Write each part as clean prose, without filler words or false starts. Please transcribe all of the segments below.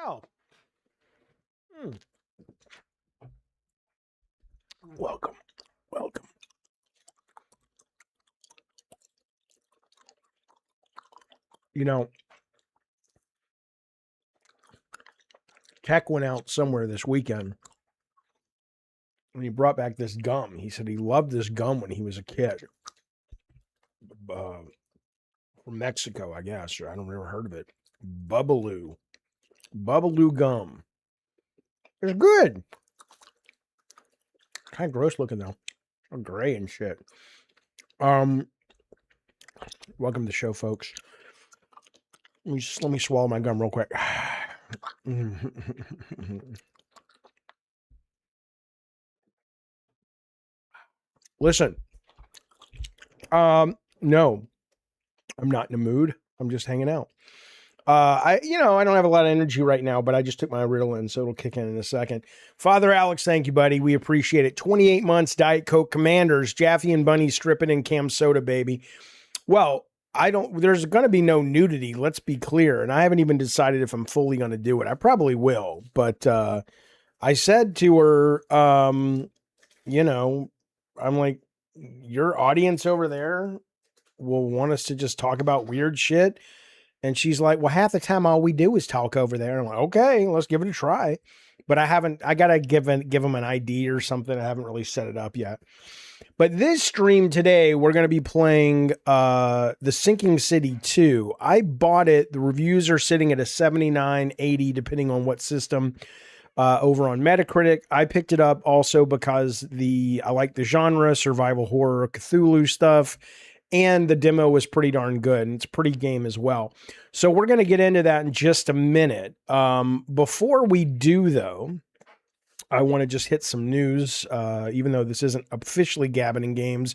Wow. Welcome. Welcome. You know, Tech went out somewhere this weekend and he brought back this gum. He said he loved this gum when he was a kid. From Mexico, I guess. Or I don't ever heard of it. Bubbaloo. Bubbaloo gum. It's good. Kind of gross looking though. Oh, gray and shit. Welcome to the show, folks. Let me swallow my gum real quick. Listen. No, I'm not in a mood. I'm just hanging out. I don't have a lot of energy right now, but I just took my Ritalin, so it'll kick in a second. Father Alex, thank you, buddy. We appreciate it. 28 months, Diet Coke Commanders, Jaffe and Bunny stripping in Cam Soda, baby. Well, there's going to be no nudity, let's be clear. And I haven't even decided if I'm fully going to do it. I probably will. But I said to her, I'm like, your audience over there will want us to just talk about weird shit. And she's like, well, half the time all we do is talk over there. I'm like, okay, let's give it a try. But I got to give them an ID or something. I haven't really set it up yet. But this stream today, we're going to be playing The Sinking City 2. I bought it. The reviews are sitting at a 79, 80, depending on what system, over on Metacritic. I picked it up also because I like the genre, survival horror, Cthulhu stuff. And the demo was pretty darn good, and it's a pretty game as well. So we're going to get into that in just a minute. Before we do, though, I want to just hit some news. Even though this isn't officially Gabbin and Games,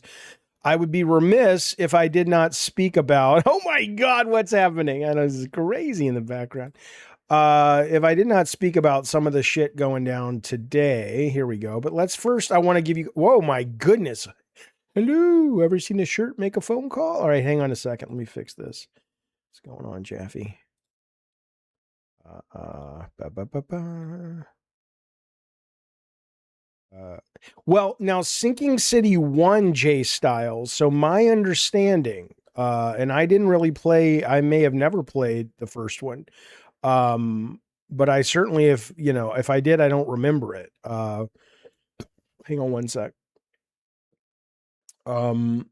I would be remiss if I did not speak about, oh my God, what's happening? I know this is crazy in the background. If I did not speak about some of the shit going down today, here we go. But I want to give you, whoa, my goodness. Hello, ever seen a shirt make a phone call? All right, hang on a second. Let me fix this. What's going on, Jaffe? Well, now Sinking City 1, J Styles. So my understanding, and I didn't really play, I may have never played the first one. But I certainly, if I did, I don't remember it. Hang on one sec. The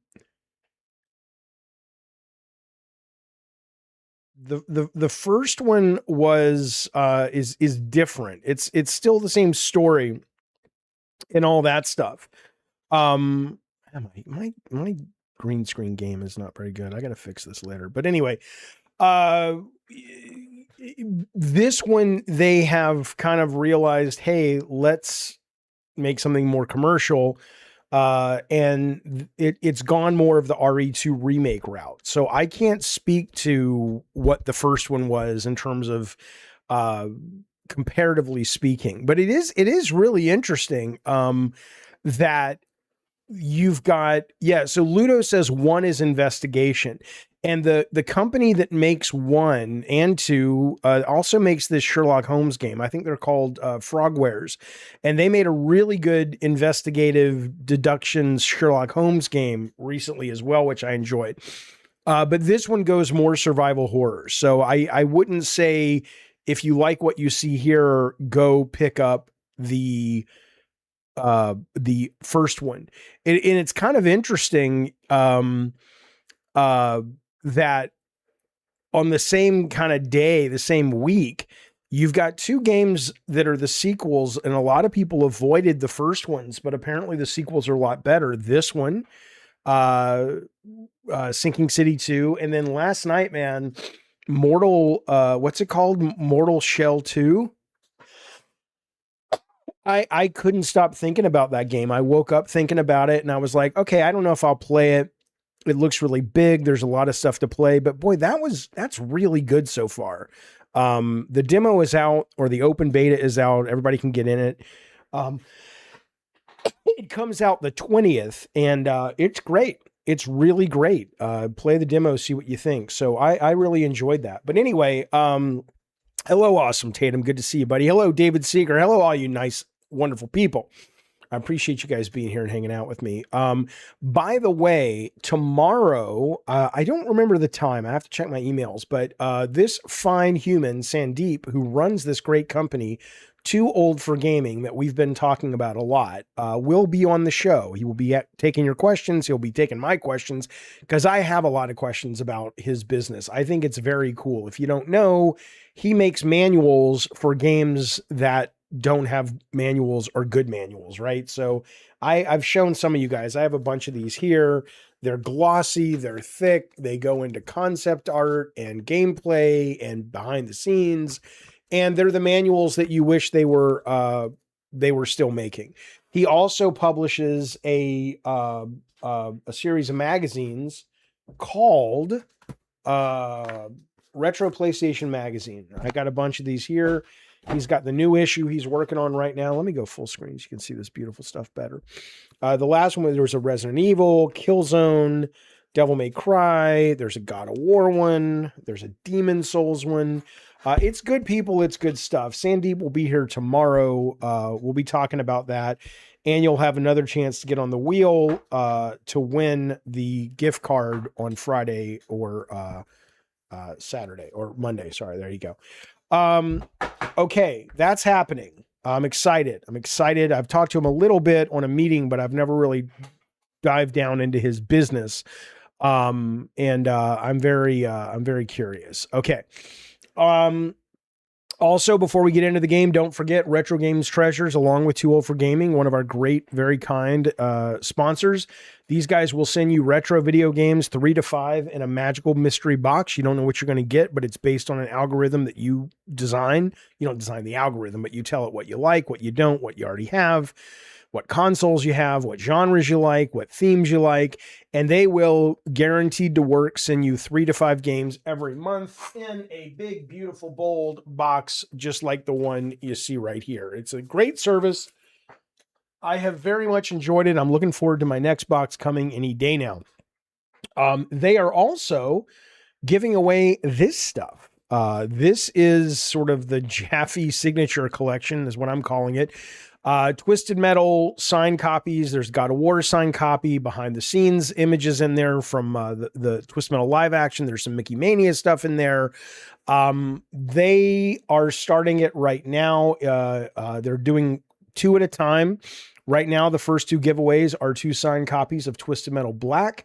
first one is different. It's still the same story and all that stuff. My green screen game is not very good. I gotta fix this later. But anyway, this one they have kind of realized, hey, let's make something more commercial. And it's gone more of the RE2 remake route. So I can't speak to what the first one was in terms of comparatively speaking, but it is really interesting that you've got, so Ludo says 1 is investigation. And the company that makes 1 and 2 also makes this Sherlock Holmes game. I think they're called Frogwares. And they made a really good investigative deductions Sherlock Holmes game recently as well, which I enjoyed. But this one goes more survival horror. So I wouldn't say if you like what you see here, go pick up the first one. And it's kind of interesting that on the same kind of day, the same week, you've got 2 games that are the sequels, and a lot of people avoided the first ones, but apparently the sequels are a lot better. This one, Sinking City 2, and then last night, man, what's it called? Mortal Shell 2. I couldn't stop thinking about that game. I woke up thinking about it, and I was like, okay, I don't know if I'll play it. It looks really big. There's a lot of stuff to play, but boy, that's really good so far. The demo is out, or the open beta is out. Everybody can get in it. It comes out the 20th, and it's great. It's really great. Play the demo, see what you think. So I really enjoyed that. But anyway, Hello, Awesome Tatum. Good to see you, buddy. Hello, David Seeger. Hello, all you nice, wonderful people. I appreciate you guys being here and hanging out with me. By the way, tomorrow, I don't remember the time. I have to check my emails, but this fine human, Sandeep, who runs this great company, Too Old for Gaming, that we've been talking about a lot, will be on the show. He will be taking your questions. He'll be taking my questions because I have a lot of questions about his business. I think it's very cool. If you don't know, he makes manuals for games that don't have manuals or good manuals, right? So I've shown some of you guys. I have a bunch of these here. They're glossy, they're thick, they go into concept art and gameplay and behind the scenes, and they're the manuals that you wish they were still making. He also publishes a series of magazines called Retro PlayStation Magazine. I got a bunch of these here. He's got the new issue he's working on right now. Let me go full screen so you can see this beautiful stuff better. The last one, there was a Resident Evil, Killzone, Devil May Cry. There's a God of War one. There's a Demon Souls one. It's good people. It's good stuff. Sandeep will be here tomorrow. We'll be talking about that. And you'll have another chance to get on the wheel to win the gift card on Friday or Saturday or Monday. Sorry, there you go. Okay, that's happening. I'm excited. I've talked to him a little bit on a meeting, but I've never really dived down into his business. I'm very curious. Okay. Also, before we get into the game, don't forget Retro Games Treasures, along with Too Old for Gaming, one of our great, very kind sponsors. These guys will send you retro video games 3 to 5 in a magical mystery box. You don't know what you're going to get, but it's based on an algorithm that you design. You don't design the algorithm, but you tell it what you like, what you don't, what you already have, what consoles you have, what genres you like, what themes you like, and they will, guaranteed to work, send you 3 to 5 games every month in a big, beautiful, bold box, just like the one you see right here. It's a great service. I have very much enjoyed it. I'm looking forward to my next box coming any day now. They are also giving away this stuff. This is sort of the Jaffe signature collection, is what I'm calling it. Twisted Metal signed copies. There's God of War signed copy, behind the scenes images in there from the Twisted Metal live action. There's some Mickey Mania stuff in there. They are starting it right now. They're doing 2 at a time. Right now, the first 2 giveaways are 2 signed copies of Twisted Metal Black.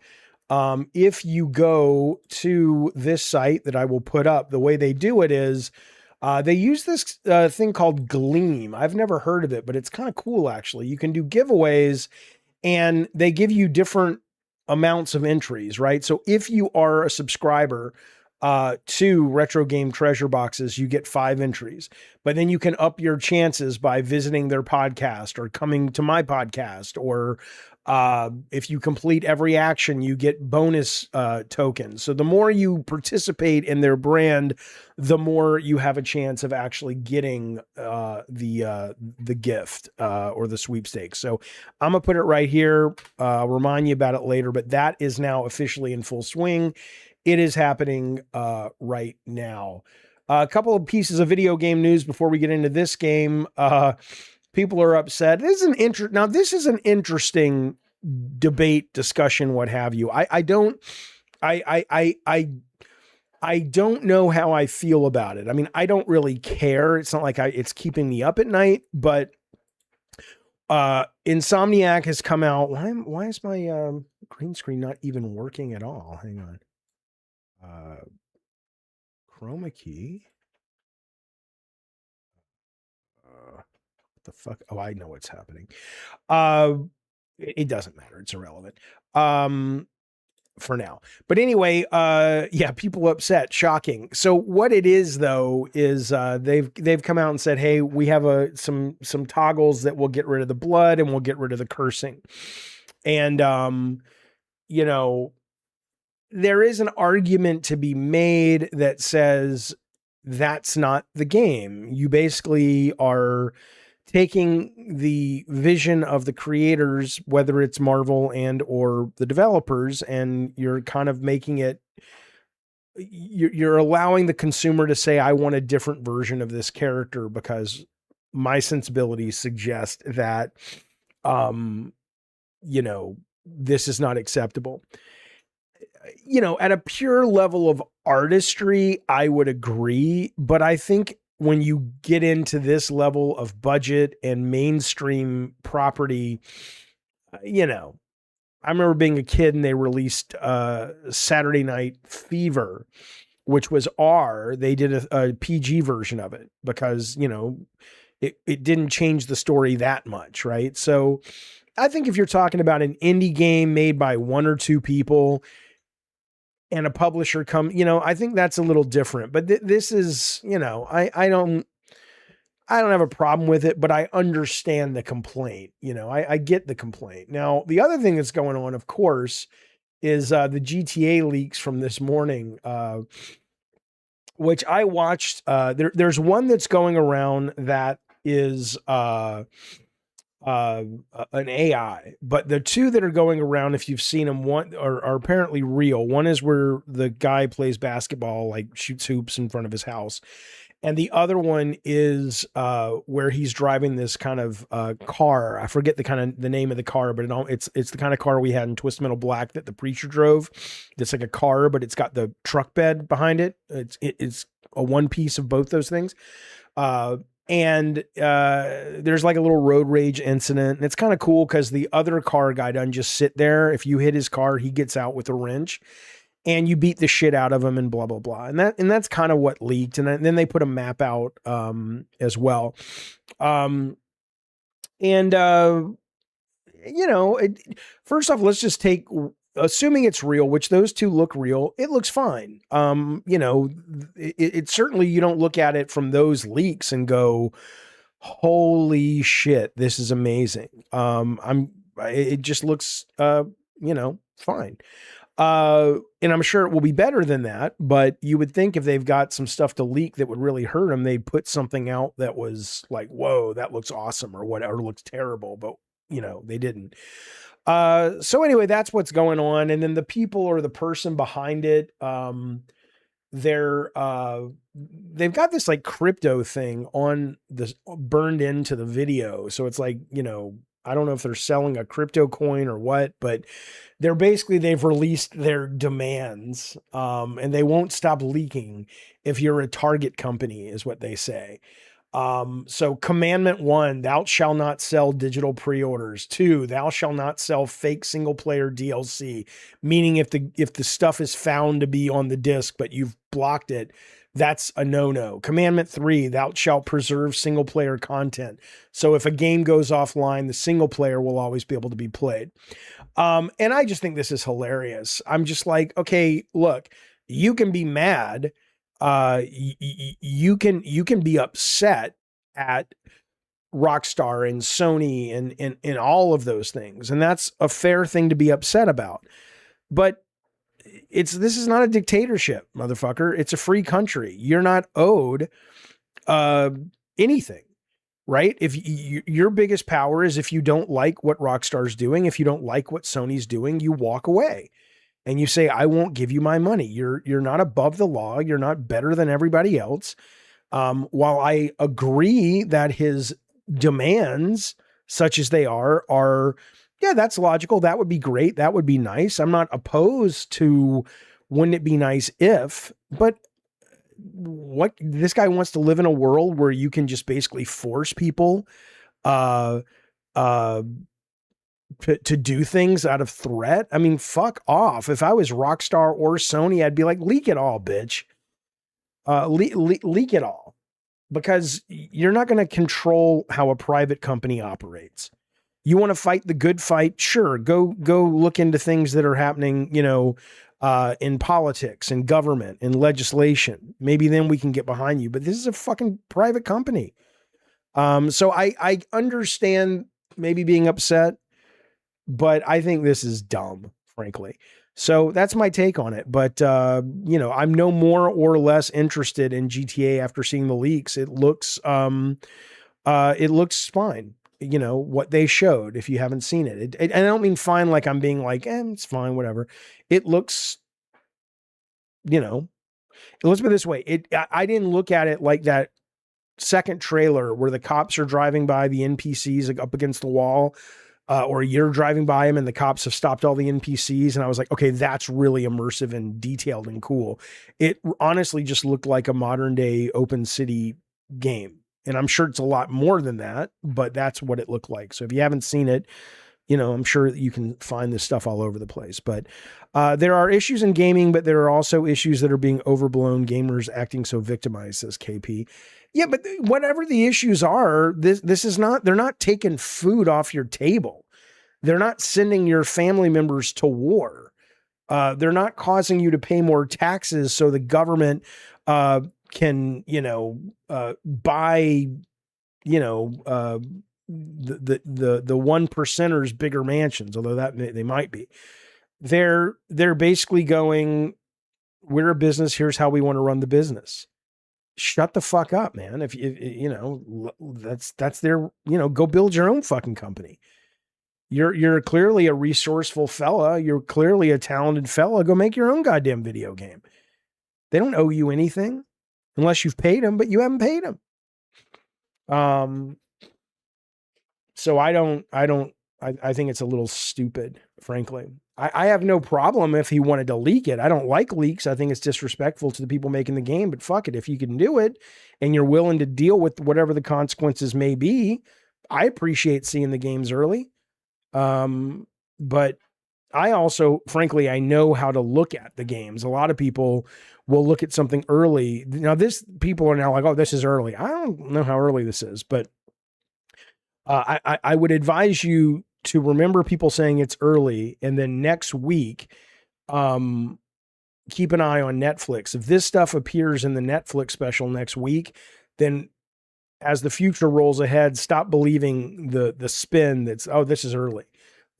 If you go to this site that I will put up, the way they do it is, they use this thing called Gleam. I've never heard of it, but it's kind of cool, actually. You can do giveaways, and they give you different amounts of entries, right? So if you are a subscriber to Retro Game Treasure Boxes, you get 5 entries. But then you can up your chances by visiting their podcast or coming to my podcast, or if you complete every action, you get bonus tokens. So the more you participate in their brand, the more you have a chance of actually getting the gift or the sweepstakes. So I'm gonna put it right here. I'll remind you about it later, but that is now officially in full swing. It is happening right now. A couple of pieces of video game news before we get into this game. People are upset. This is an interesting debate, discussion, what have you. I don't know how I feel about it. I mean, I don't really care. It's not like it's keeping me up at night, but Insomniac has come out. Why is my green screen not even working at all? Hang on. Chroma key. What the fuck? Oh, I know what's happening. It doesn't matter. It's irrelevant. For now. But anyway, yeah, people upset. Shocking. So what it is, though, is they've come out and said, hey, we have some toggles that will get rid of the blood and we'll get rid of the cursing. And you know, there is an argument to be made that says that's not the game. You basically are taking the vision of the creators, whether it's Marvel and or the developers, and you're kind of making it you're allowing the consumer to say, I want a different version of this character because my sensibilities suggest that, um, this is not acceptable. At a pure level of artistry, I would agree. But I think when you get into this level of budget and mainstream property, I remember being a kid and they released Saturday Night Fever, which was R. They did a PG version of it because, it didn't change the story that much, right? So I think if you're talking about an indie game made by one or two people and a publisher I think that's a little different. But this is, I don't have a problem with it, but I understand the complaint. I get the complaint. Now, the other thing that's going on, of course, is the GTA leaks from this morning, which I watched. There's one that's going around that is an AI, but the two that are going around, if you've seen them, one are apparently real. One is where the guy plays basketball, like shoots hoops in front of his house. And the other one is where he's driving this kind of car. I forget the name of the car, but it's the kind of car we had in Twist Metal Black that the Preacher drove. It's like a car, but it's got the truck bed behind it. It's a one piece of both those things. And there's like a little road rage incident, and it's kind of cool because the other car guy doesn't just sit there. If you hit his car, he gets out with a wrench. And you beat the shit out of him and blah, blah, blah. And that's kind of what leaked. And then they put a map out as well. First off, let's just assuming it's real, which those two look real, it looks fine. It certainly, you don't look at it from those leaks and go, holy shit, this is amazing. It just looks, fine. And I'm sure it will be better than that, but you would think if they've got some stuff to leak that would really hurt them, they'd put something out that was like, whoa, that looks awesome, or whatever, looks terrible, but they didn't. So anyway, that's what's going on. And then the people or the person behind it, they've got this like crypto thing on this burned into the video. So it's like, I don't know if they're selling a crypto coin or what, but they've released their demands, and they won't stop leaking if you're a target company, is what they say. So commandment 1, thou shalt not sell digital pre-orders. 2, thou shalt not sell fake single player DLC, meaning if the stuff is found to be on the disc, but you've blocked it, that's a no-no. Commandment 3, thou shalt preserve single player content. So if a game goes offline, the single player will always be able to be played. And I just think this is hilarious. I'm just like, okay, look, you can be mad. You can be upset at Rockstar and Sony and all of those things. And that's a fair thing to be upset about. But this is not a dictatorship, motherfucker. It's a free country. You're not owed anything, right? If your biggest power is if you don't like what Rockstar's doing, if you don't like what Sony's doing, you walk away and you say, I won't give you my money. You're not above the law. You're not better than everybody else. While I agree that his demands, such as they are, yeah, that's logical. That would be great. That would be nice. I'm not opposed to, wouldn't it be nice if, but what this guy wants to live in a world where you can just basically force people to do things out of threat. I mean, fuck off. If I was Rockstar or Sony, I'd be like, leak it all, bitch. Leak it all, because you're not going to control how a private company operates. You want to fight the good fight? Sure. Go look into things that are happening, in politics and government and legislation. Maybe then we can get behind you, but this is a fucking private company. So I understand maybe being upset, but I think this is dumb, frankly. So that's my take on it. But, I'm no more or less interested in GTA after seeing the leaks. It looks fine. What they showed, if you haven't seen it. And I don't mean fine like I'm being like, it's fine, whatever. It looks, let's put it this way. I didn't look at it like that second trailer where the cops are driving by the NPCs up against the wall, or you're driving by them and the cops have stopped all the NPCs. And I was like, okay, that's really immersive and detailed and cool. It honestly just looked like a modern day open city game. And I'm sure it's a lot more than that, but that's what it looked like. So if you haven't seen it, you know, I'm sure that you can find this stuff all over the place. But there are issues in gaming, but there are also issues that are being overblown. Gamers acting so victimized, says KP. Yeah, but whatever the issues are, this is not, they're not taking food off your table. They're not sending your family members to war. They're not causing you to pay more taxes so the government can, you know, buy, you know, the one percenters bigger mansions, although that they might be. They're basically going, we're a business, here's how we want to run the business. Shut the fuck up, man. If you know, that's their, you know, go build your own fucking company. You're clearly a resourceful fella. You're clearly a talented fella. Go make your own goddamn video game. They don't owe you anything unless you've paid them, but you haven't paid them. So I think it's a little stupid, frankly. I have no problem if he wanted to leak it. I don't like leaks. I think it's disrespectful to the people making the game, but fuck it. If you can do it and you're willing to deal with whatever the consequences may be, I appreciate seeing the games early. But I also, frankly, I know how to look at the games. A lot of people will look at something early. Now, people are now like, oh, this is early. I don't know how early this is, but I would advise you to remember people saying it's early, and then next week, keep an eye on Netflix. If this stuff appears in the Netflix special next week, then as the future rolls ahead, stop believing the spin that's, oh, this is early.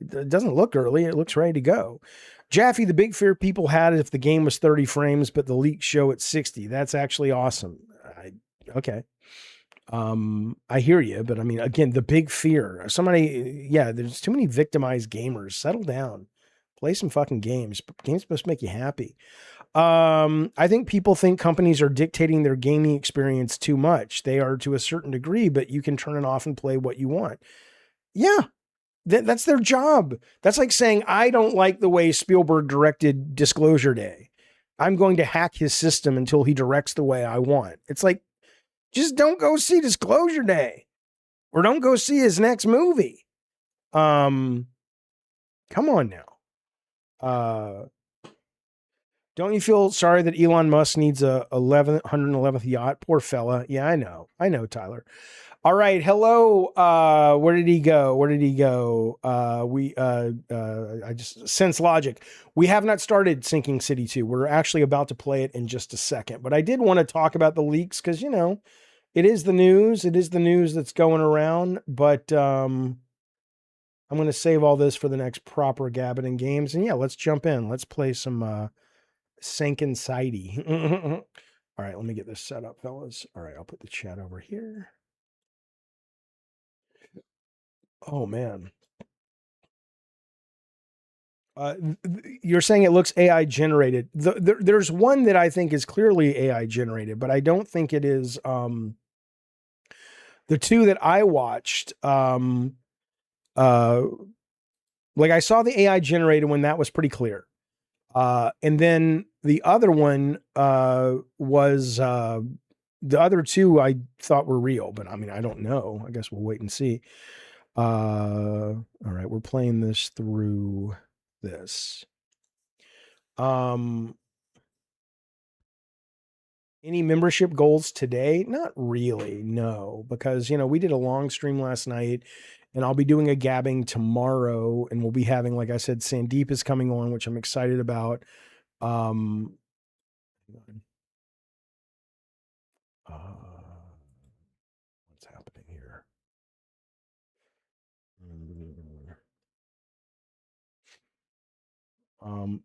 It doesn't look early. It looks ready to go. Jaffe, the big fear people had if the game was 30 frames, but the leaks show it's 60. That's actually awesome. Okay. I hear you, but I mean, again, the big fear. There's too many victimized gamers. Settle down. Play some fucking games. Games supposed to make you happy. I think people think companies are dictating their gaming experience too much. They are to a certain degree, but you can turn it off and play what you want. Yeah, that's their job. That's like saying, I don't like the way Spielberg directed Disclosure Day. I'm going to hack his system until he directs the way I want. It's like, just don't go see Disclosure Day, or don't go see his next movie. Come on now. Don't you feel sorry that Elon Musk needs a 111th yacht? Poor fella. Yeah, I know, Tyler. All right. Hello. Where did he go? I just sense logic. We have not started Sinking City 2. We're actually about to play it in just a second, but I did want to talk about the leaks because, you know, it is the news. It is the news that's going around, but I'm going to save all this for the next proper Gabbin and Games. And yeah, let's jump in. Let's play some Sinking City. All right, let me get this set up, fellas. All right, I'll put the chat over here. Oh, man. You're saying it looks AI generated. There's one that I think is clearly AI generated, but I don't think it is. The two that I watched, like I saw the AI generated one, that was pretty clear. And then the other one was the other two I thought were real, but I mean, I don't know. I guess we'll wait and see. All right, we're playing this through this. Any membership goals today? Not really, no, because, you know, we did a long stream last night and I'll be doing a gabbing tomorrow, and we'll be having, like I said, Sandeep is coming on, which I'm excited about. What's happening here?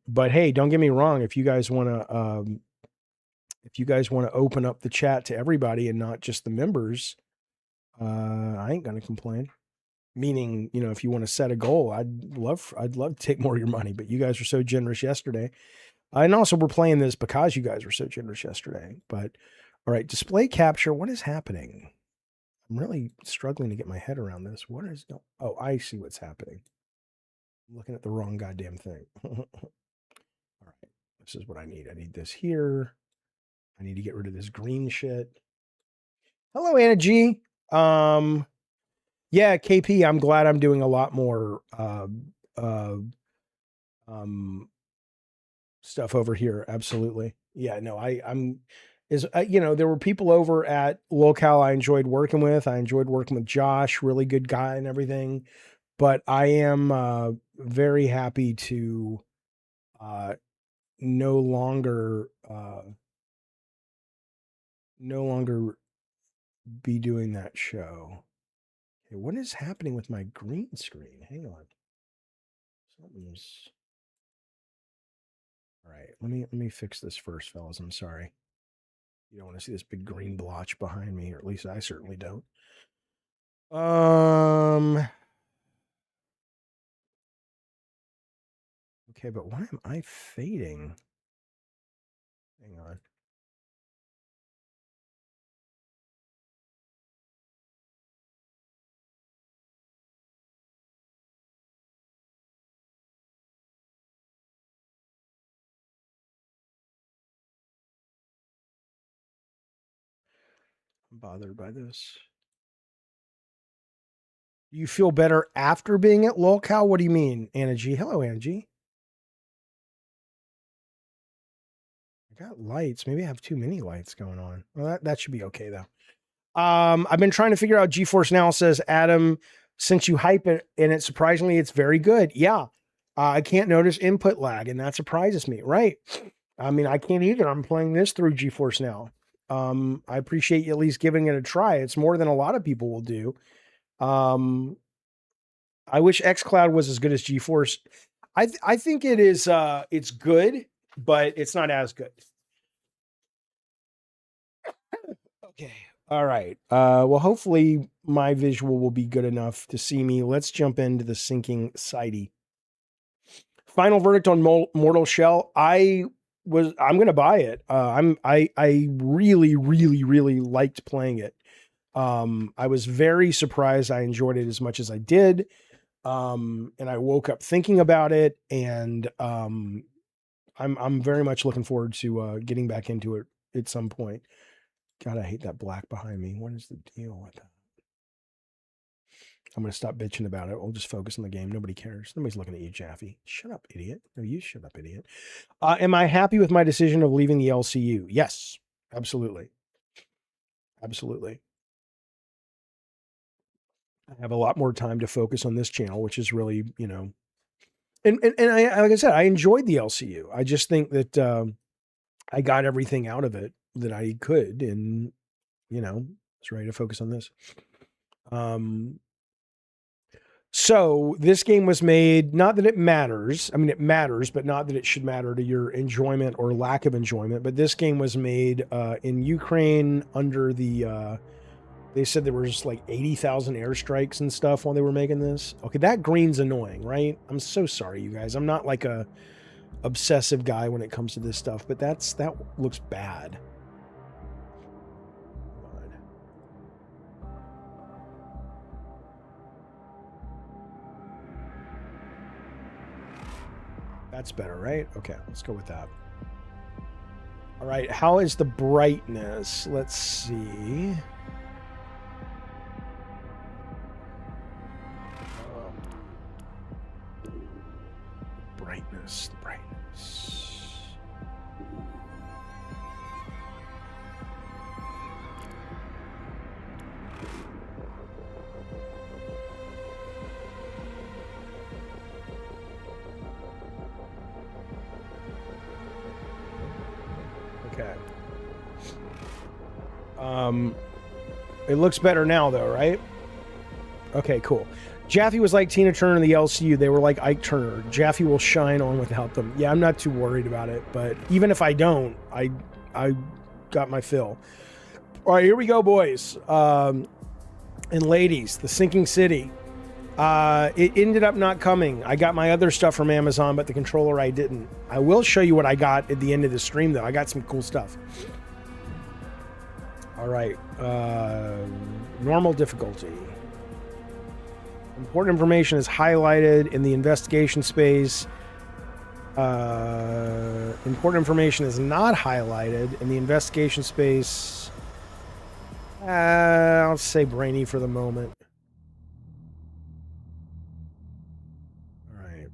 But hey, don't get me wrong. If you guys want to open up the chat to everybody and not just the members, I ain't gonna complain. Meaning, you know, if you want to set a goal, I'd love to take more of your money, but you guys were so generous yesterday. And also, we're playing this because you guys were so generous yesterday. But, all right, display capture. What is happening? I'm really struggling to get my head around this. What is... Oh, I see what's happening. I'm looking at the wrong goddamn thing. All right, this is what I need. I need this here. I need to get rid of this green shit. Hello, Anna G. Yeah, KP, I'm glad I'm doing a lot more stuff over here. Absolutely. Yeah, no, I'm you know, there were people over at Locale I enjoyed working with. I enjoyed working with Josh, really good guy and everything. But I am very happy to no longer be doing that show. Okay, what is happening with my green screen? Hang on. Something's... All right, let me fix this first, fellas. I'm sorry. You don't want to see this big green blotch behind me, or at least I certainly don't. Okay, but why am I fading? Hang on. I'm bothered by this. You feel better after being at Locale? What do you mean, Anna G? Hello, Anna G. I got lights. Maybe I have too many lights going on. Well, that should be okay, though. I've been trying to figure out GeForce Now, says Adam, since you hype it, and it surprisingly, it's very good. Yeah. I can't notice input lag, and that surprises me. Right. I mean, I can't either. I'm playing this through GeForce Now. I appreciate you at least giving it a try. It's more than a lot of people will do. I wish xCloud was as good as GeForce. I think it is. It's good, but it's not as good. Okay. All right. Well, hopefully my visual will be good enough to see me. Let's jump into the sinking sidey. Final verdict on Mortal Shell. I'm going to buy it. I really, really, really liked playing it. I was very surprised I enjoyed it as much as I did. And I woke up thinking about it, and I'm very much looking forward to getting back into it at some point. God, I hate that black behind me. What is the deal with that? I'm going to stop bitching about it. We'll just focus on the game. Nobody cares. Nobody's looking at you, Jaffe. Shut up, idiot. No, you shut up, idiot. Am I happy with my decision of leaving the LCU? Yes, absolutely. Absolutely. I have a lot more time to focus on this channel, which is really, you know, and I, like I said, I enjoyed the LCU. I just think that I got everything out of it that I could, and, you know, I was ready to focus on this. So this game was made, not that it matters. I mean, it matters, but not that it should matter to your enjoyment or lack of enjoyment. But this game was made in Ukraine under the, they said there was like 80,000 airstrikes and stuff while they were making this. Okay, that green's annoying, right? I'm so sorry, you guys. I'm not like a obsessive guy when it comes to this stuff, but that looks bad. That's better, right? Okay, let's go with that. All right, how is the brightness? Let's see. The brightness. Okay. It looks better now, though, right? Okay, cool. Jaffe was like Tina Turner in the LCU. They were like Ike Turner. Jaffe will shine on without them. Yeah, I'm not too worried about it, but even if I don't, I got my fill. All right, here we go, boys. And ladies, the sinking city. It ended up not coming. I got my other stuff from Amazon, but the controller I didn't. I will show you what I got at the end of the stream, though. I got some cool stuff. All right. Normal difficulty. Important information is highlighted in the investigation space. Important information is not highlighted in the investigation space. I'll say brainy for the moment. All right.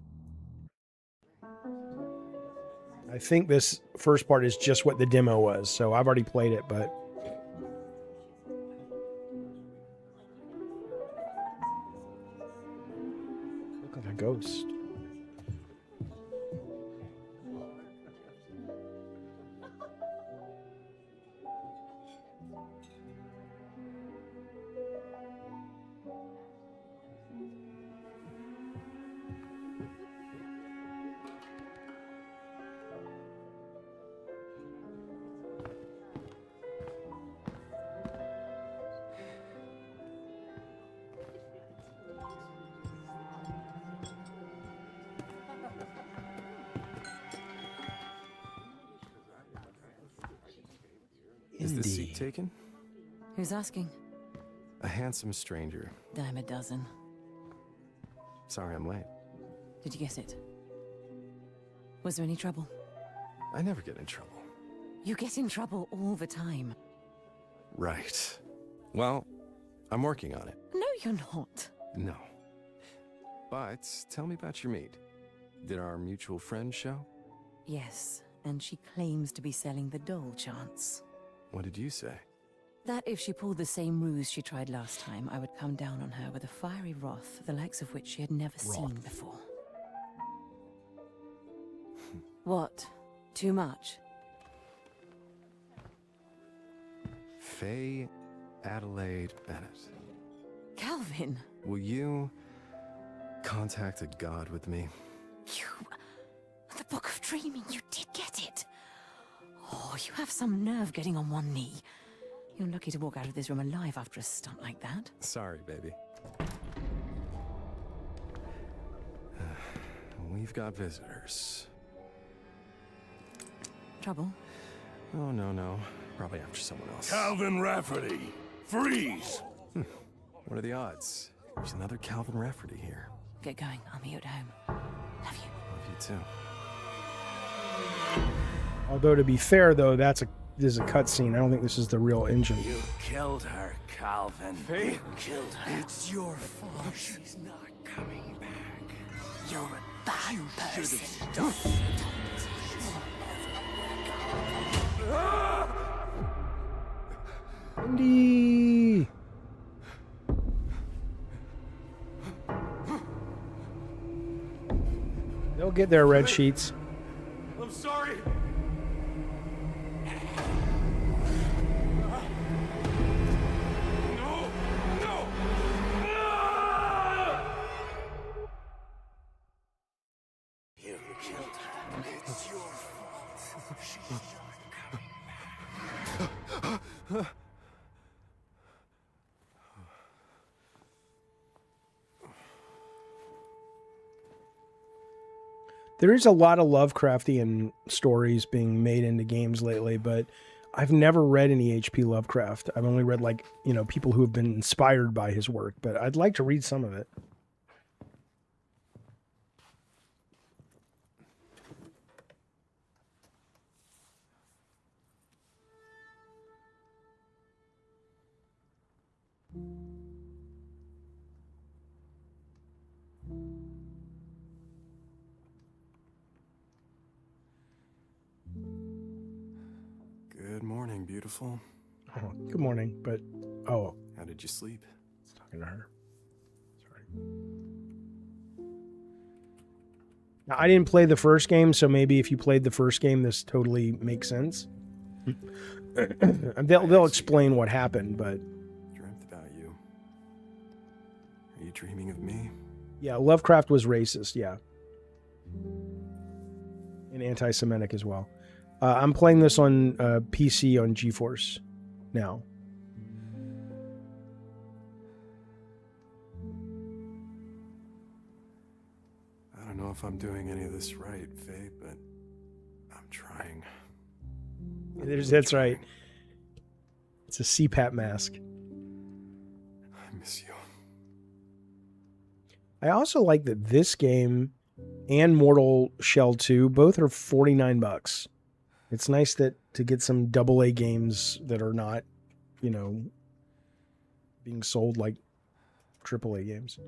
I think this first part is just what the demo was, so I've already played it, but... Look like a ghost. Is the seat taken? Who's asking? A handsome stranger. Dime a dozen. Sorry I'm late. Did you get it? Was there any trouble? I never get in trouble. You get in trouble all the time. Right. Well, I'm working on it. No, you're not. No. But tell me about your meet. Did our mutual friend show? Yes, and she claims to be selling the doll chance. What did you say? That if she pulled the same ruse she tried last time, I would come down on her with a fiery wrath, the likes of which she had never seen before. What? Too much? Faye Adelaide Bennett. Calvin! Will you contact a god with me? You... The Book of Dreaming, you did get it! Oh, you have some nerve getting on one knee. You're lucky to walk out of this room alive after a stunt like that. Sorry, baby. We've got visitors. Trouble? Oh, no. Probably after someone else. Calvin Rafferty, freeze! What are the odds? There's another Calvin Rafferty here. Get going. I'll meet you at home. Love you. Love you too. Although, to be fair, though, this is a cutscene. I don't think this is the real engine. You killed her, Calvin. Faye? You killed her. It's your fault. She's not coming back. You're a bad person. Indy! They'll get their red sheets. I'm sorry. No! You killed her. It's your fault. She's not coming back. There is a lot of Lovecraftian stories being made into games lately, but I've never read any H.P. Lovecraft. I've only read, like, people who have been inspired by his work, but I'd like to read some of it. Good morning, beautiful. Oh, good morning, but... Oh. How did you sleep? I was talking to her. Sorry. Now, I didn't play the first game, so maybe if you played the first game, this totally makes sense. They'll explain what happened, but... Dreamt about you. Are you dreaming of me? Yeah, Lovecraft was racist, yeah. And anti-Semitic as well. I'm playing this on PC on GeForce now. if I'm doing any of this right, Faye, but I'm trying. That's right. It's a CPAP mask. I miss you. I also like that this game and Mortal Shell 2 both are $49. It's nice that to get some AA games that are not, you know, being sold like AAA games.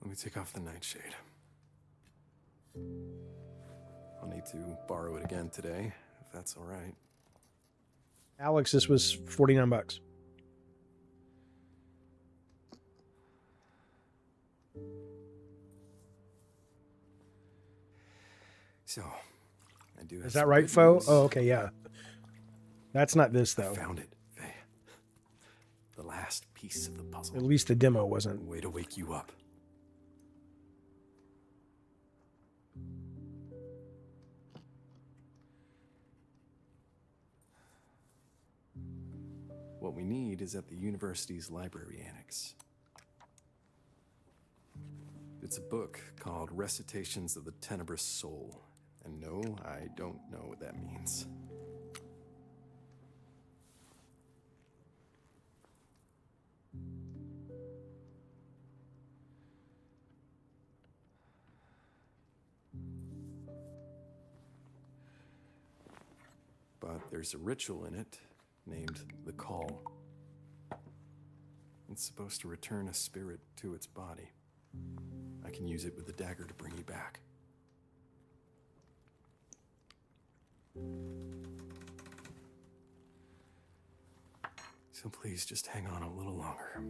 Let me take off the nightshade. I'll need to borrow it again today, if that's all right. Alex, this was $49. So, I do have Is that some right, good Fo? news. Oh, okay, yeah. That's not this, I though. found it, Faye. The last piece of the puzzle. At least the demo wasn't. Way to wake you up. What we need is at the university's library annex. It's a book called Recitations of the Tenebrous Soul. And no, I don't know what that means. But there's a ritual in it named the Call. It's supposed to return a spirit to its body. I can use it with the dagger to bring you back. So please just hang on a little longer.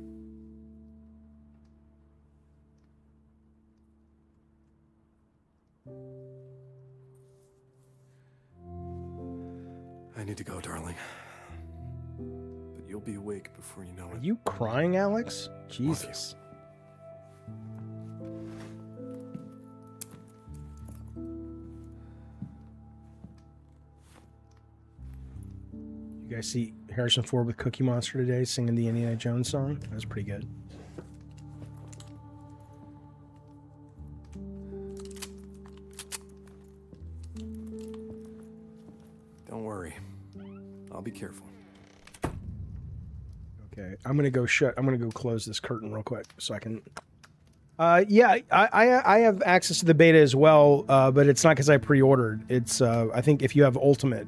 I need to go, darling. But you'll be awake before you know Are it. you crying, Alex? Jesus. You guys see Harrison Ford with Cookie Monster today singing the Indiana Jones song? That was pretty good. Don't worry. I'll be careful. Okay, I'm gonna go close this curtain real quick so I can. Yeah, I have access to the beta as well, but it's not because I pre-ordered. It's I think if you have Ultimate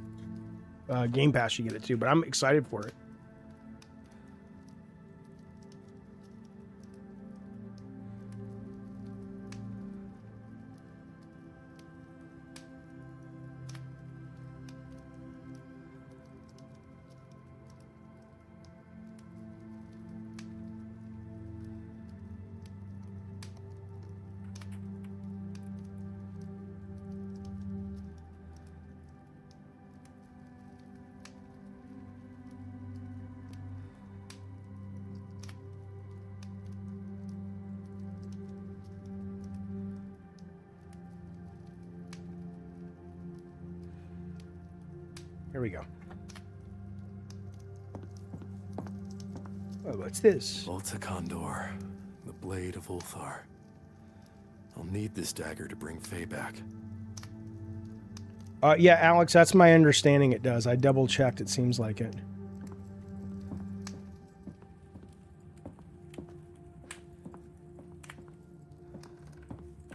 Game Pass, you get it too. But I'm excited for it. Here we go. Oh, what's this? Volta Condor, the blade of Ulthar. I'll need this dagger to bring Faye back. Yeah, Alex, that's my understanding it does. I double checked, it seems like it.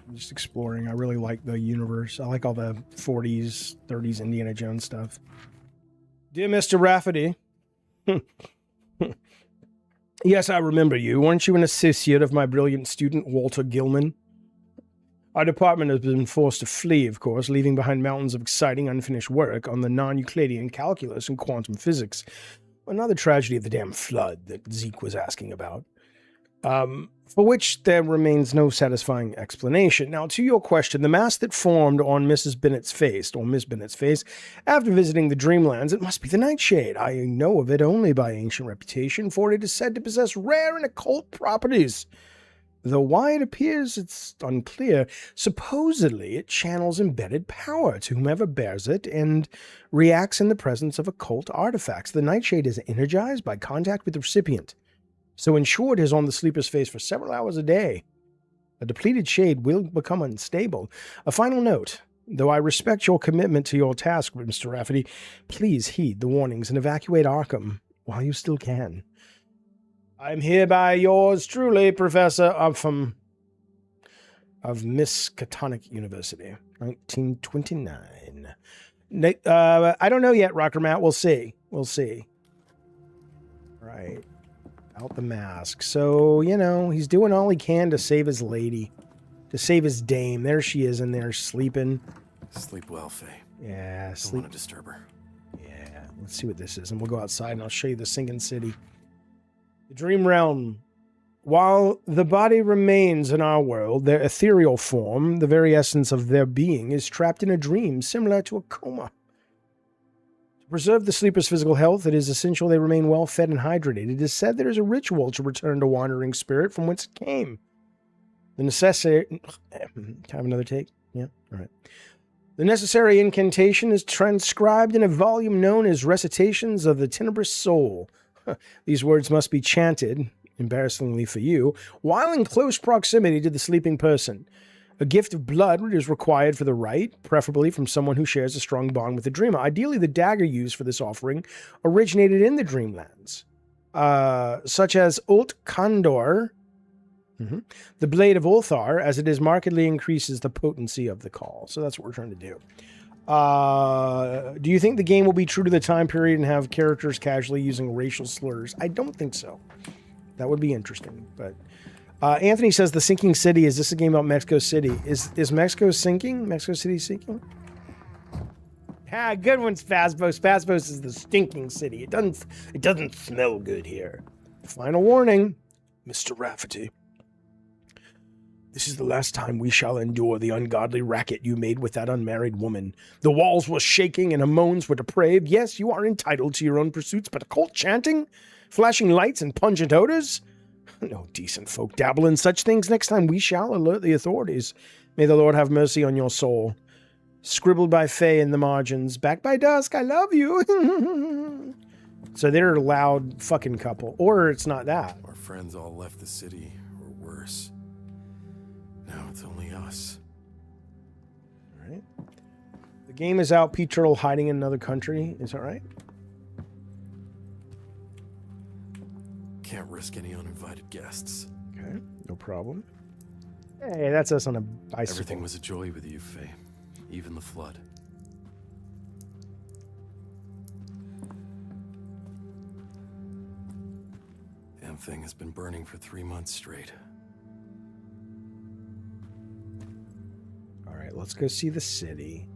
I'm just exploring. I really like the universe. I like all the 40s, 30s Indiana Jones stuff. Dear Mr. Rafferty. Yes, I remember you. Weren't you an associate of my brilliant student, Walter Gilman? Our department has been forced to flee, of course, leaving behind mountains of exciting unfinished work on the non-Euclidean calculus and quantum physics. Another tragedy of the damn flood that Zeke was asking about. For which there remains no satisfying explanation. Now, to your question, the mask that formed on Mrs. Bennet's face, or Miss Bennet's face, after visiting the Dreamlands, it must be the Nightshade. I know of it only by ancient reputation, for it is said to possess rare and occult properties. Though why it appears, it's unclear. Supposedly, it channels embedded power to whomever bears it and reacts in the presence of occult artifacts. The Nightshade is energized by contact with the recipient. So in short, is on the sleeper's face for several hours a day. A depleted shade will become unstable. A final note. Though I respect your commitment to your task, Mr. Rafferty, please heed the warnings and evacuate Arkham while you still can. I'm hereby yours truly, Professor of Miskatonic University, 1929. I don't know yet, Rocker Matt. We'll see. We'll see. Right. Out the mask. So, you know, he's doing all he can to save his lady. To save his dame. There she is in there sleeping. Sleep well, Faye. Yeah, Don't sleep. want to disturb her. Yeah, let's see what this is. And we'll go outside and I'll show you the sinking city. The Dream Realm. While the body remains in our world, their ethereal form, the very essence of their being, is trapped in a dream similar to a coma. To preserve the sleeper's physical health, it is essential they remain well fed and hydrated. It is said there is a ritual to return to wandering spirit from whence it came. The necessary... Can I have another take? Yeah? All right. The necessary incantation is transcribed in a volume known as Recitations of the Tenebrous Soul. These words must be chanted, embarrassingly for you, while in close proximity to the sleeping person. A gift of blood is required for the rite, preferably from someone who shares a strong bond with the dreamer. Ideally, the dagger used for this offering originated in the Dreamlands, such as Ult Kandor, the Blade of Ulthar, as it is markedly increases the potency of the call. So that's what we're trying to do. Do you think the game will be true to the time period and have characters casually using racial slurs? I don't think so. That would be interesting. But Anthony says the sinking city. Is this a game about Mexico City? Is Mexico sinking? Mexico City sinking? Ah, good one, Spasmos. Spasmos is the stinking city. It doesn't smell good here. Final warning, Mr. Rafferty. This is the last time we shall endure the ungodly racket you made with that unmarried woman. The walls were shaking and her moans were depraved. Yes, you are entitled to your own pursuits, but occult chanting? Flashing lights and pungent odors? No decent folk dabble in such things. Next time we shall alert the authorities. May the Lord have mercy on your soul. Scribbled by Faye in the margins. Back by dusk, I love you. So they're a loud fucking couple. Or it's not that. Our friends all left the city, or worse. Now it's only us. All right. The game is out. Pete Turtle hiding in another country. Is that right? Can't risk any uninvited guests. Okay, no problem. Hey, that's us on a bicycle. Everything was a joy with you, Faye. Even the flood. Damn thing has been burning for 3 months straight. All right, let's go see the city.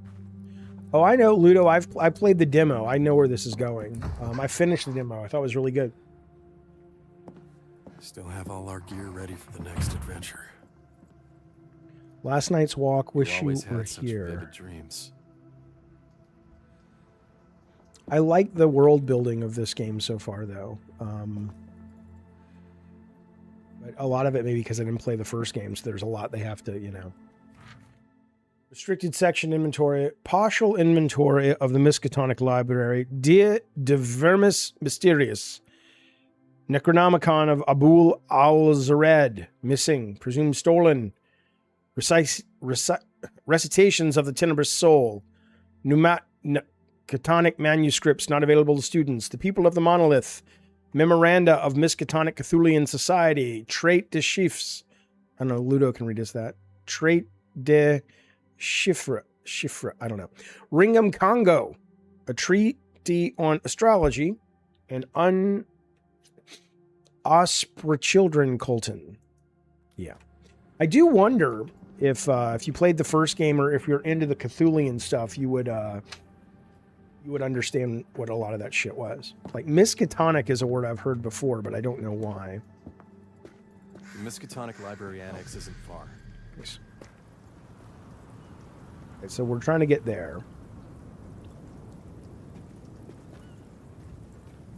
Oh, I know, Ludo. I played the demo. I know where this is going. I finished the demo. I thought it was really good. Still have all our gear ready for the next adventure. Last night's walk. Wish you always were had such here. vivid dreams. I like the world building of this game so far, though. But a lot of it maybe because I didn't play the first game, so there's a lot they have to, you know. Restricted section inventory. Partial inventory of the Miskatonic Library. Dia de Vermis Mysterious. Necronomicon of Abul al-Zared. Missing. Presumed stolen. Recitations of the Tenebrous Soul. Miskatonic manuscripts not available to students. The People of the Monolith. Memoranda of Miskatonic Cthulian Society. Trait de Chiffres. I don't know, Ludo can read us that. Trait de Chiffre, I don't know. Ringham Congo. A treaty on astrology. And Osprey Children Colton. Yeah. I do wonder if you played the first game or if you're into the Cthulian stuff, you would understand what a lot of that shit was. Like Miskatonic is a word I've heard before, but I don't know why. The Miskatonic Library Annex isn't far. Nice. Okay, so we're trying to get there.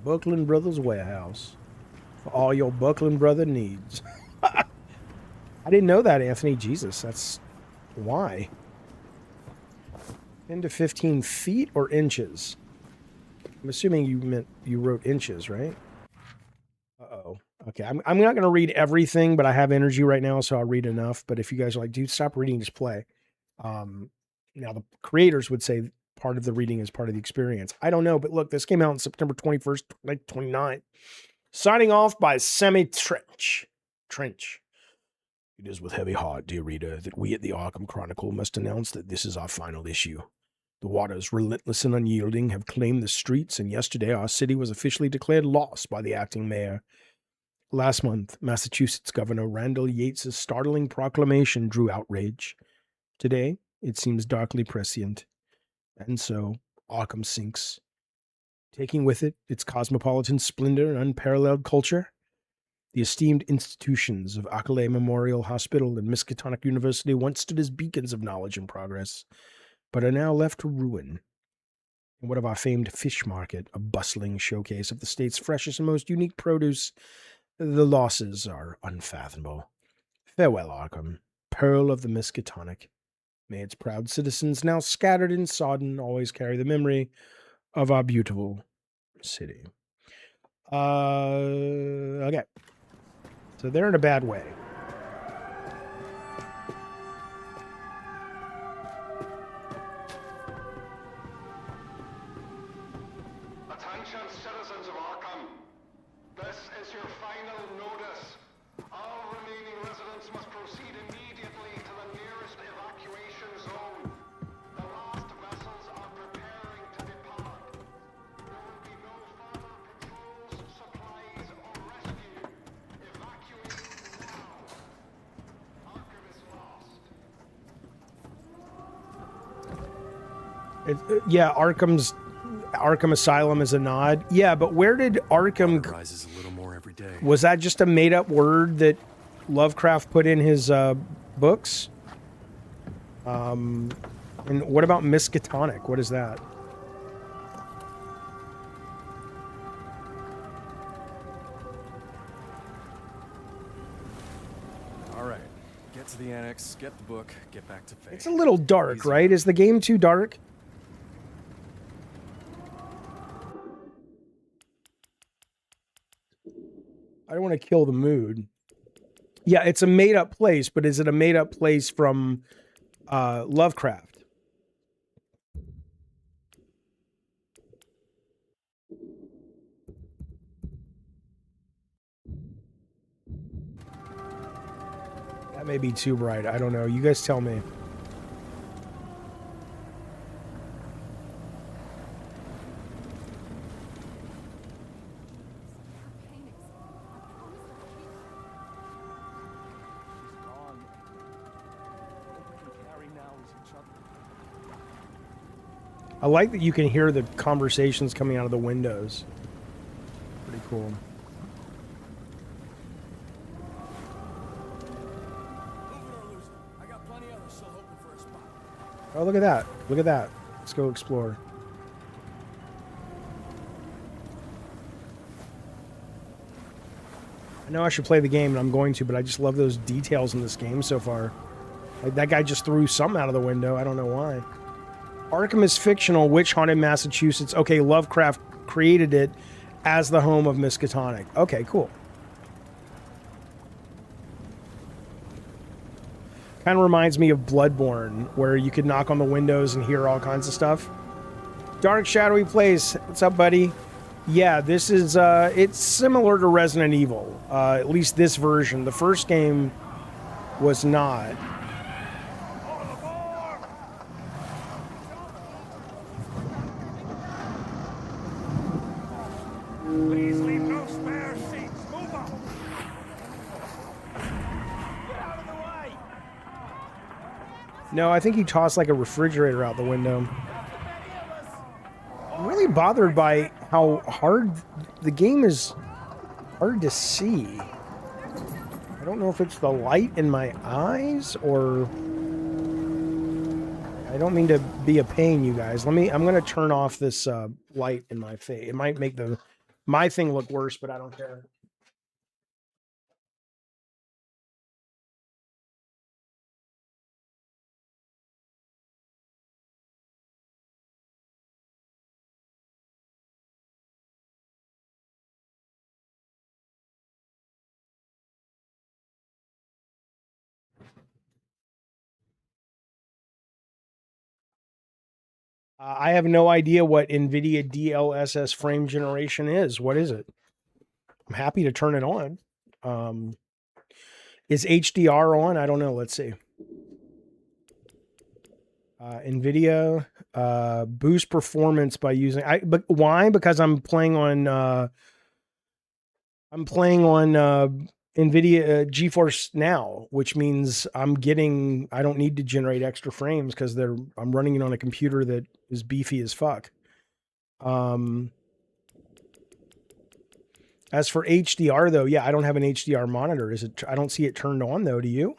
Buckland Brothers Warehouse. For all your Buckland Brother needs. I didn't know that, Anthony. Jesus, that's why. 10 to 15 feet or inches? I'm assuming you wrote inches, right? Uh-oh. Okay, I'm not going to read everything, but I have energy right now, so I'll read enough. But if you guys are like, dude, stop reading, just play. Now the creators would say part of the reading is part of the experience. I don't know, but look, this came out on September 21st, 2029. Signing off by Semi Trench. It is with heavy heart, dear reader, that we at the Arkham Chronicle must announce that this is our final issue. The waters, relentless and unyielding, have claimed the streets, and yesterday our city was officially declared lost by the acting mayor. Last month, Massachusetts Governor Randall Yates' startling proclamation drew outrage. Today, it seems darkly prescient. And so, Arkham sinks, taking with it its cosmopolitan splendor and unparalleled culture. The esteemed institutions of Accolade Memorial Hospital and Miskatonic University once stood as beacons of knowledge and progress, but are now left to ruin. And what of our famed fish market, a bustling showcase of the state's freshest and most unique produce? The losses are unfathomable. Farewell, Arkham, pearl of the Miskatonic. May its proud citizens, now scattered and sodden, always carry the memory of our beautiful city. Okay. So they're in a bad way. Attention, citizens of Arkham. This is your final notice. All remaining residents must proceed immediately to the nearest evacuation zone. The last vessels are preparing to depart. There will be no further patrols, supplies, or rescue. Evacuate now. Arkham is lost. Yeah, Arkham Asylum is a nod. Yeah, but where did Arkham... Rises a little more every day. Was that just a made-up word that Lovecraft put in his books? And what about Miskatonic? What is that? All right, get to the annex, get the book, get back to Faye. It's a little dark, Easy. right? Is the game too dark? I don't want to kill the mood. Yeah, it's a made-up place, but is it a made-up place from Lovecraft? That may be too bright. I don't know. You guys tell me. I like that you can hear the conversations coming out of the windows. Pretty cool. Oh, look at that. Look at that. Let's go explore. I know I should play the game, and I'm going to, but I just love those details in this game so far. Like, that guy just threw something out of the window. I don't know why. Arkham is fictional. Witch haunted Massachusetts. Okay, Lovecraft created it as the home of Miskatonic. Okay, cool. Kind of reminds me of Bloodborne, where you could knock on the windows and hear all kinds of stuff. Dark Shadowy Place. What's up, buddy? Yeah, this is, it's similar to Resident Evil. At least this version. The first game was not. Please leave no spare seats. Move on. Get out of the way. No, I think he tossed like a refrigerator out the window. I'm really bothered by how hard the game is. Hard to see. I don't know if it's the light in my eyes or... I don't mean to be a pain, you guys. I'm going to turn off this light in my face. It might make my thing look worse, but I don't care. I have no idea what NVIDIA DLSS frame generation is. What is it? I'm happy to turn it on. Is HDR on? I don't know. Let's see. NVIDIA boost performance by using. But why? Because I'm playing on NVIDIA GeForce Now, which means I don't need to generate extra frames because I'm running it on a computer that is beefy as fuck. As for HDR though, yeah, I don't have an HDR monitor. I don't see it turned on though, do you?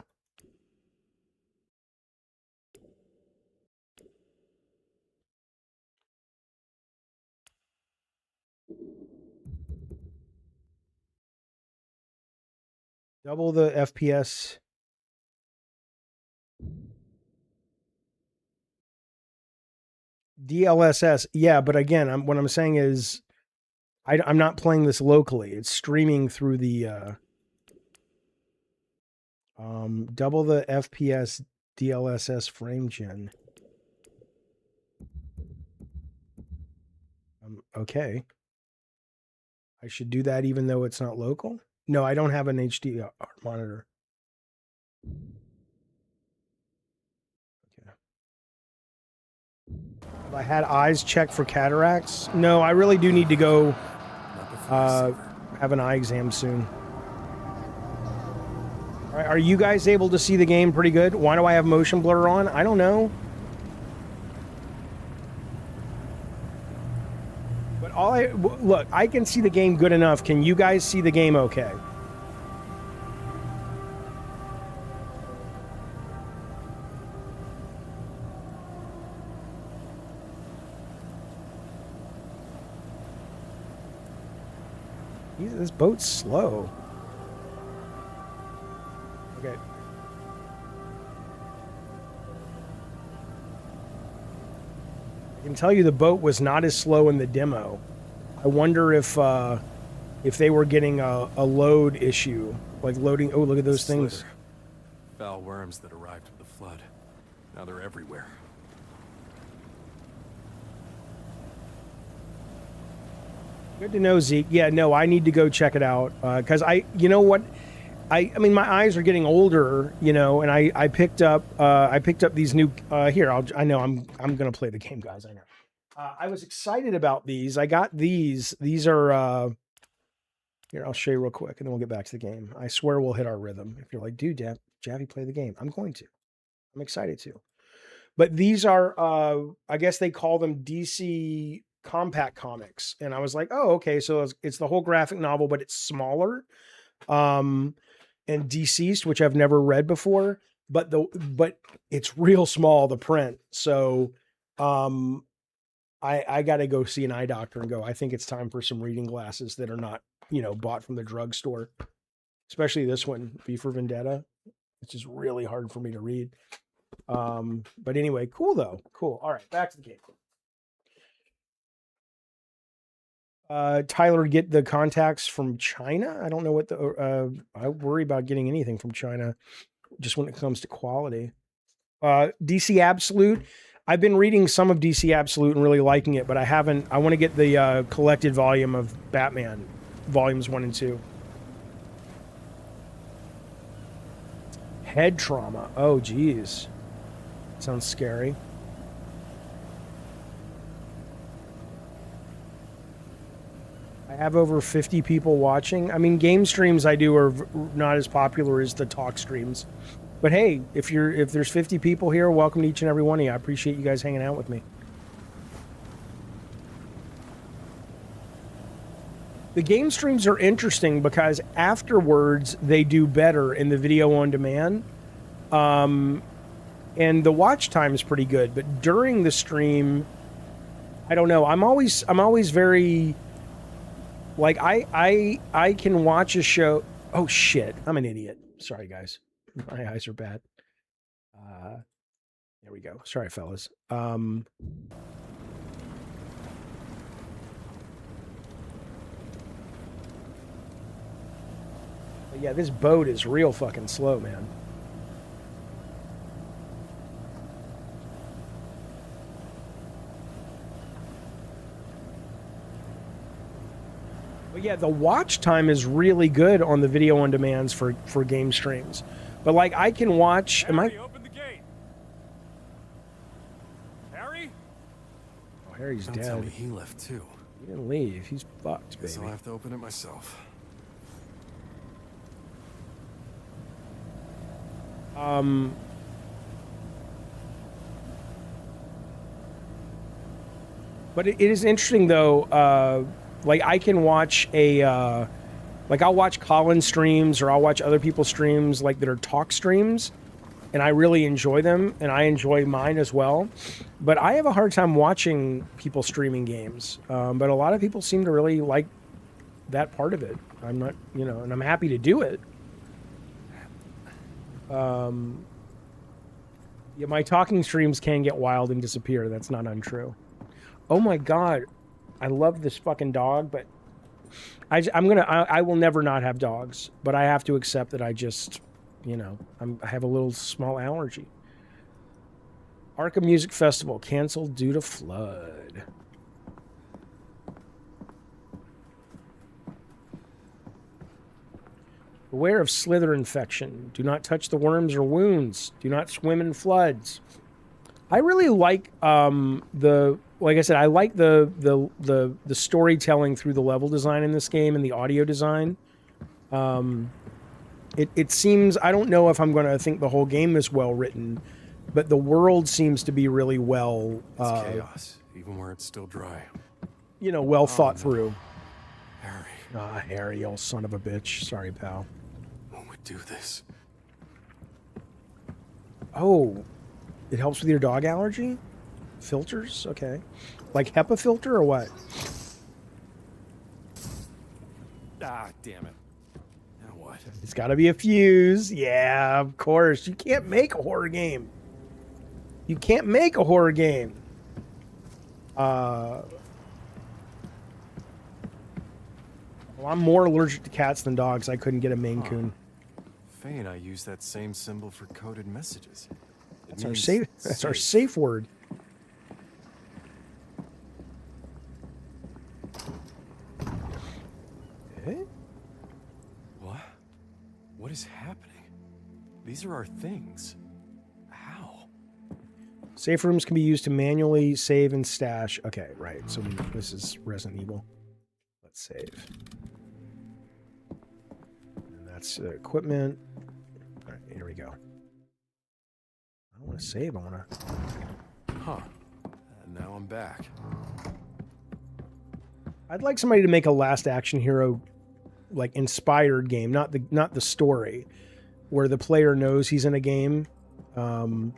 Double the FPS. DLSS, yeah, but again, what I'm saying is I'm not playing this locally. It's streaming through the double the FPS DLSS frame gen. Okay. I should do that even though it's not local? No, I don't have an HDR monitor. Okay. Have I had eyes checked for cataracts? No, I really do need to go have an eye exam soon. All right, are you guys able to see the game pretty good? Why do I have motion blur on? I don't know. But look, I can see the game good enough. Can you guys see the game okay? This boat's slow. Okay. I can tell you the boat was not as slow in the demo. I wonder if they were getting a load issue, like loading. Oh, look at those things. Foul worms that arrived with the flood. Now they're everywhere. Good to know, Zeke. Yeah, no, I need to go check it out because you know what, I mean, my eyes are getting older, you know, and I picked up these new. Here, I know I'm gonna play the game, guys. I know. I was excited about these. I got these. These are here. I'll show you real quick, and then we'll get back to the game. I swear we'll hit our rhythm. If you're like, dude, Jaffe, play the game. I'm going to. I'm excited to. But these are, I guess they call them DC compact comics, and I was like, oh, okay, so it's the whole graphic novel, but it's smaller, and deceased, which I've never read before, but it's real small, the print. So I got to go see an eye doctor and go, I think it's time for some reading glasses that are not, you know, bought from the drugstore, especially this one, V for Vendetta, which is really hard for me to read. But anyway, cool though. Cool. All right, back to the game. Tyler, get the contacts from China. I don't know what I worry about getting anything from China just when it comes to quality. DC Absolute. I've been reading some of DC Absolute and really liking it, but I want to get the collected volume of Batman, volumes 1 and 2. Head trauma. Oh, geez. Sounds scary. I have over 50 people watching. I mean, game streams I do are not as popular as the talk streams. But hey, if there's 50 people here, welcome to each and every one of you. I appreciate you guys hanging out with me. The game streams are interesting because afterwards they do better in the video on demand. And the watch time is pretty good, but during the stream, I don't know. I'm always very like I can watch a show. Oh shit, I'm an idiot. Sorry guys. My eyes are bad. There we go. Sorry, fellas. Yeah, this boat is real fucking slow, man. Yeah, the watch time is really good on the video on demands for game streams. But like I can watch. Harry, open the gate. Harry? Oh, Harry's Don't tell dead. me he left too. He didn't leave. He's fucked, Guess I'll baby. have to open it myself. But it is interesting though. Like I can watch like I'll watch Colin streams or I'll watch other people's streams like that are talk streams, and I really enjoy them, and I enjoy mine as well. But I have a hard time watching people streaming games. But a lot of people seem to really like that part of it. I'm not, and I'm happy to do it. Yeah, my talking streams can get wild and disappear. That's not untrue. Oh my god, I love this fucking dog, but I will never not have dogs, but I have to accept that I just, I have a little small allergy. Arkham Music Festival canceled due to flood. Beware of slither infection. Do not touch the worms or wounds. Do not swim in floods. I really like like I said, I like the storytelling through the level design in this game and the audio design. It seems, I don't know if I'm going to think the whole game is well written, but the world seems to be really well It's chaos, even where it's still dry. Well thought through. Harry, Ah, Harry, you old son of a bitch. Sorry, pal. who would do this? Oh, it helps with your dog allergy? Filters? Okay. Like HEPA filter or what? Ah, damn it. Now what? It's got to be a fuse. Yeah, of course. You can't make a horror game. You can't make a horror game. Well, I'm more allergic to cats than dogs. I couldn't get a Maine Coon. Faye and I use that same symbol for coded messages. It That's our means safe. That's our safe word. Eh? What? What is happening? These are our things. How? Safe rooms can be used to manually save and stash. Okay, right. So this is Resident Evil. Let's save. And that's equipment. All right, here we go. I don't want to save. I want to. Huh. And now I'm back. I'd like somebody to make a Last Action Hero, like inspired game, not the story, where the player knows he's in a game, and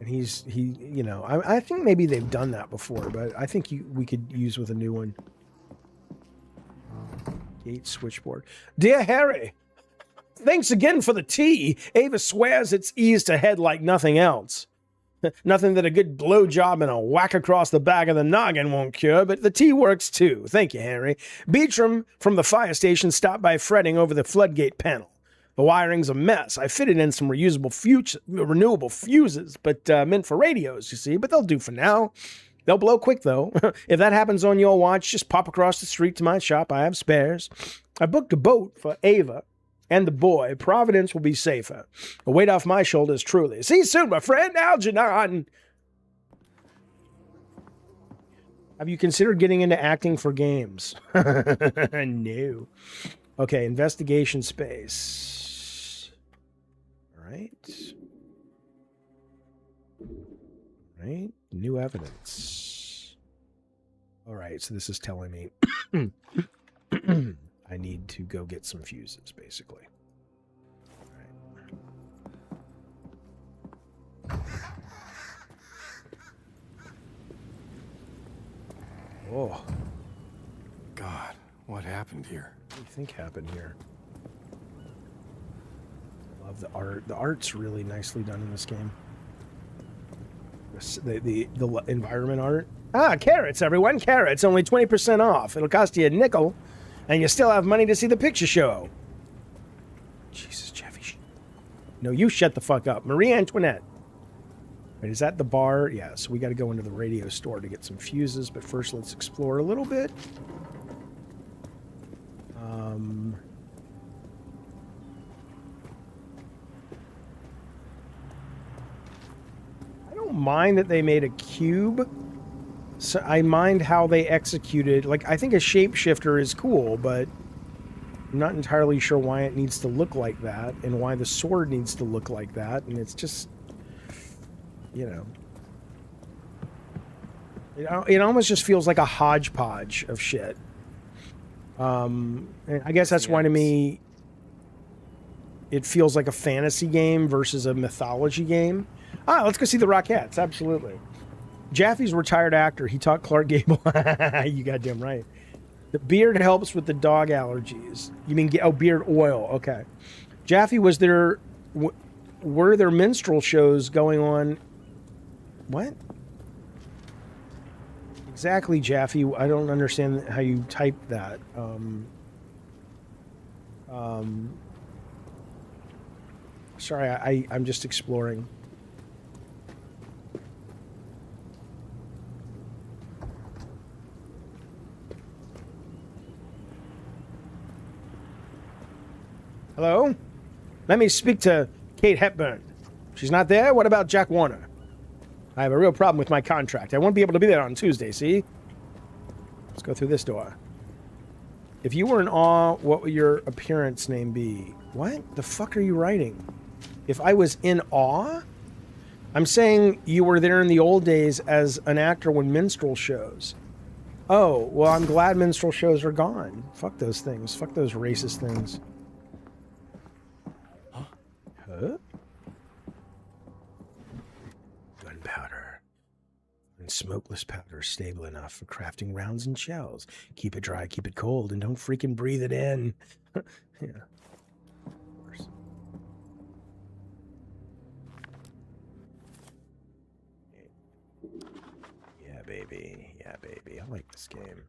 I think maybe they've done that before, but I think we could use with a new one. Gate switchboard. Dear Harry, thanks again for the tea. Ava swears it's eased her head like nothing else. Nothing that a good blowjob and a whack across the back of the noggin won't cure, but the tea works too. Thank you, Harry. Beecham from the fire station stopped by fretting over the floodgate panel. The wiring's a mess. I fitted in some renewable fuses, but meant for radios, you see, but they'll do for now. They'll blow quick, though. If that happens on your watch, just pop across the street to my shop. I have spares. I booked a boat for Ava and the boy. Providence will be safer. A weight off my shoulders, truly. See you soon, my friend, Algernon. Have you considered getting into acting for games? No. Okay, investigation space. All right. Right. New evidence. All right, so this is telling me I need to go get some fuses, basically. All right. Oh. God, what happened here? What do you think happened here? I love the art. The art's really nicely done in this game. The environment art. Ah, carrots, everyone. Carrots, only 20% off. It'll cost you a nickel, and you still have money to see the picture show. Jesus, Jaffe. No, you shut the fuck up. Marie Antoinette. Wait, is that the bar? Yeah, so we got to go into the radio store to get some fuses, but first let's explore a little bit. I don't mind that they made a cube. So I mind how they executed. Like, I think a shapeshifter is cool, but I'm not entirely sure why it needs to look like that and why the sword needs to look like that. And it's just, you know, it almost just feels like a hodgepodge of shit. And I guess that's why to me it feels like a fantasy game versus a mythology game. Let's go see the Rockettes. Absolutely. Jaffe's a retired actor. He taught Clark Gable. You goddamn right. The beard helps with the dog allergies. You mean, beard oil. Okay. Jaffe, was there, were there minstrel shows going on? What? Exactly, Jaffe. I don't understand how you typed that. Sorry, I'm just exploring. Hello? Let me speak to Kate Hepburn. She's not there? What about Jack Warner? I have a real problem with my contract. I won't be able to be there on Tuesday, see? Let's go through this door. If you were in awe, what would your appearance name be? What the fuck are you writing? If I was in awe? I'm saying you were there in the old days as an actor when minstrel shows. Oh, well, I'm glad minstrel shows are gone. Fuck those things. Fuck those racist things. Huh? Gunpowder. And smokeless powder stable enough for crafting rounds and shells. Keep it dry, keep it cold, and don't freaking breathe it in. Yeah. Of course. Yeah, baby. Yeah, baby. I like this game.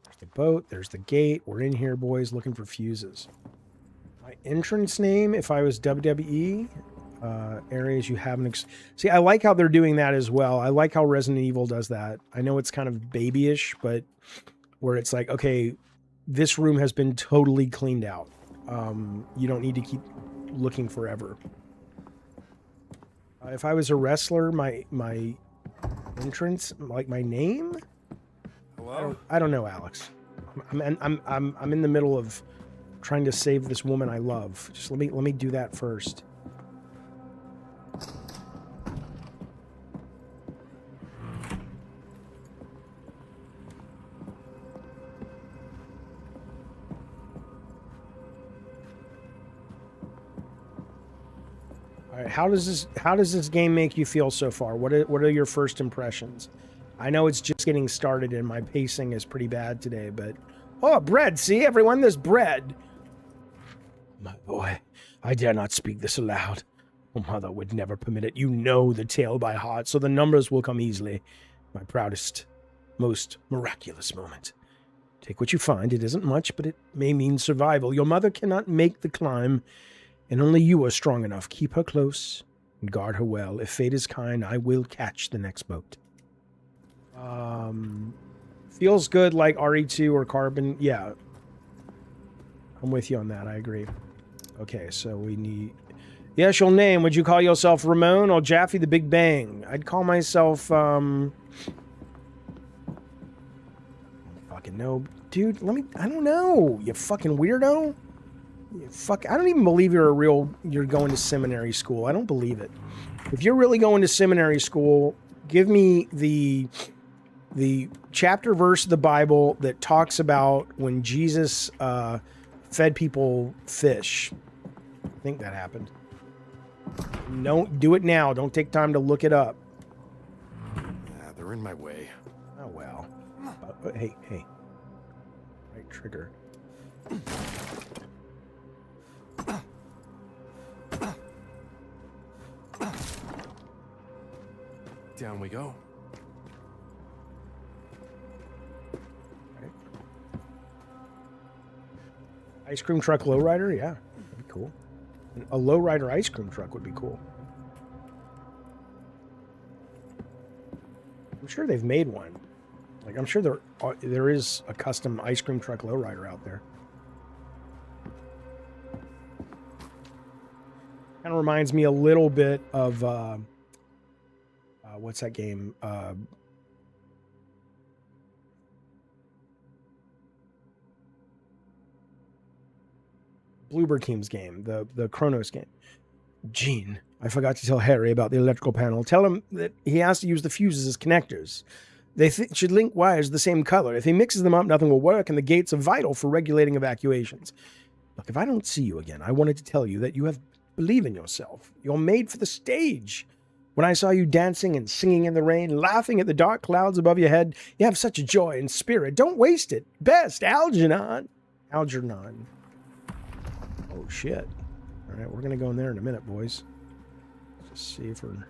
There's the boat. There's the gate. We're in here, boys, looking for fuses. My entrance name, if I was WWE, areas you haven't... See, I like how they're doing that as well. I like how Resident Evil does that. I know it's kind of babyish, but where it's like, okay, this room has been totally cleaned out. You don't need to keep looking forever. If I was a wrestler, my entrance, like my name? Hello? I don't know, Alex. I'm in the middle of trying to save this woman I love. Just let me do that first. All right, how does this game make you feel so far? What are your first impressions? I know it's just getting started and my pacing is pretty bad today, but oh, bread, see everyone, there's bread. My boy, I dare not speak this aloud. Oh, mother would never permit it. You know the tale by heart, so the numbers will come easily. My proudest, most miraculous moment. Take what you find. It isn't much, but it may mean survival. Your mother cannot make the climb, and only you are strong enough. Keep her close and guard her well. If fate is kind, I will catch the next boat. Feels good like RE2 or Carbon. Yeah. I'm with you on that. I agree. Okay, so we need... Yes, your name. Would you call yourself Ramon or Jaffe the Big Bang? I'd call myself, fucking no. Dude, I don't know. You fucking weirdo. I don't even believe you're going to seminary school. I don't believe it. If you're really going to seminary school, give me the chapter verse of the Bible that talks about when Jesus fed people fish. I think that happened. Don't do it now. Don't take time to look it up. Yeah, they're in my way. Oh, well. Hey. Right trigger. Down we go. Right. Ice cream truck lowrider? Yeah, that'd be cool. A lowrider ice cream truck would be cool. I'm sure they've made one. Like, I'm sure there is a custom ice cream truck lowrider out there. Kind of reminds me a little bit of what's that game? Bloober Team's game, the Chronos game. Gene, I forgot to tell Harry about the electrical panel. Tell him that he has to use the fuses as connectors. They should link wires the same color. If he mixes them up, nothing will work, and the gates are vital for regulating evacuations. Look, if I don't see you again, I wanted to tell you that you have believe in yourself. You're made for the stage. When I saw you dancing and singing in the rain, laughing at the dark clouds above your head, you have such a joy and spirit. Don't waste it. Best, Algernon. Algernon. Oh, shit. All right, we're going to go in there in a minute, boys. Let's just see if we're...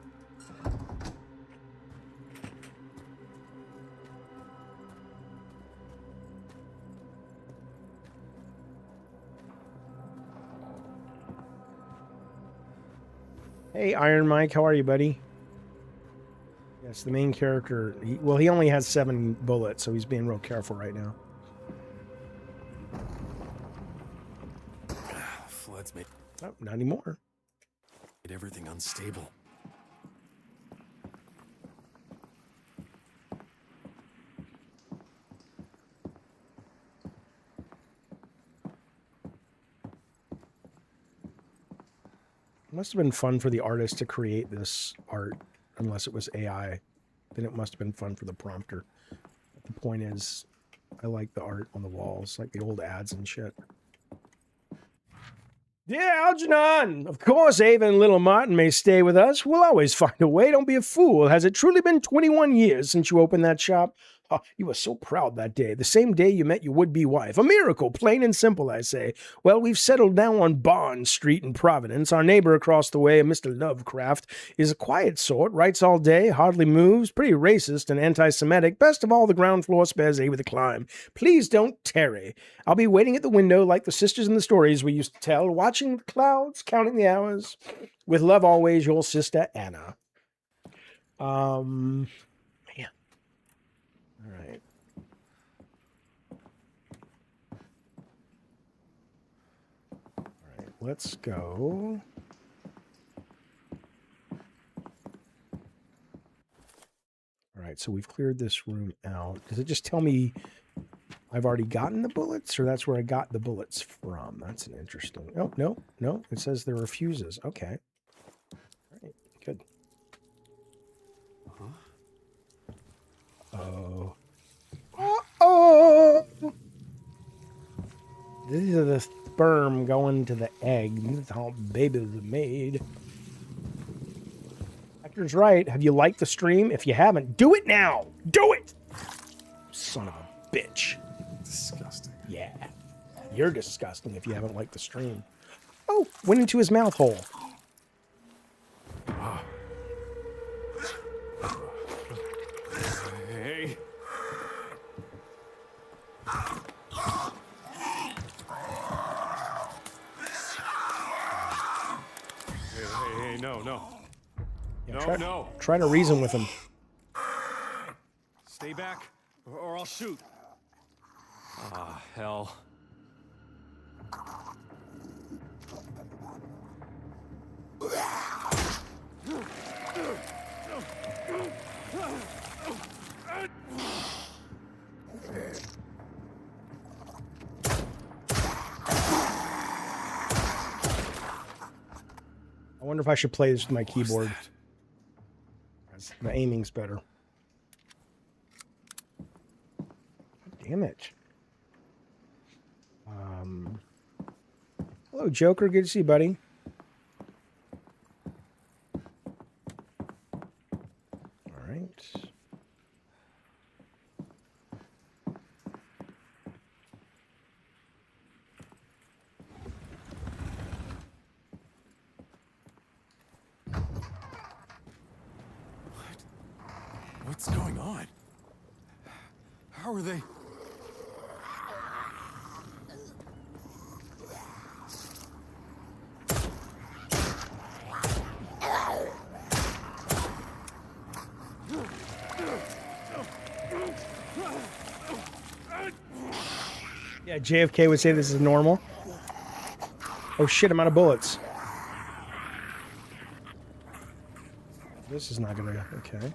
Hey, Iron Mike, how are you, buddy? Yes, the main character. He only has 7 bullets, so he's being real careful right now. Floods made Oh, not anymore. everything unstable. It must have been fun for the artist to create this art, unless it was AI. Then it must have been fun for the prompter. But the point is, I like the art on the walls, like the old ads and shit. Yeah, Algernon! Of course, Ava and little Martin may stay with us. We'll always find a way. Don't be a fool. Has it truly been 21 years since you opened that shop? Oh, you were so proud that day. The same day you met your would-be wife. A miracle, plain and simple, I say. Well, we've settled now on Bond Street in Providence. Our neighbor across the way, Mr. Lovecraft, is a quiet sort, writes all day, hardly moves, pretty racist and anti-Semitic. Best of all, the ground floor spares Ava the climb. Please don't tarry. I'll be waiting at the window like the sisters in the stories we used to tell, watching the clouds, counting the hours. With love always, your sister, Anna. Man. All right. All right, let's go. All right, so we've cleared this room out. Does it just tell me I've already gotten the bullets, or that's where I got the bullets from? That's an interesting... Oh, no. It says there are fuses. Okay. All right, good. Oh. Uh-oh! These are the sperm going to the egg. This is how babies are made. Hector's right. Have you liked the stream? If you haven't, do it now! Do it! Son of a bitch. Disgusting. Yeah. You're disgusting if you haven't liked the stream. Oh, went into his mouth hole. Hey. Hey, no. Yeah, No. Try to reason with him. Stay back, or I'll shoot. Ah, hell. I wonder if I should play this with my keyboard. The aiming's better. Damn it. Hello, Joker. Good to see you, buddy. All right. What's going on? How are they? Yeah, JFK would say this is normal. Oh shit, I'm out of bullets. This is not gonna... Okay.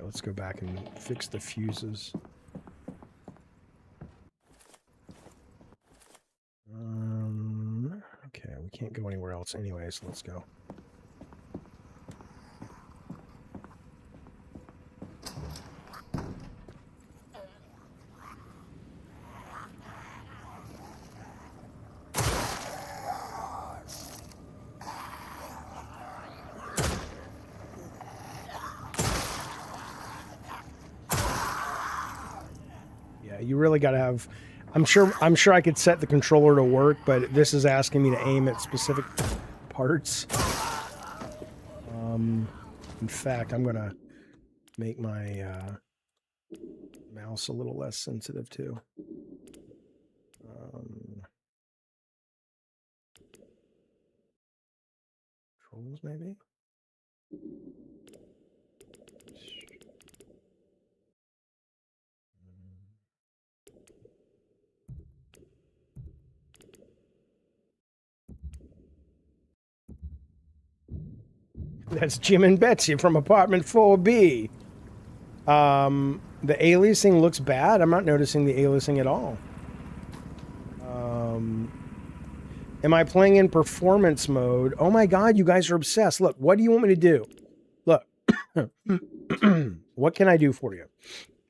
Let's go back and fix the fuses. Okay, we can't go anywhere else anyway, so let's go. You really got to have... I'm sure I could set the controller to work, but this is asking me to aim at specific parts. In fact, I'm going to make my mouse a little less sensitive too. Controls maybe? That's Jim and Betsy from apartment 4B. The aliasing looks bad. I'm not noticing the aliasing at all. Am I playing in performance mode? Oh my god, you guys are obsessed. Look, what do you want me to do? Look. What can I do for you?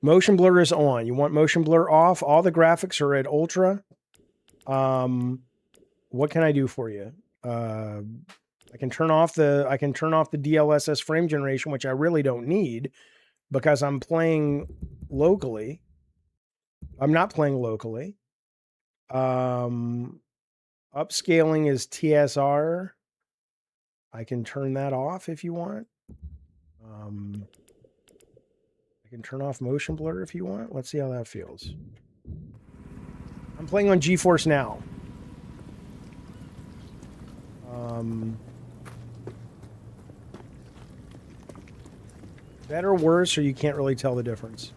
Motion blur is on. You want motion blur off? All the graphics are at ultra. What can I do for you? I can turn off the DLSS frame generation, which I really don't need because I'm playing locally. I'm not playing locally. Upscaling is TSR. I can turn that off if you want. I can turn off motion blur if you want. Let's see how that feels. I'm playing on GeForce Now. Better, worse, or you can't really tell the difference?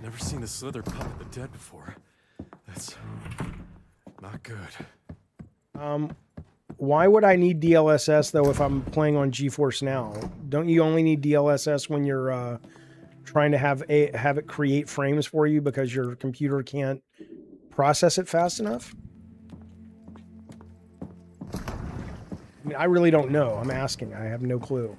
Never seen a slither puppet the dead before. That's not good. Why would I need DLSS though if I'm playing on GeForce Now? Don't you only need DLSS when you're trying to have it create frames for you because your computer can't process it fast enough? I mean, I really don't know. I'm asking. I have no clue.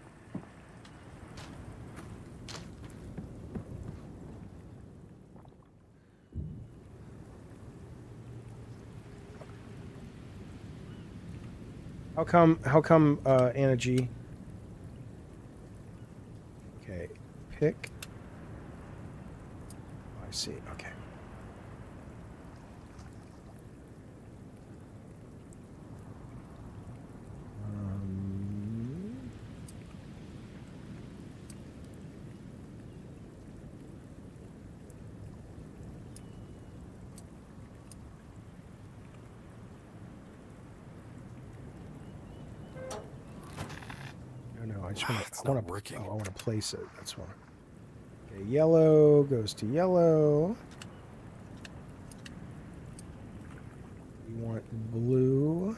How come Anna G? Okay, pick. I see. Okay. I want to place it. That's why. Okay, yellow goes to yellow. We want blue.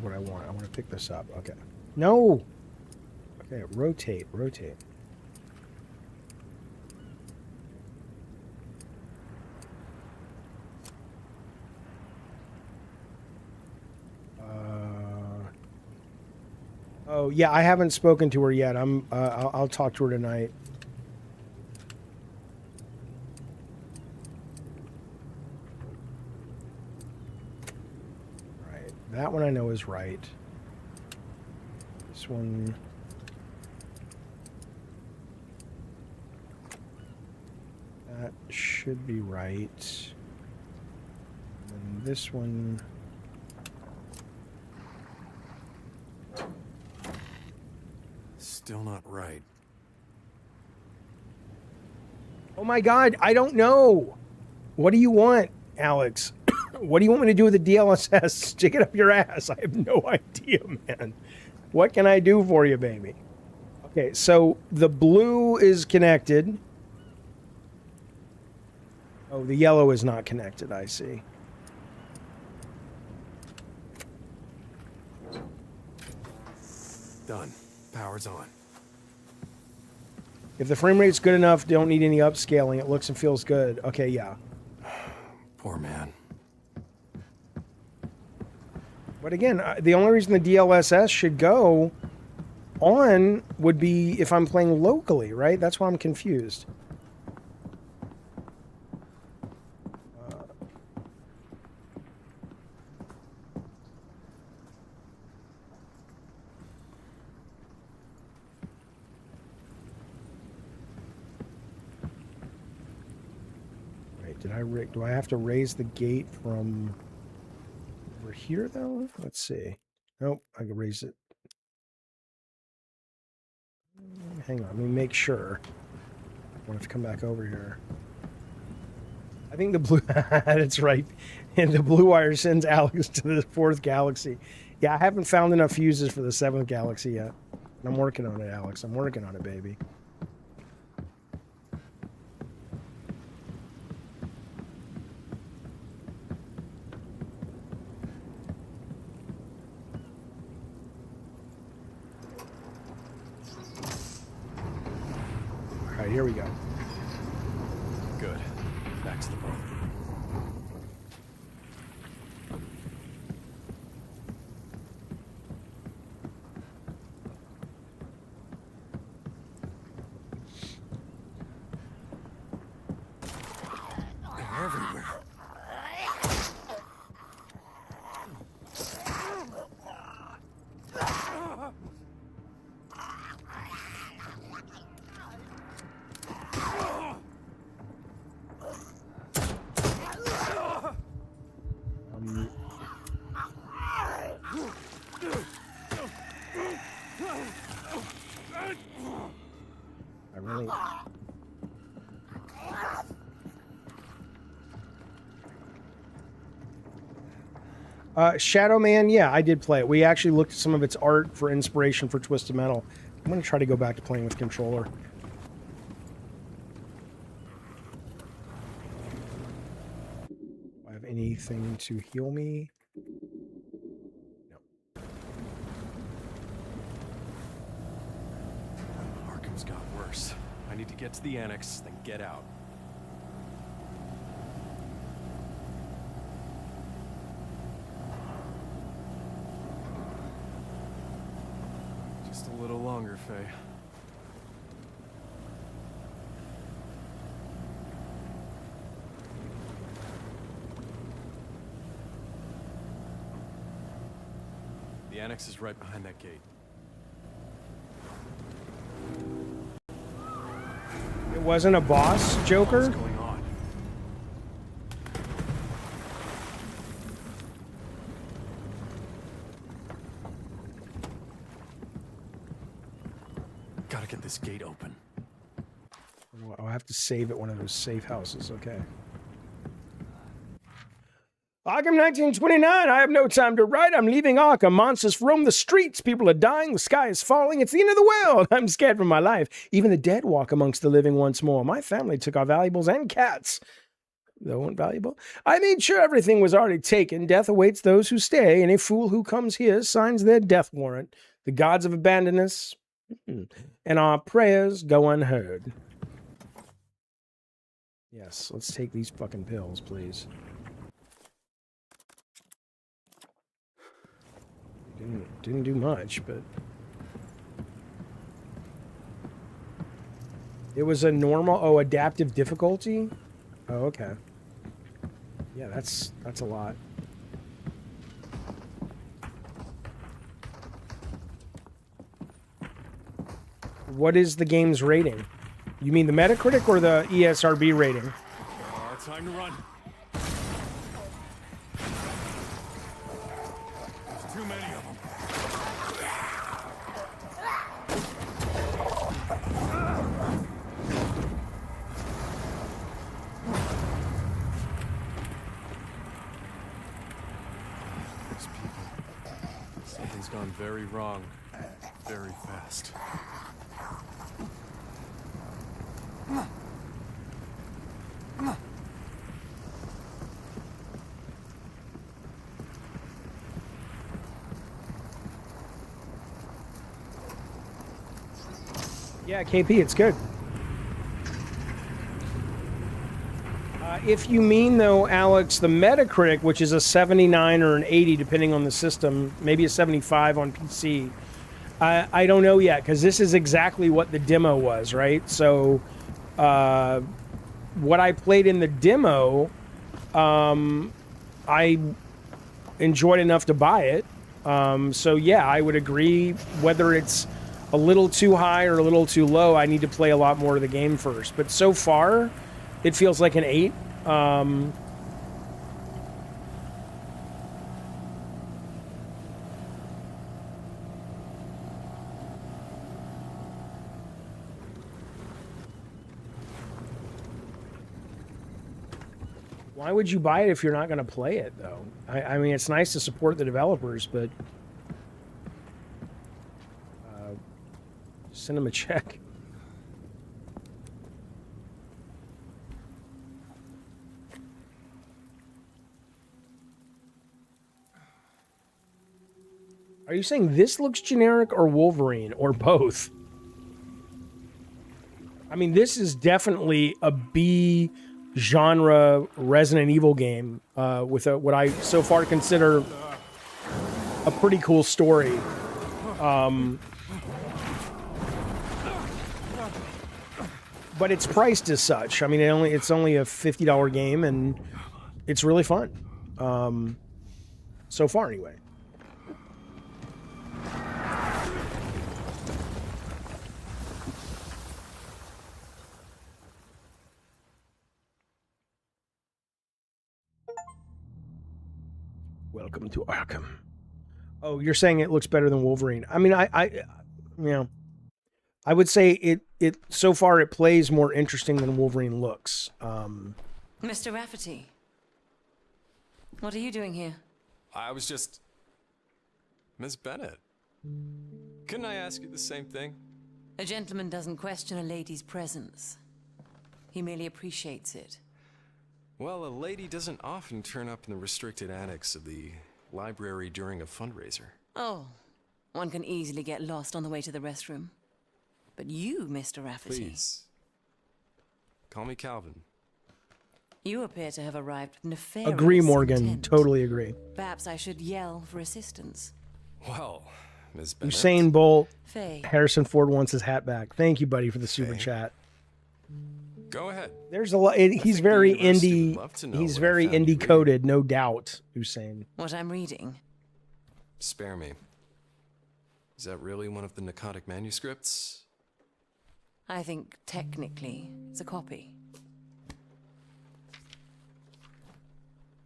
What I want. I want to pick this up. Okay. No. Okay, rotate. Oh yeah, I haven't spoken to her yet. I'll talk to her tonight. that one I know is right. This one... That should be right. And this one... Still not right. Oh my god, I don't know. What do you want, Alex? What do you want me to do with the DLSS? Stick it up your ass. I have no idea, man. What can I do for you, baby? Okay, so the blue is connected. Oh, the yellow is not connected, I see. Done. Power's on. If the frame rate's good enough, don't need any upscaling. It looks and feels good. Okay, yeah. Poor man. But again, the only reason the DLSS should go on would be if I'm playing locally, right? That's why I'm confused. Do I have to raise the gate from over here, though? Let's see. Nope, I can raise it. Hang on, let me make sure. I want to come back over here. I think the blue... That's right. And the blue wire sends Alex to the 4th galaxy. Yeah, I haven't found enough fuses for the 7th galaxy yet. I'm working on it, Alex. I'm working on it, baby. All right, here we go. Good. Back to the boat. They're everywhere. I really... Shadow Man, yeah, I did play it. We actually looked at some of its art for inspiration for Twisted Metal. I'm going to try to go back to playing with controller. Do I have anything to heal me? No. Arkham's got worse. I need to get to the annex, then get out. Just a little longer, Faye. The annex is right behind that gate. It wasn't a boss, Joker? What's going on? Gotta get this gate open. I'll have to save at one of those safe houses, okay. Arkham 1929, I have no time to write. I'm leaving Arkham. Monsters roam the streets. People are dying. The sky is falling. It's the end of the world. I'm scared for my life. Even the dead walk amongst the living once more. My family took our valuables and cats. They weren't valuable. I made sure everything was already taken. Death awaits those who stay. Any fool who comes here signs their death warrant. The gods have abandoned us, and our prayers go unheard. Yes, let's take these fucking pills, please. Didn't do much, but it was a normal adaptive difficulty. Oh, okay. Yeah, that's a lot. What is the game's rating? You mean the Metacritic or the ESRB rating? Time to run. There's too many of them. These people. Something's gone very wrong. Very fast. Yeah, KP, it's good. If you mean, though, Alex, the Metacritic, which is a 79 or an 80, depending on the system, maybe a 75 on PC, I don't know yet, because this is exactly what the demo was, right? So, what I played in the demo, I enjoyed enough to buy it. So, yeah, I would agree, whether it's a little too high or a little too low, I need to play a lot more of the game first. But so far, it feels like an 8. Why would you buy it if you're not going to play it, though? I mean, it's nice to support the developers, but send them a check. Are you saying this looks generic or Wolverine or both? I mean, this is definitely a B genre Resident Evil game with what I so far consider a pretty cool story. But it's priced as such. I mean, it's only a $50 game, and it's really fun. So far, anyway. Welcome to Arkham. Oh, you're saying it looks better than Wolverine. I mean, I would say it so far it plays more interesting than Wolverine looks. Mr. Rafferty, what are you doing here? I was just... Miss Bennett. Couldn't I ask you the same thing? A gentleman doesn't question a lady's presence. He merely appreciates it. Well, a lady doesn't often turn up in the restricted annex of the library during a fundraiser. Oh, one can easily get lost on the way to the restroom. But you, Mr. Rafferty... Please. Call me Calvin. You appear to have arrived with nefarious Agree, Morgan. intent. Totally agree. Perhaps I should yell for assistance. Well, Miss Bennett... Usain Bolt. Faye. Harrison Ford wants his hat back. Thank you, buddy, for the super chat. Go ahead. There's a lot. He's very university would indie. love to know He's what I very found you indie coded, no doubt. Usain. What I'm reading. Spare me. Is that really one of the narcotic manuscripts? I think technically it's a copy.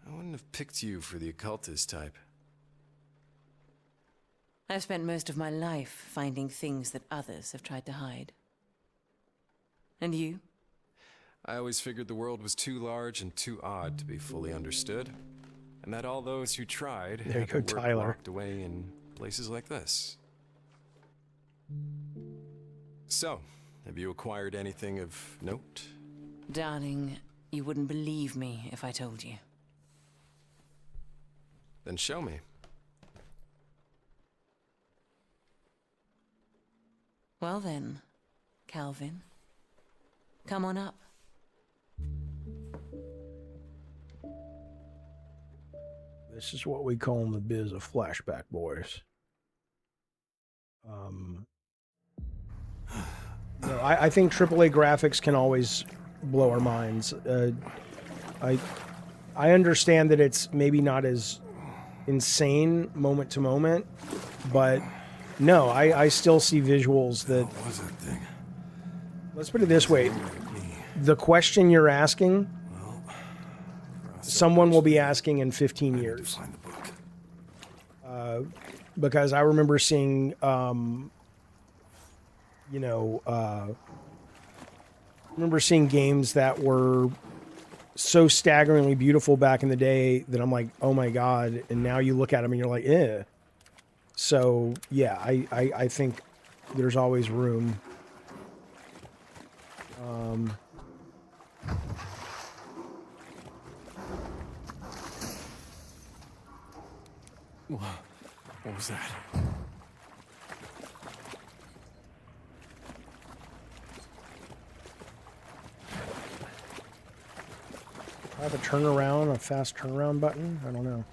I wouldn't have picked you for the occultist type. I've spent most of my life finding things that others have tried to hide. And you? I always figured the world was too large and too odd to be fully understood, and that all those who tried There you had go, their work Tyler. locked away in places like this. So, have you acquired anything of note? Darling, you wouldn't believe me if I told you. Then show me. Well then, Calvin, come on up. This is what we call in the biz a flashback, boys. No, I think AAA graphics can always blow our minds. I understand that it's maybe not as insane moment to moment, but No, I still see visuals that... What was that thing? Let's put it this way. Like me. The question you're asking, Well, someone will be asking in 15 I need to years. find the book. Because I remember seeing, remember seeing games that were so staggeringly beautiful back in the day that I'm like, oh my God. And now you look at them and you're like, eh. So, yeah, I think there's always room. What was that? I have a turnaround, a fast turnaround button. I don't know.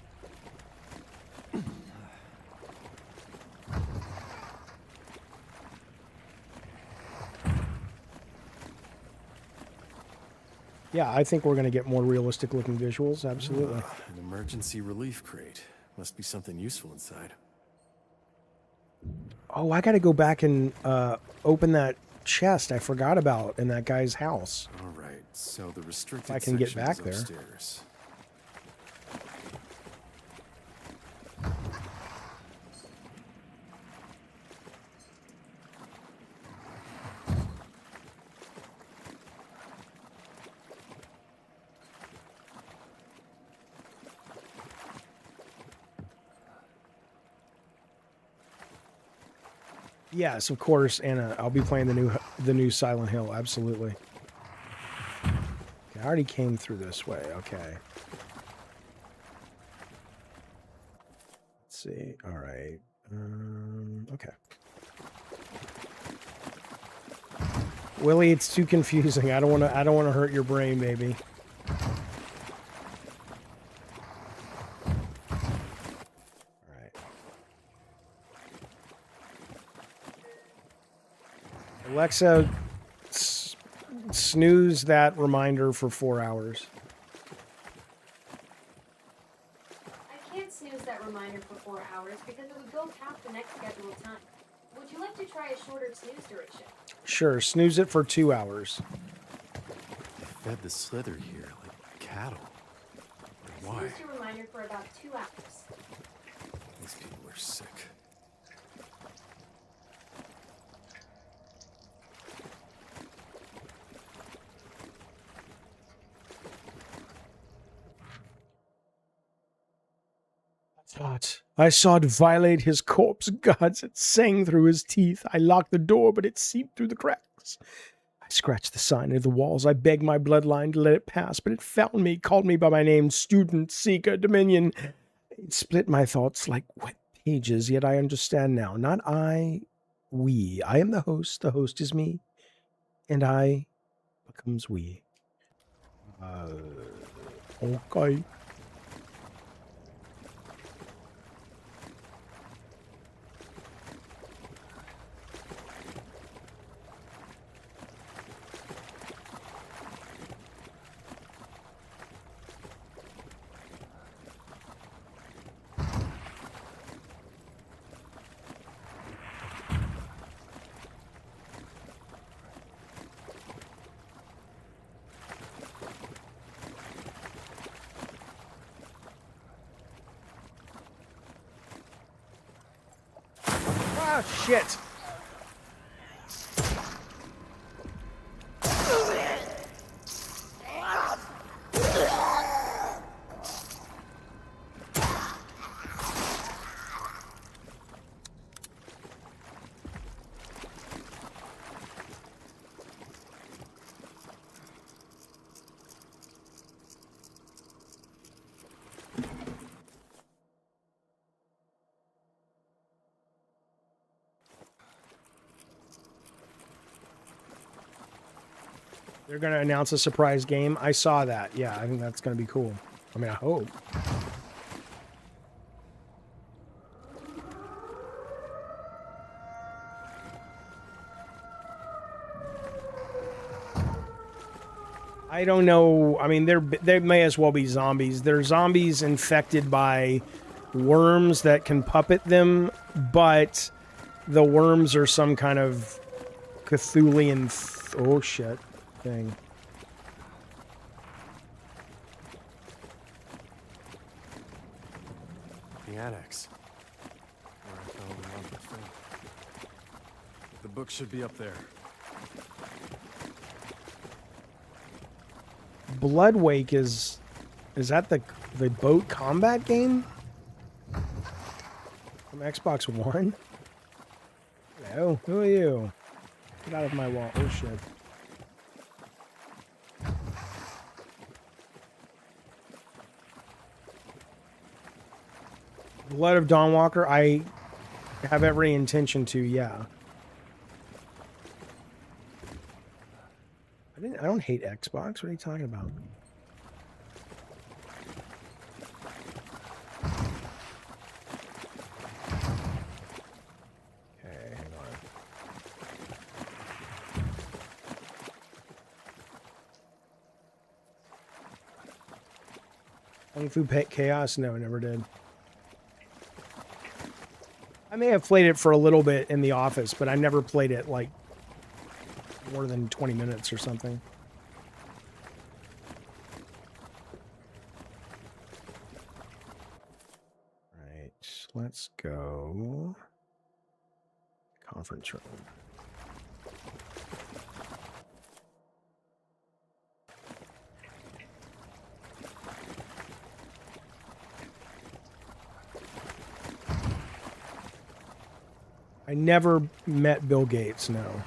Yeah, I think we're going to get more realistic looking visuals. Absolutely. An emergency relief crate. Must be something useful inside. Oh, I got to go back and open that chest I forgot about in that guy's house. All right, so the restricted If I can get section back is there. upstairs. Yes, of course, Anna. I'll be playing the new Silent Hill. Absolutely. Okay, I already came through this way. Okay. Let's see. All right. Okay. Willie, it's too confusing. I don't want to hurt your brain, baby. Alexa, snooze that reminder for 4 hours. I can't snooze that reminder for 4 hours because it would go past the next scheduled time. Would you like to try a shorter snooze duration? Sure, snooze it for 2 hours. They fed the slither here like cattle. Why? Snooze your reminder for about 2 hours. These people are sick. I saw it violate his corpse. Gods, it sang through his teeth. I locked the door, but it seeped through the cracks. I scratched the sign of the walls. I begged my bloodline to let it pass, but it found me, called me by my name, student, seeker, dominion. It split my thoughts like wet pages, yet I understand now. Not I, we. I am the host is me, and I becomes we. Okay. Ah, shit. They're going to announce a surprise game. I saw that. Yeah, I think that's going to be cool. I mean, I hope. I don't know. I mean, they may as well be zombies. They're zombies infected by worms that can puppet them, but the worms are some kind of Cthulian oh shit thing. The annex. Where I found the one before. The book should be up there. Bloodwake is that the boat combat game from Xbox One? Hello, who are you? Get out of my wall. Oh shit. Blood of Dawnwalker, I have every intention to, yeah. I don't hate Xbox. What are you talking about? Okay, hang on. Kung Fu Chaos? No, never did. I may have played it for a little bit in the office, but I never played it like more than 20 minutes or something. Right, let's go. Conference room. I never met Bill Gates, no.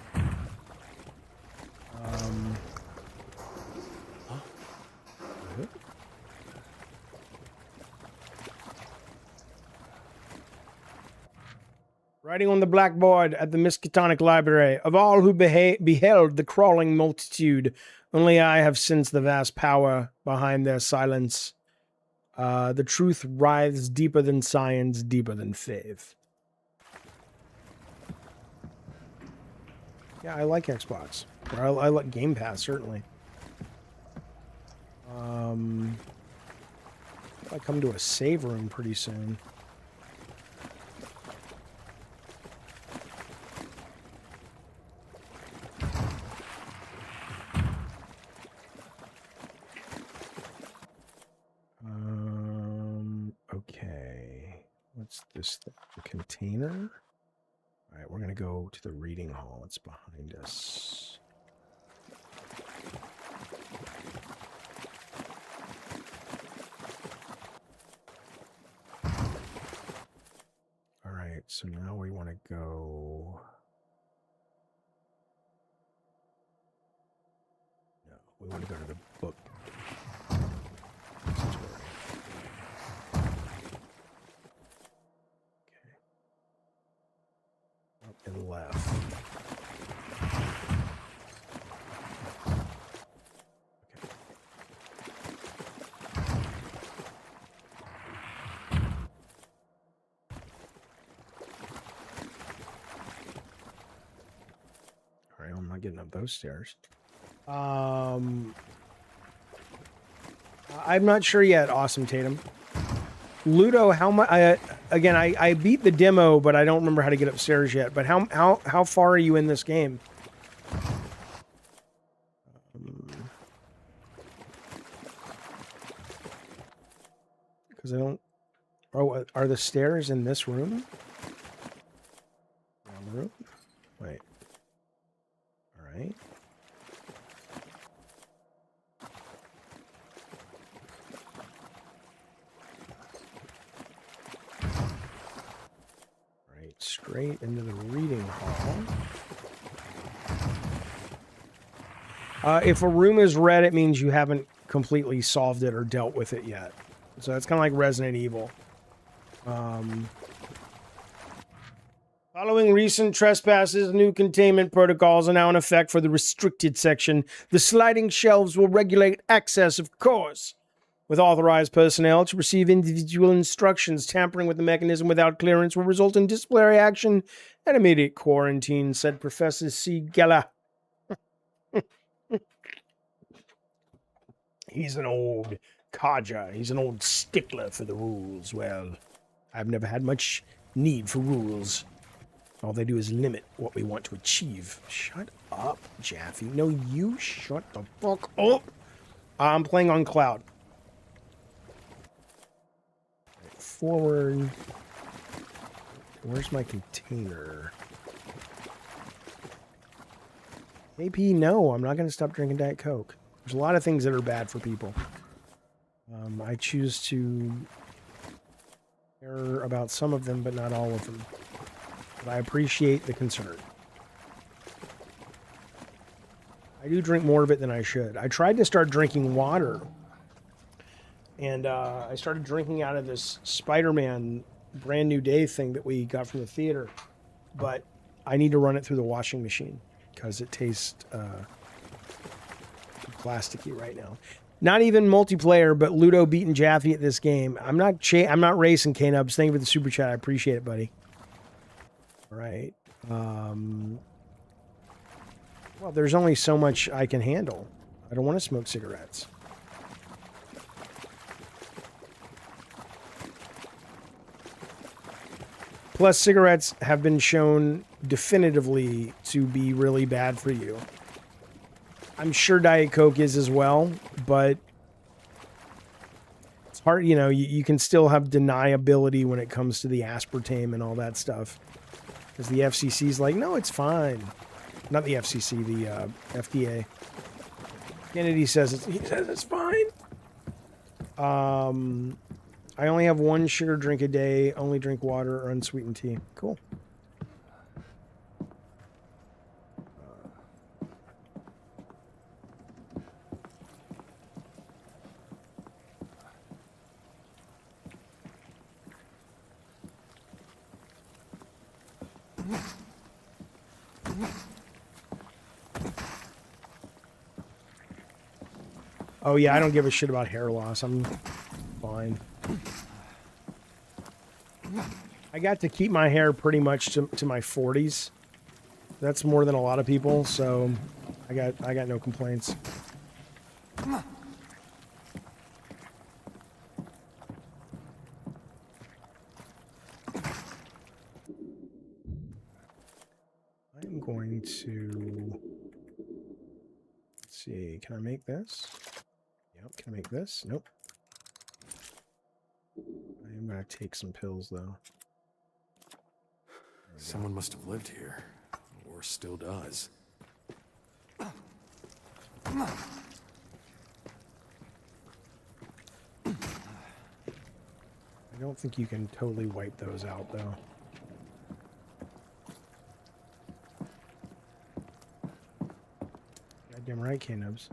Writing on the blackboard at the Miskatonic Library, of all who beheld the crawling multitude, only I have sensed the vast power behind their silence. The truth writhes deeper than science, deeper than faith. Yeah, I like Xbox. Or I like Game Pass, certainly. I come to a save room pretty soon. Okay. What's this thing? A container? All right, we're going to go to the reading hall. It's behind us. All right, so now we want to go... No, we want to go to the book. And left. Okay. All right, I'm not getting up those stairs. I'm not sure yet, Awesome Tatum. Ludo, how much? Again, I beat the demo, but I don't remember how to get upstairs yet. But how far are you in this game? Because I don't. Oh, are the stairs in this room? Down the room. Wait. All right. Straight into the reading hall. If a room is red, it means you haven't completely solved it or dealt with it yet. So that's kind of like Resident Evil. Following recent trespasses, new containment protocols are now in effect for the restricted section. The sliding shelves will regulate access, of course, with authorized personnel to receive individual instructions. Tampering with the mechanism without clearance will result in disciplinary action and immediate quarantine, said Professor C. Geller. He's an old codger. He's an old stickler for the rules. Well, I've never had much need for rules. All they do is limit what we want to achieve. Shut up, Jaffe. No, you shut the fuck up. I'm playing on cloud. Right, forward. Where's my container? AP, no, I'm not going to stop drinking Diet Coke. There's a lot of things that are bad for people. I choose to care about some of them, but not all of them. But I appreciate the concern. I do drink more of it than I should. I tried to start drinking water. And I started drinking out of this Spider-Man Brand New Day thing that we got from the theater. But I need to run it through the washing machine because it tastes plasticky right now. Not even multiplayer, but Ludo beating Jaffe at this game. I'm not racing, K-Nubs. Thank you for the super chat. I appreciate it, buddy. All right. Well, there's only so much I can handle. I don't want to smoke cigarettes. Plus, cigarettes have been shown definitively to be really bad for you. I'm sure Diet Coke is as well, but it's hard, you know, you can still have deniability when it comes to the aspartame and all that stuff. Because the FCC's like, no, it's fine. Not the FCC, the FDA. Kennedy says it's fine. I only have one sugar drink a day, only drink water or unsweetened tea. Cool. Oh yeah, I don't give a shit about hair loss. I'm fine. I got to keep my hair pretty much to my 40s. That's more than a lot of people, so I got no complaints. I'm going to, let's see, can I make this? Yep, can I make this? Nope. I am going to take some pills, though. Someone must have lived here, or still does. I don't think you can totally wipe those out, though. Goddamn right, K-Nubs.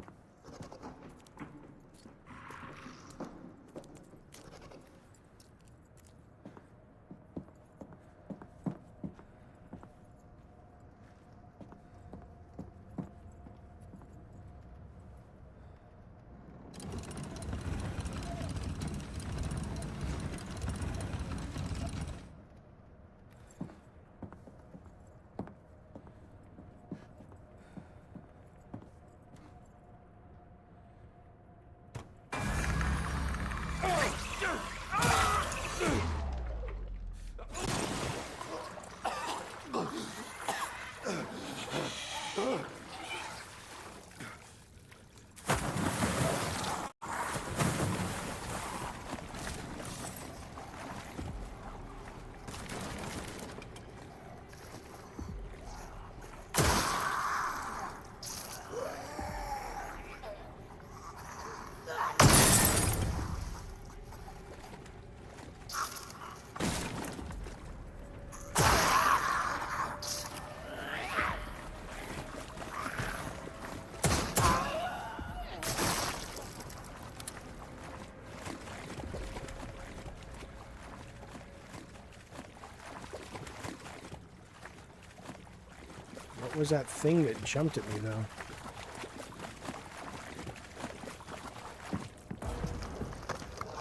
What was that thing that jumped at me, though?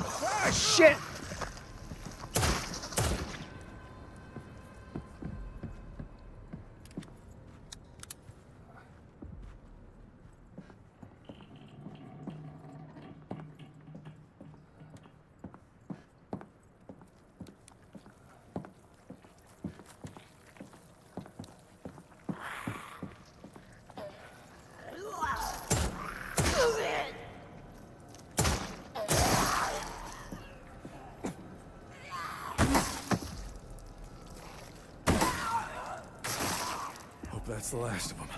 Ah, shit! Hope that's the last of them.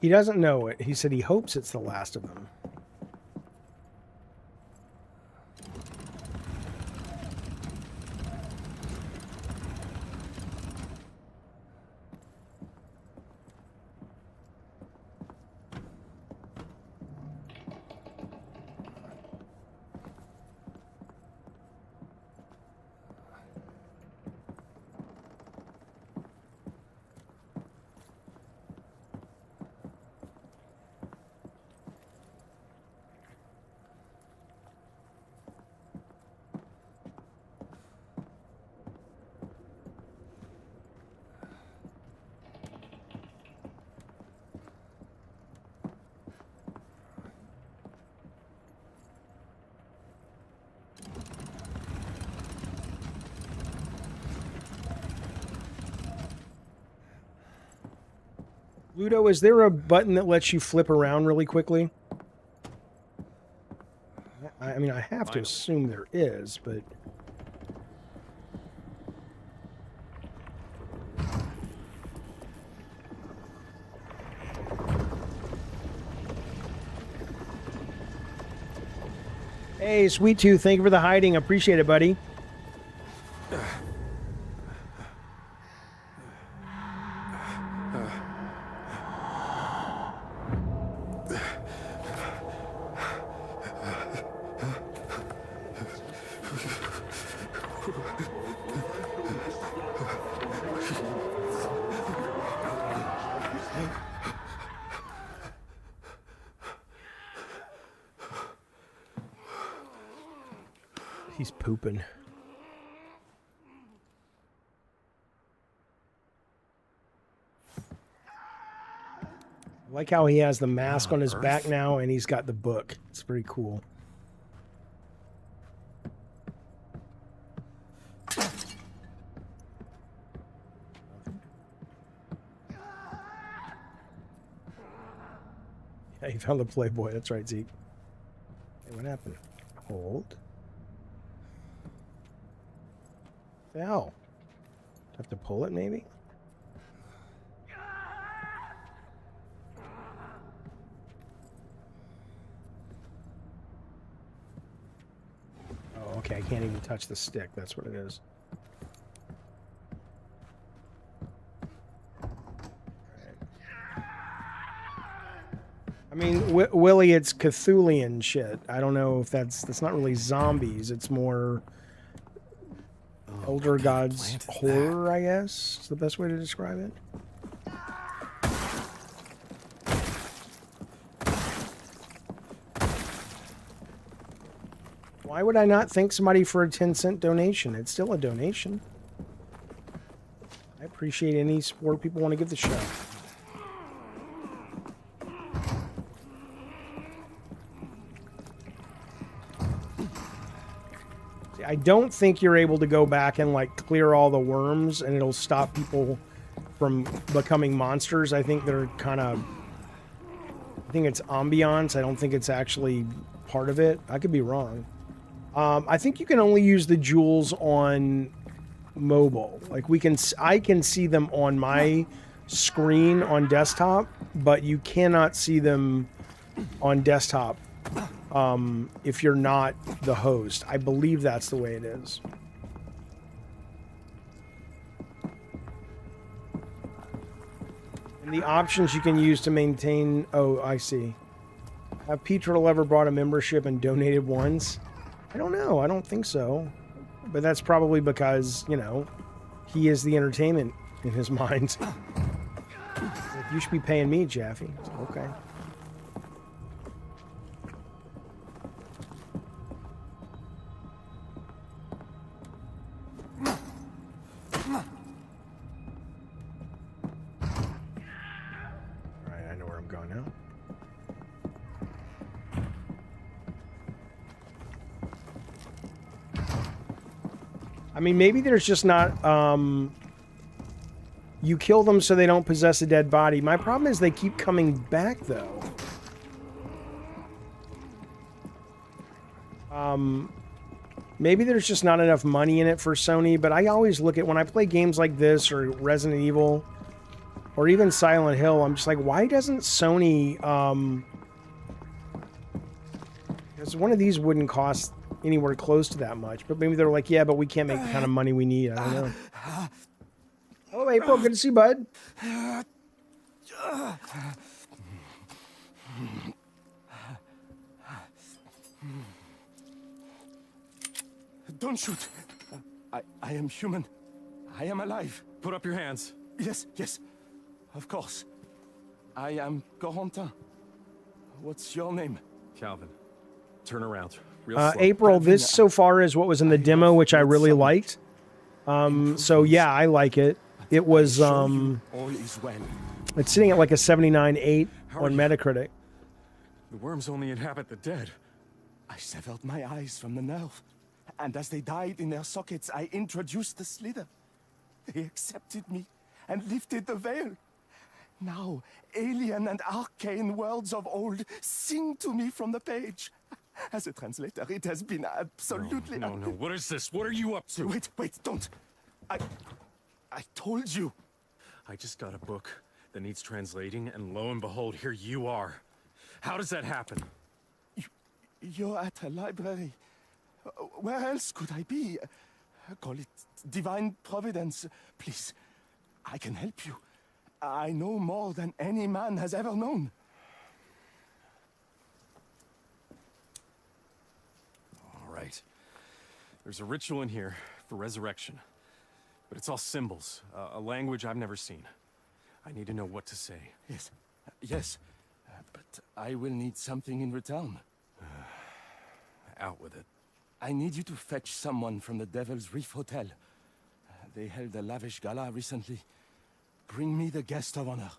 He doesn't know it. He said he hopes it's the last of them. Ludo, is there a button that lets you flip around really quickly? I mean, I have to assume there is, but... Hey, Sweet Tooth, thank you for the hiding. Appreciate it, buddy. He's pooping. I like how he has the mask on his back now and he's got the book. It's pretty cool. Yeah, he found the Playboy. That's right, Zeke. Hey, what happened? Hold. What the hell? Have to pull it, maybe? Oh, okay. I can't even touch the stick. That's what it is. I mean, Willie, it's Cthulhian shit. I don't know if that's not really zombies. It's more Elder Gods horror, I guess. Is the best way to describe it. Why would I not thank somebody for a 10-cent donation? It's still a donation. I appreciate any support people want to give the show. I don't think you're able to go back and like clear all the worms and it'll stop people from becoming monsters. I think they're kind of... I think it's ambiance. I don't think it's actually part of it. I could be wrong. I think you can only use the jewels on mobile. Like I can see them on my screen on desktop, but you cannot see them on desktop if you're not the host. I believe that's the way it is. And the options you can use to maintain... Oh, I see. Have Petrol ever bought a membership and donated once? I don't know. I don't think so. But that's probably because, you know, he is the entertainment in his mind. Like, you should be paying me, Jaffe. Okay. I mean, maybe there's just not, you kill them so they don't possess a dead body. My problem is they keep coming back, though. Maybe there's just not enough money in it for Sony, but I always look at, when I play games like this, or Resident Evil, or even Silent Hill, I'm just like, why doesn't Sony, because one of these wouldn't cost anywhere close to that much, but maybe they're like, yeah, but we can't make the kind of money we need. I don't know. Hello, April. Good to see you, bud. Don't shoot. I am human. I am alive. Put up your hands. Yes, yes. Of course. I am Corentin. What's your name? Calvin, turn around. Real slow. April, this so far is what was in the demo, which I really liked. So yeah, I like it. It was, All is well. it's sitting at like a 79.8 on Metacritic. The worms only inhabit the dead. I severed my eyes from the nerve, and as they died in their sockets, I introduced the slither. They accepted me and lifted the veil. Now, alien and arcane words of old sing to me from the page. As a translator, it has been absolutely... No. What is this? What are you up to? Wait, don't. I told you. I just got a book that needs translating, and lo and behold, here you are. How does that happen? You're at a library. Where else could I be? Call it divine providence. Please, I can help you. I know more than any man has ever known. All right. There's a ritual in here for resurrection. But it's all symbols, a language I've never seen. I need to know what to say. Yes. But I will need something in return. Out with it. I need you to fetch someone from the Devil's Reef Hotel. They held a lavish gala recently. Bring me the guest of honor.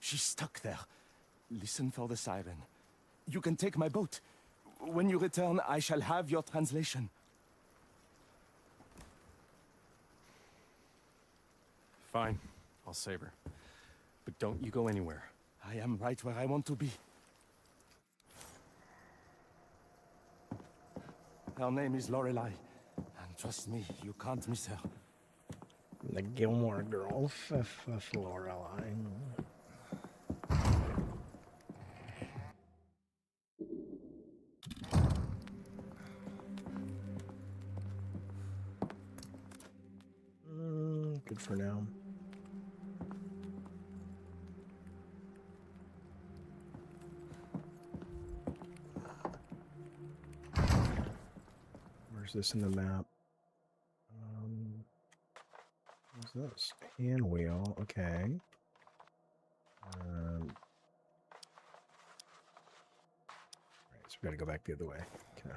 She's stuck there. Listen for the siren. You can take my boat. When you return, I shall have your translation. Fine. I'll save her. But don't you go anywhere. I am right where I want to be. Her name is Lorelei. And trust me, you can't miss her. The Gilmore Girls, Lorelei. Good for now. Where's this in the map? What's this? Hand wheel. Okay. Right, so we gotta go back the other way. Okay.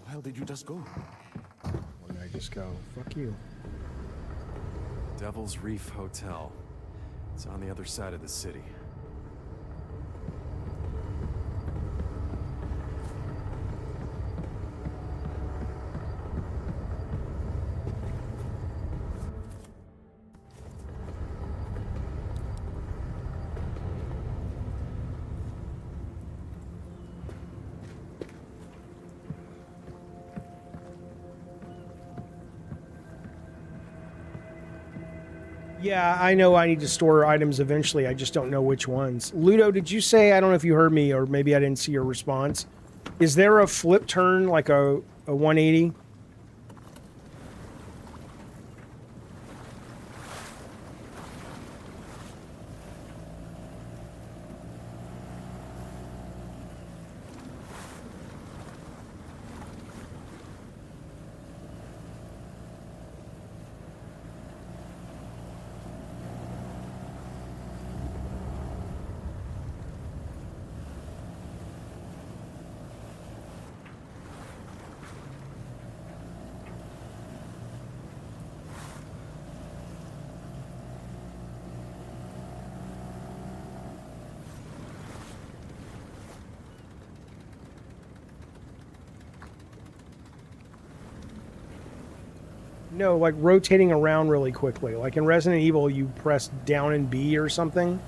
Where did you just go? Where did I just go? Fuck you. Devil's Reef Hotel. It's on the other side of the city. Yeah, I know I need to store items eventually. I just don't know which ones. Ludo, did you say, I don't know if you heard me or maybe I didn't see your response. Is there a flip turn, like a 180? No, like rotating around really quickly. Like in Resident Evil, you press down and B or something,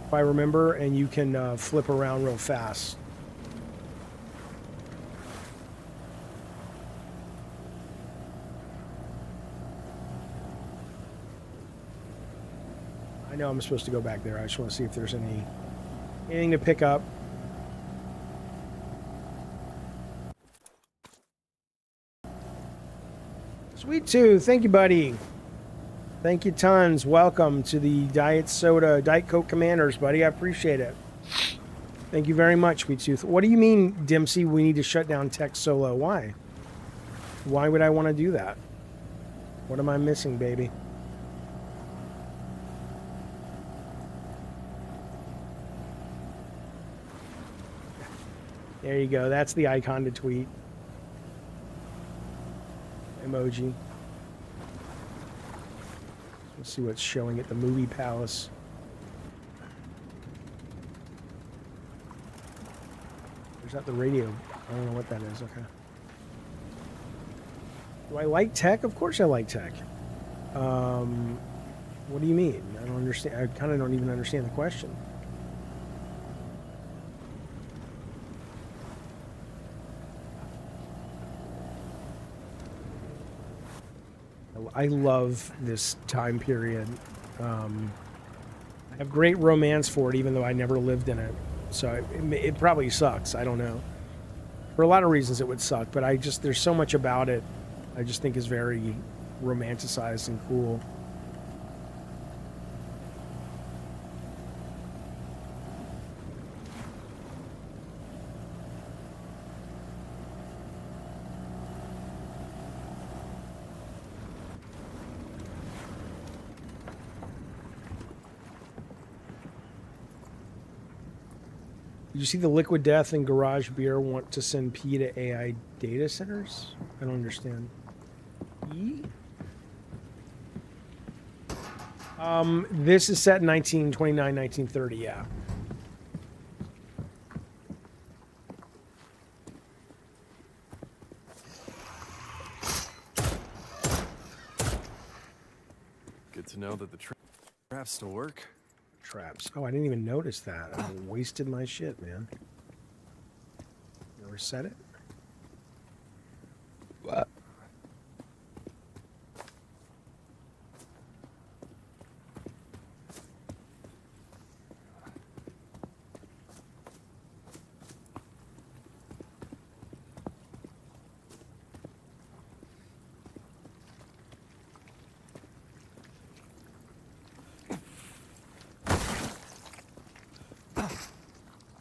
if I remember, and you can flip around real fast. I know I'm supposed to go back there. I just want to see if there's anything to pick up. Sweet Tooth, thank you, buddy. Thank you tons. Welcome to the Diet Coke Commanders, buddy. I appreciate it. Thank you very much, Sweet Tooth. What do you mean, Dempsey, we need to shut down Tech Solo? Why? Why would I want to do that? What am I missing, baby? There you go. That's the icon to tweet. Emoji. Let's see what's showing at the movie palace. There's not the radio. I don't know what that is. Okay. Do I like tech? Of course I like tech. What do you mean? I don't understand. I kind of don't even understand the question. I love this time period. I have great romance for it, even though I never lived in it. So it probably sucks. I don't know. For a lot of reasons it would suck, but there's so much about it I just think is very romanticized and cool. Did you see the Liquid Death and Garage Beer want to send P to AI data centers? I don't understand. E? This is set in 1929, 1930, yeah. Good to know that the traps still work. Traps. Oh, I didn't even notice that. I wasted my shit, man. You reset it? What?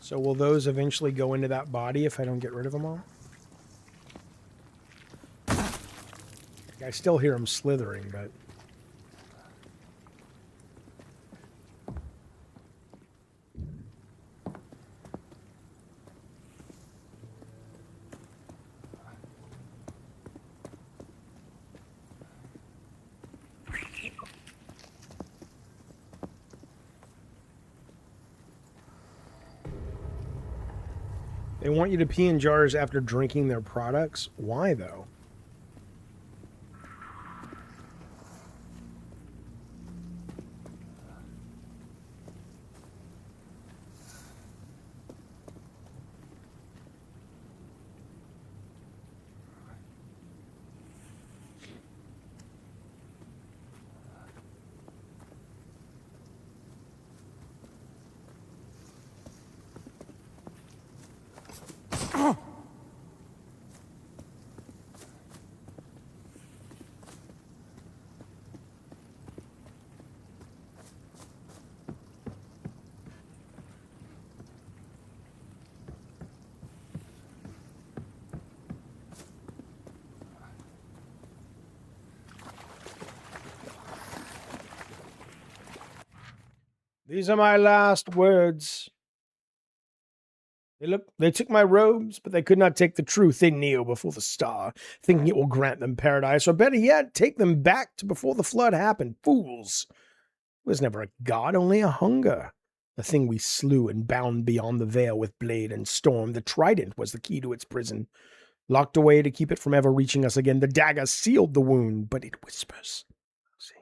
So will those eventually go into that body if I don't get rid of them all? I still hear them slithering, but... They want you to pee in jars after drinking their products. Why, though? These are my last words. They took my robes, but they could not take the truth. They kneel before the star, thinking it will grant them paradise, or better yet, take them back to before the flood happened. Fools! It was never a god, only a hunger. The thing we slew and bound beyond the veil with blade and storm. The trident was the key to its prison. Locked away to keep it from ever reaching us again. The dagger sealed the wound, but it whispers. See,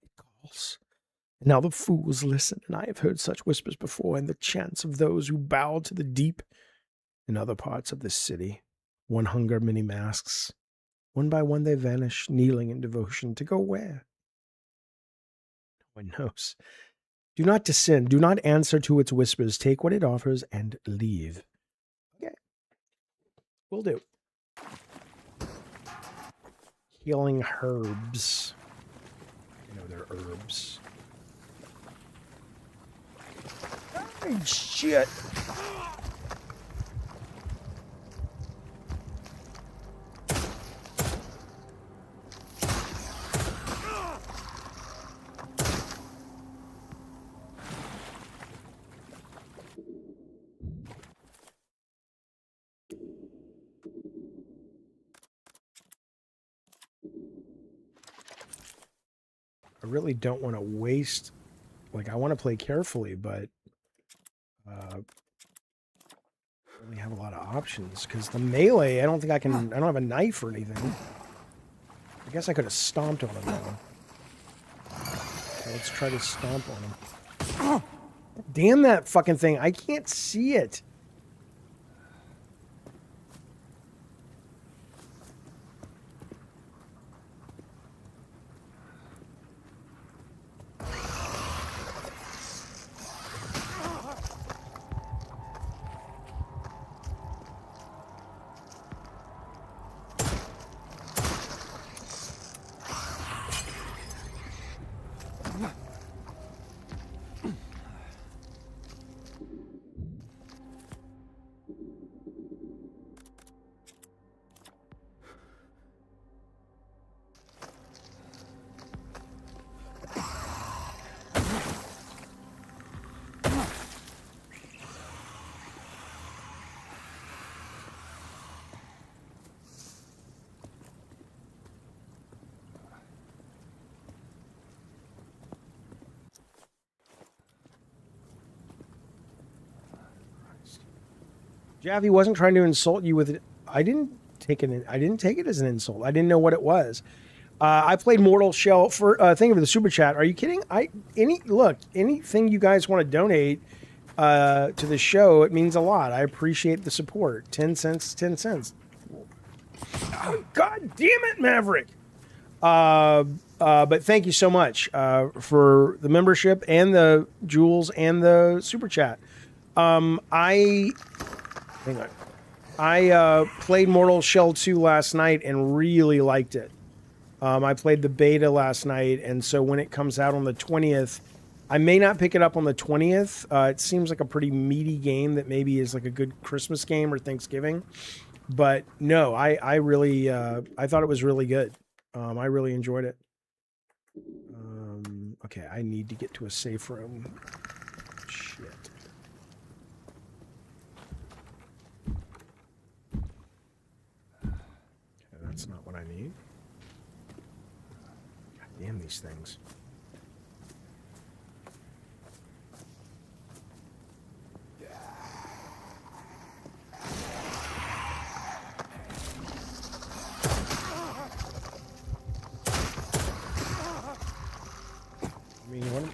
it calls. And now the fools listen, and I have heard such whispers before, and the chants of those who bow to the deep in other parts of this city. One hunger, many masks. One by one they vanish, kneeling in devotion to go where? No one knows. Do not descend. Do not answer to its whispers. Take what it offers and leave. Okay. Will do. Healing herbs. I know they're herbs. Oh, shit. I really don't want to waste, like, I want to play carefully, but really have a lot of options, because the melee, I don't think I can, I don't have a knife or anything. I guess I could have stomped on him though. So let's try to stomp on him. Damn that fucking thing, I can't see it. Jaffe wasn't trying to insult you with it. I didn't take it as an insult. I didn't know what it was. I played Mortal Shell for thank you for the super chat. Are you kidding? Anything you guys want to donate to the show, it means a lot. I appreciate the support. 10 cents, 10 cents. Oh, God damn it, Maverick. But thank you so much for the membership and the jewels and the super chat. Hang on. I played Mortal Shell 2 last night and really liked it. I played the beta last night, and so when it comes out on the 20th, I may not pick it up on the 20th. It seems like a pretty meaty game that maybe is like a good Christmas game or Thanksgiving. But no, I really, I thought it was really good. I really enjoyed it. Okay, I need to get to a safe room. Shit. That's not what I need. God damn these things. I mean, what?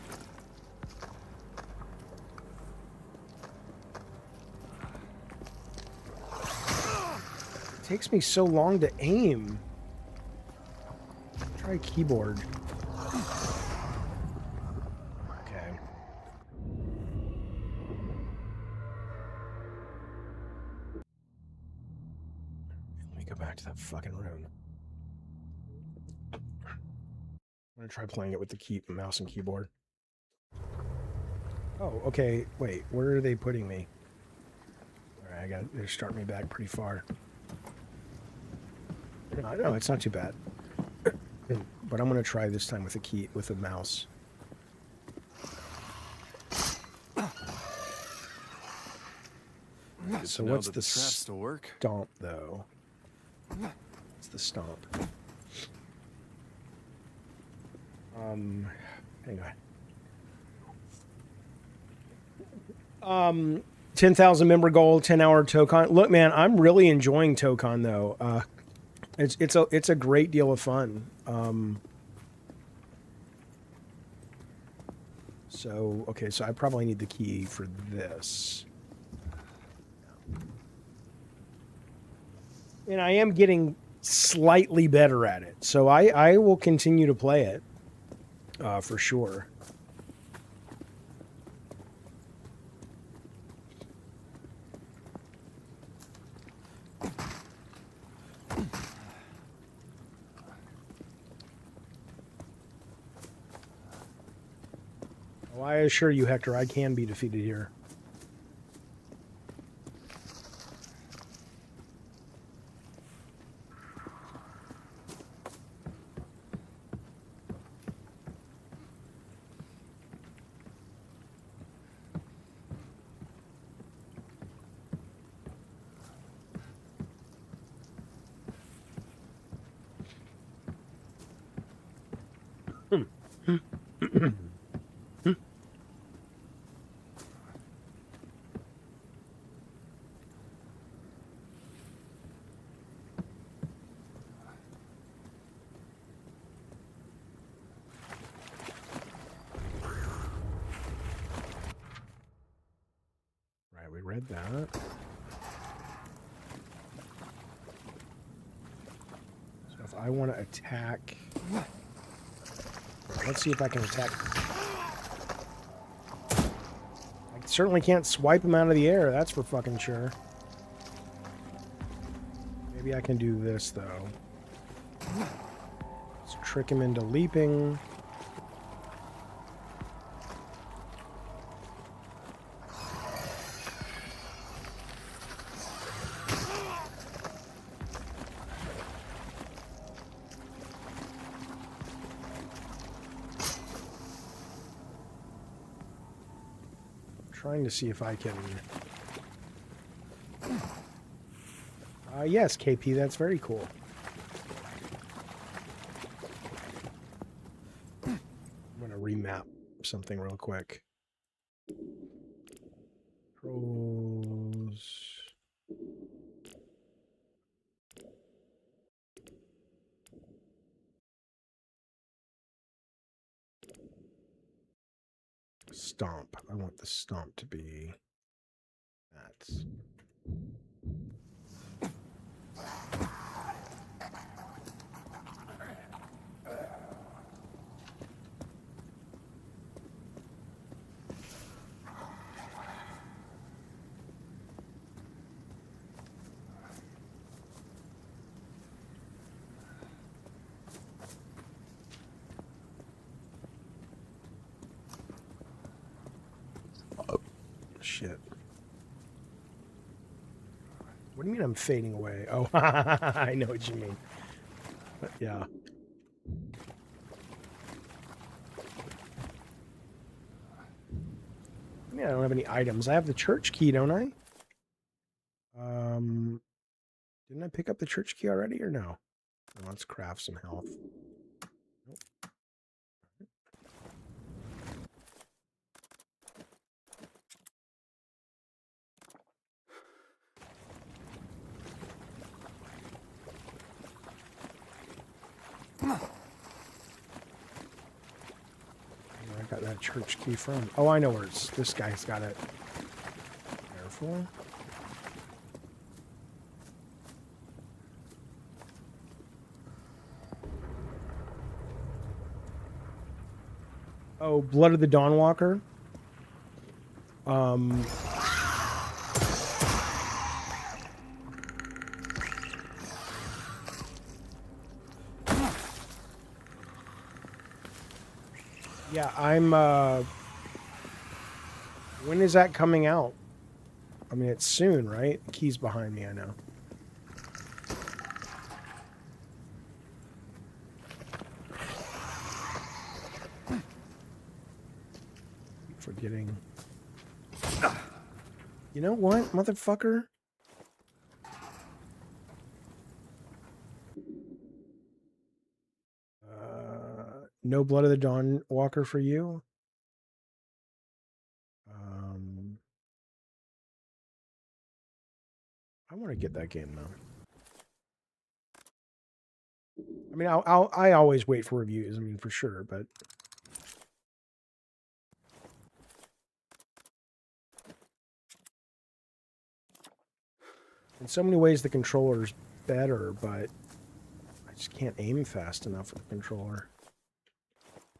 It takes me so long to aim. Try keyboard. Okay. Let me go back to that fucking room. I'm gonna try playing it with the mouse and keyboard. Oh, okay. Wait, where are they putting me? All right, they're starting me back pretty far. No, it's not too bad. But I'm gonna try this time with the mouse. So what's the stomp though? What's the stomp? Hang on. 10,000 member goal, 10-hour Tokon. Look, man, I'm really enjoying Tokon though. It's a great deal of fun. So okay, so I probably need the key for this. And I am getting slightly better at it. So I will continue to play it. For sure. Oh, I assure you, Hector, I can be defeated here. Right, we read that. So if I want to attack... Let's see if I can attack. I certainly can't swipe him out of the air, that's for fucking sure. Maybe I can do this, though. Let's trick him into leaping. Trying to see if I can... yes, KP, that's very cool. I'm going to remap something real quick. Controls... Stomp. I want the stomp to be that. Shit. What do you mean I'm fading away? Oh, I know what you mean. But yeah. I mean, I don't have any items. I have the church key, don't I? Didn't I pick up the church key already or no? Let's craft some health. Nope. Where I got that church key from? Oh, I know where it's. This guy's got it. Careful. Oh, Blood of the Dawnwalker. Yeah, I'm, when is that coming out? I mean, it's soon, right? The key's behind me, I know. Keep forgetting. You know what, motherfucker? No Blood of the Dawn Walker for you. I want to get that game though. I mean, I always wait for reviews. I mean, for sure, but in so many ways the controller's better, but I just can't aim fast enough with the controller.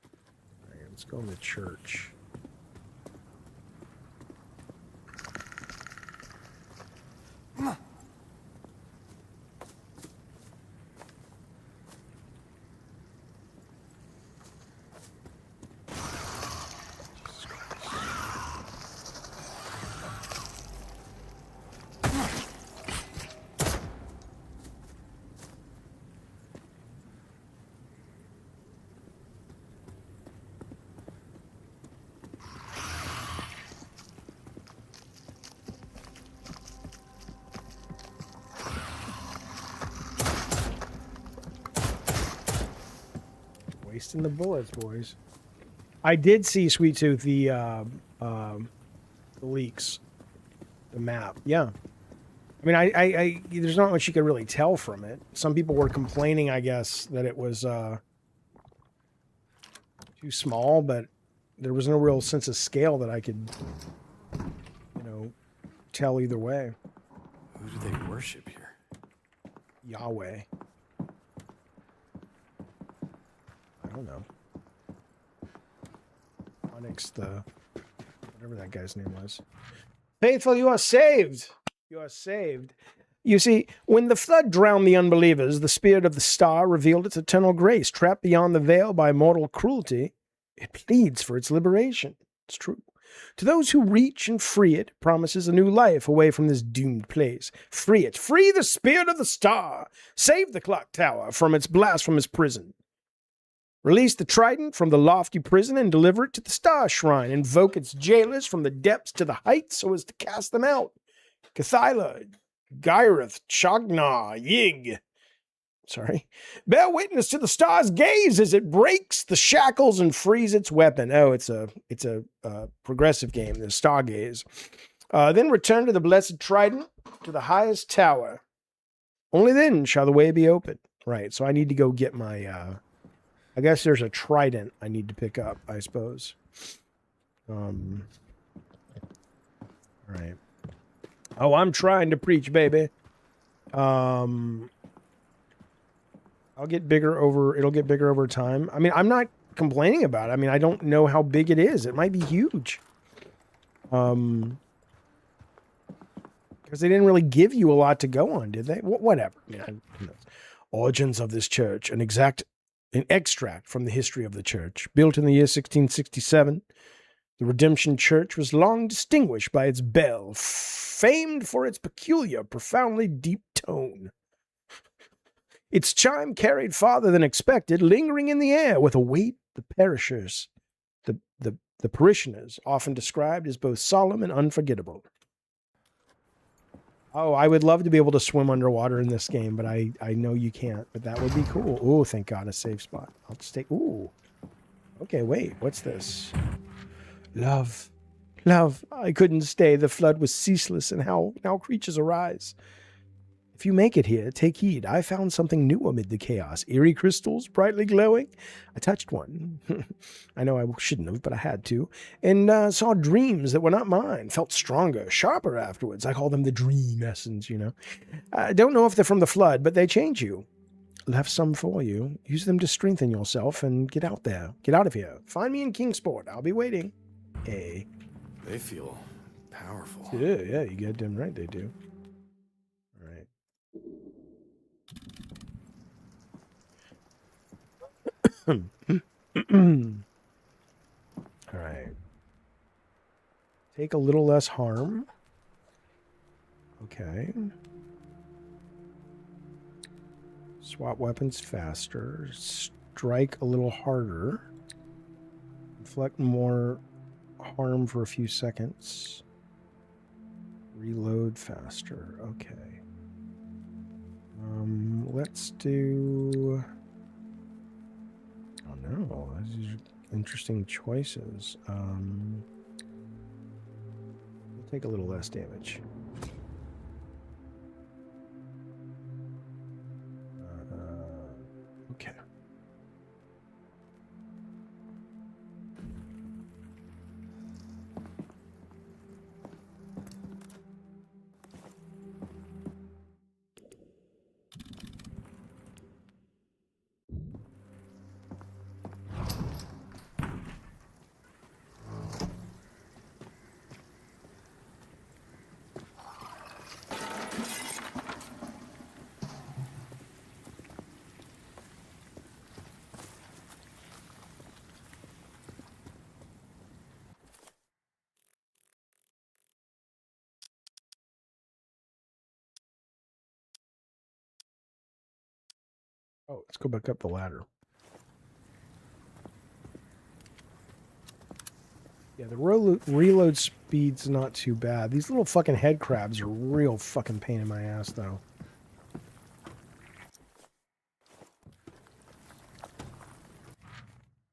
All right, let's go in the church. Wasting the bullets, boys. I did see, Sweet Tooth, the leaks, the map. Yeah, I mean, I there's not much you could really tell from it. Some people were complaining, I guess, that it was too small, but there was no real sense of scale that I could, you know, tell either way. Who do they worship here? Yahweh. I don't know. Onyx, the whatever that guy's name was. Faithful, you are saved. You are saved. You see, when the flood drowned the unbelievers, the spirit of the star revealed its eternal grace. Trapped beyond the veil by mortal cruelty, it pleads for its liberation. It's true. To those who reach and free it, promises a new life away from this doomed place. Free it. Free the spirit of the star. Save the clock tower from its blasphemous prison. Release the trident from the lofty prison and deliver it to the star shrine. Invoke its jailers from the depths to the heights so as to cast them out. Cathyla, Gyrith, Chagna, Yig. Sorry. Bear witness to the star's gaze as it breaks the shackles and frees its weapon. Oh, it's a progressive game, the Stargaze. Then return to the blessed trident, to the highest tower. Only then shall the way be open. Right, so I need to go get my... I guess there's a trident I need to pick up, I suppose. All right. Oh, I'm trying to preach, baby. I'll get bigger it'll get bigger over time. I mean, I'm not complaining about it. I mean, I don't know how big it is. It might be huge. Because they didn't really give you a lot to go on, did they? Whatever. Yeah. Origins of this church, an extract from the history of the church. Built in the year 1667, the Redemption Church was long distinguished by its bell, famed for its peculiar, profoundly deep tone. Its chime carried farther than expected, lingering in the air with a weight the parishioners often described as both solemn and unforgettable. Oh, I would love to be able to swim underwater in this game, but I know you can't. But that would be cool. Oh, thank God, a safe spot. I'll just take... Ooh. Okay, wait. What's this? Love. Love. I couldn't stay. The flood was ceaseless, and how now creatures arise. If you make it here, take heed. I found something new amid the chaos. Eerie crystals, brightly glowing. I touched one. I know I shouldn't have, but I had to. And saw dreams that were not mine. Felt stronger, sharper afterwards. I call them the dream essence, you know. I don't know if they're from the flood, but they change you. Left some for you. Use them to strengthen yourself and get out there. Get out of here. Find me in Kingsport. I'll be waiting. Hey. They feel powerful. Yeah, you get them right. They do. All right. Take a little less harm. Okay. Swap weapons faster. Strike a little harder. Inflict more harm for a few seconds. Reload faster. Okay. Let's do... Oh no, these are interesting choices. We'll take a little less damage. Oh, let's go back up the ladder. Yeah, the reload speed's not too bad. These little fucking head crabs are real fucking pain in my ass, though.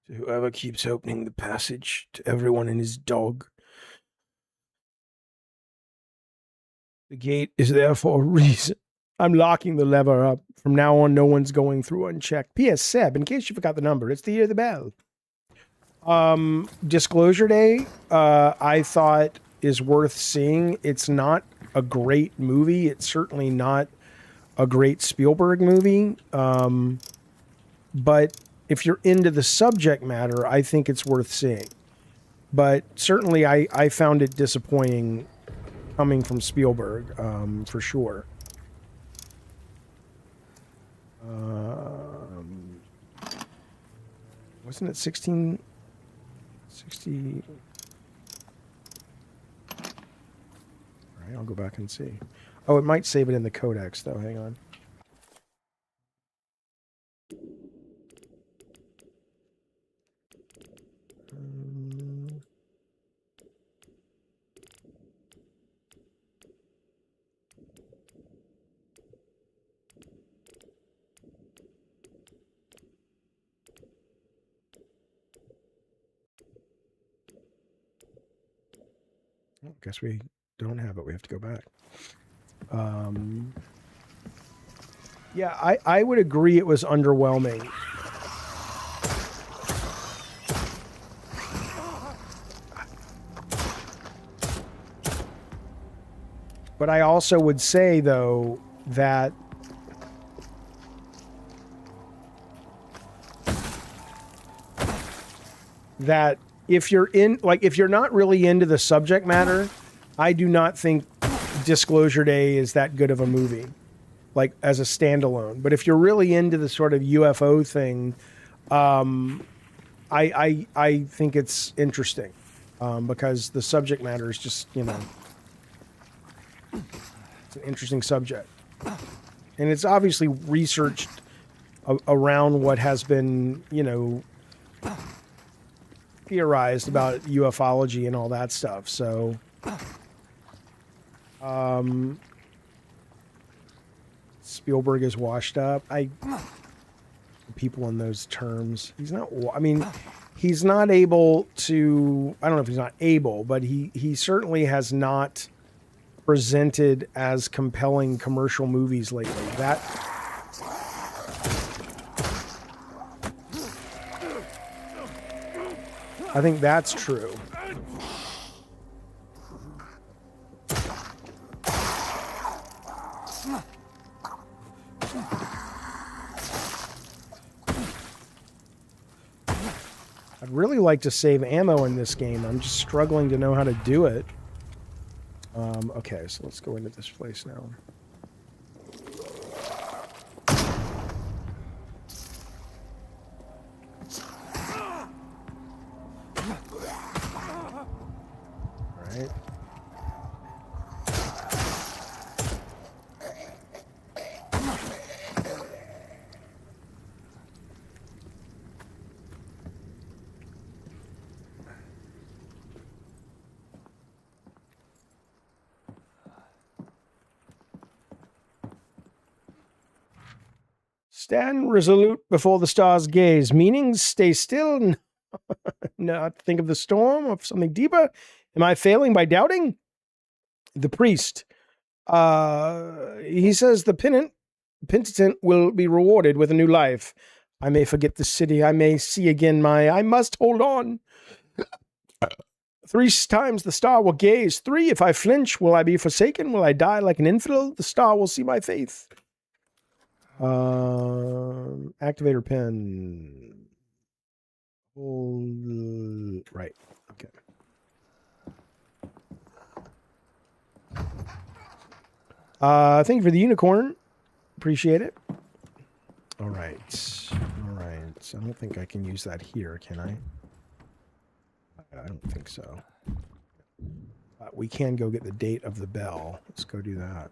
To whoever keeps opening the passage, to everyone and his dog. The gate is there for a reason. I'm locking the lever up. From now on, no one's going through unchecked. P.S. Seb, in case you forgot the number, it's the year of the bell. Disclosure Day, I thought is worth seeing. It's not a great movie. It's certainly not a great Spielberg movie. But if you're into the subject matter, I think it's worth seeing. But certainly I found it disappointing coming from Spielberg, for sure. Wasn't it 1660? All right, I'll go back and see. Oh, it might save it in the codex, though. Hang on. I guess we don't have it. We have to go back. Yeah, I would agree it was underwhelming. But I also would say, though, that if you're not really into the subject matter, I do not think Disclosure Day is that good of a movie, like as a standalone. But if you're really into the sort of UFO thing, I think it's interesting, because the subject matter is just, it's an interesting subject, and it's obviously researched around what has been, theorized about ufology and all that stuff. So, Spielberg is washed up. People in those terms. He's not. I mean, he's not able to. I don't know if he's not able, but he certainly has not presented as compelling commercial movies lately. That. I think that's true. I'd really like to save ammo in this game. I'm just struggling to know how to do it. Okay, so let's go into this place now. Right. Stand resolute before the stars' gaze. Meanings, stay still, not think of the storm, of something deeper. Am I failing by doubting? The priest. He says the penitent will be rewarded with a new life. I may forget the city. I may see again I must hold on. 3 times the star will gaze. 3, if I flinch, will I be forsaken? Will I die like an infidel? The star will see my faith. Activator pin. Right. Okay. Thank you for the unicorn. Appreciate it. All right. All right. So I don't think I can use that here, can I? I don't think so. We can go get the date of the bell. Let's go do that.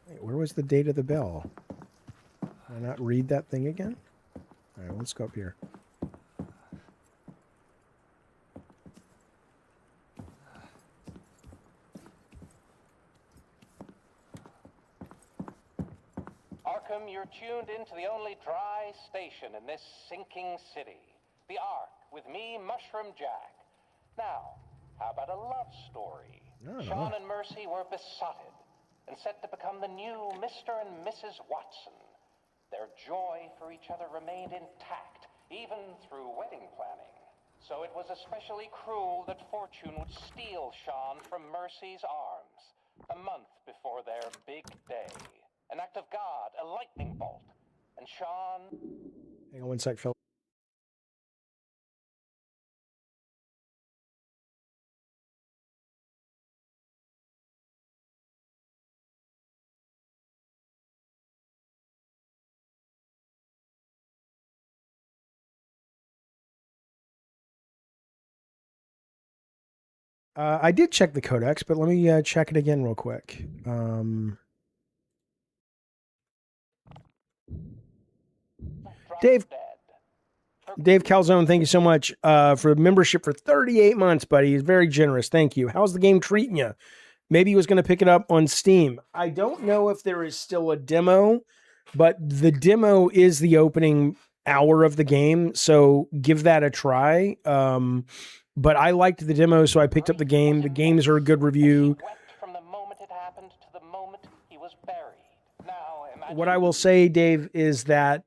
Wait, where was the date of the bell? Can I not read that thing again? All right, let's go up here. Arkham, you're tuned into the only dry station in this sinking city. The Ark, with me, Mushroom Jack. Now, how about a love story? Sean and Mercy were besotted and set to become the new Mr. and Mrs. Watson. Their joy for each other remained intact, even through wedding planning. So it was especially cruel that fortune would steal Sean from Mercy's arms a month before their big day. An act of God, a lightning bolt. And Sean... Hang on one sec, Phil. I did check the codex, but let me check it again real quick. Dave Calzone, thank you so much for membership for 38 months, buddy. He's very generous. Thank you. How's the game treating you? Maybe he was going to pick it up on Steam. I don't know if there is still a demo, but the demo is the opening hour of the game, so give that a try. But I liked the demo, so I picked up the game. The games are a good review. From the moment it happened to the moment he was buried. Now, What I will say, Dave, is that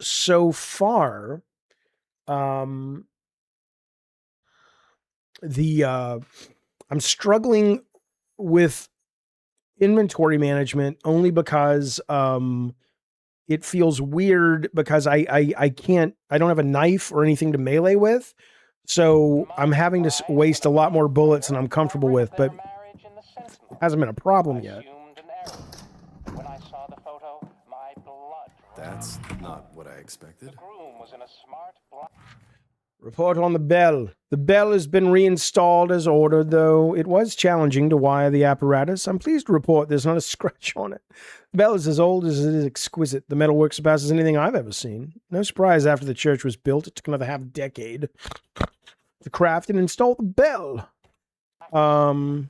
so far, I'm struggling with inventory management only because it feels weird because I don't have a knife or anything to melee with. So I'm having to waste a lot more bullets than I'm comfortable with, but it hasn't been a problem yet. When I saw the photo, my blood That's not what I expected. The groom was in a smart Report on the bell. The bell has been reinstalled as ordered, though it was challenging to wire the apparatus. I'm pleased to report there's not a scratch on it. The bell is as old as it is exquisite. The metalwork surpasses anything I've ever seen. No surprise after the church was built, it took another half-decade to craft and install the bell. The bride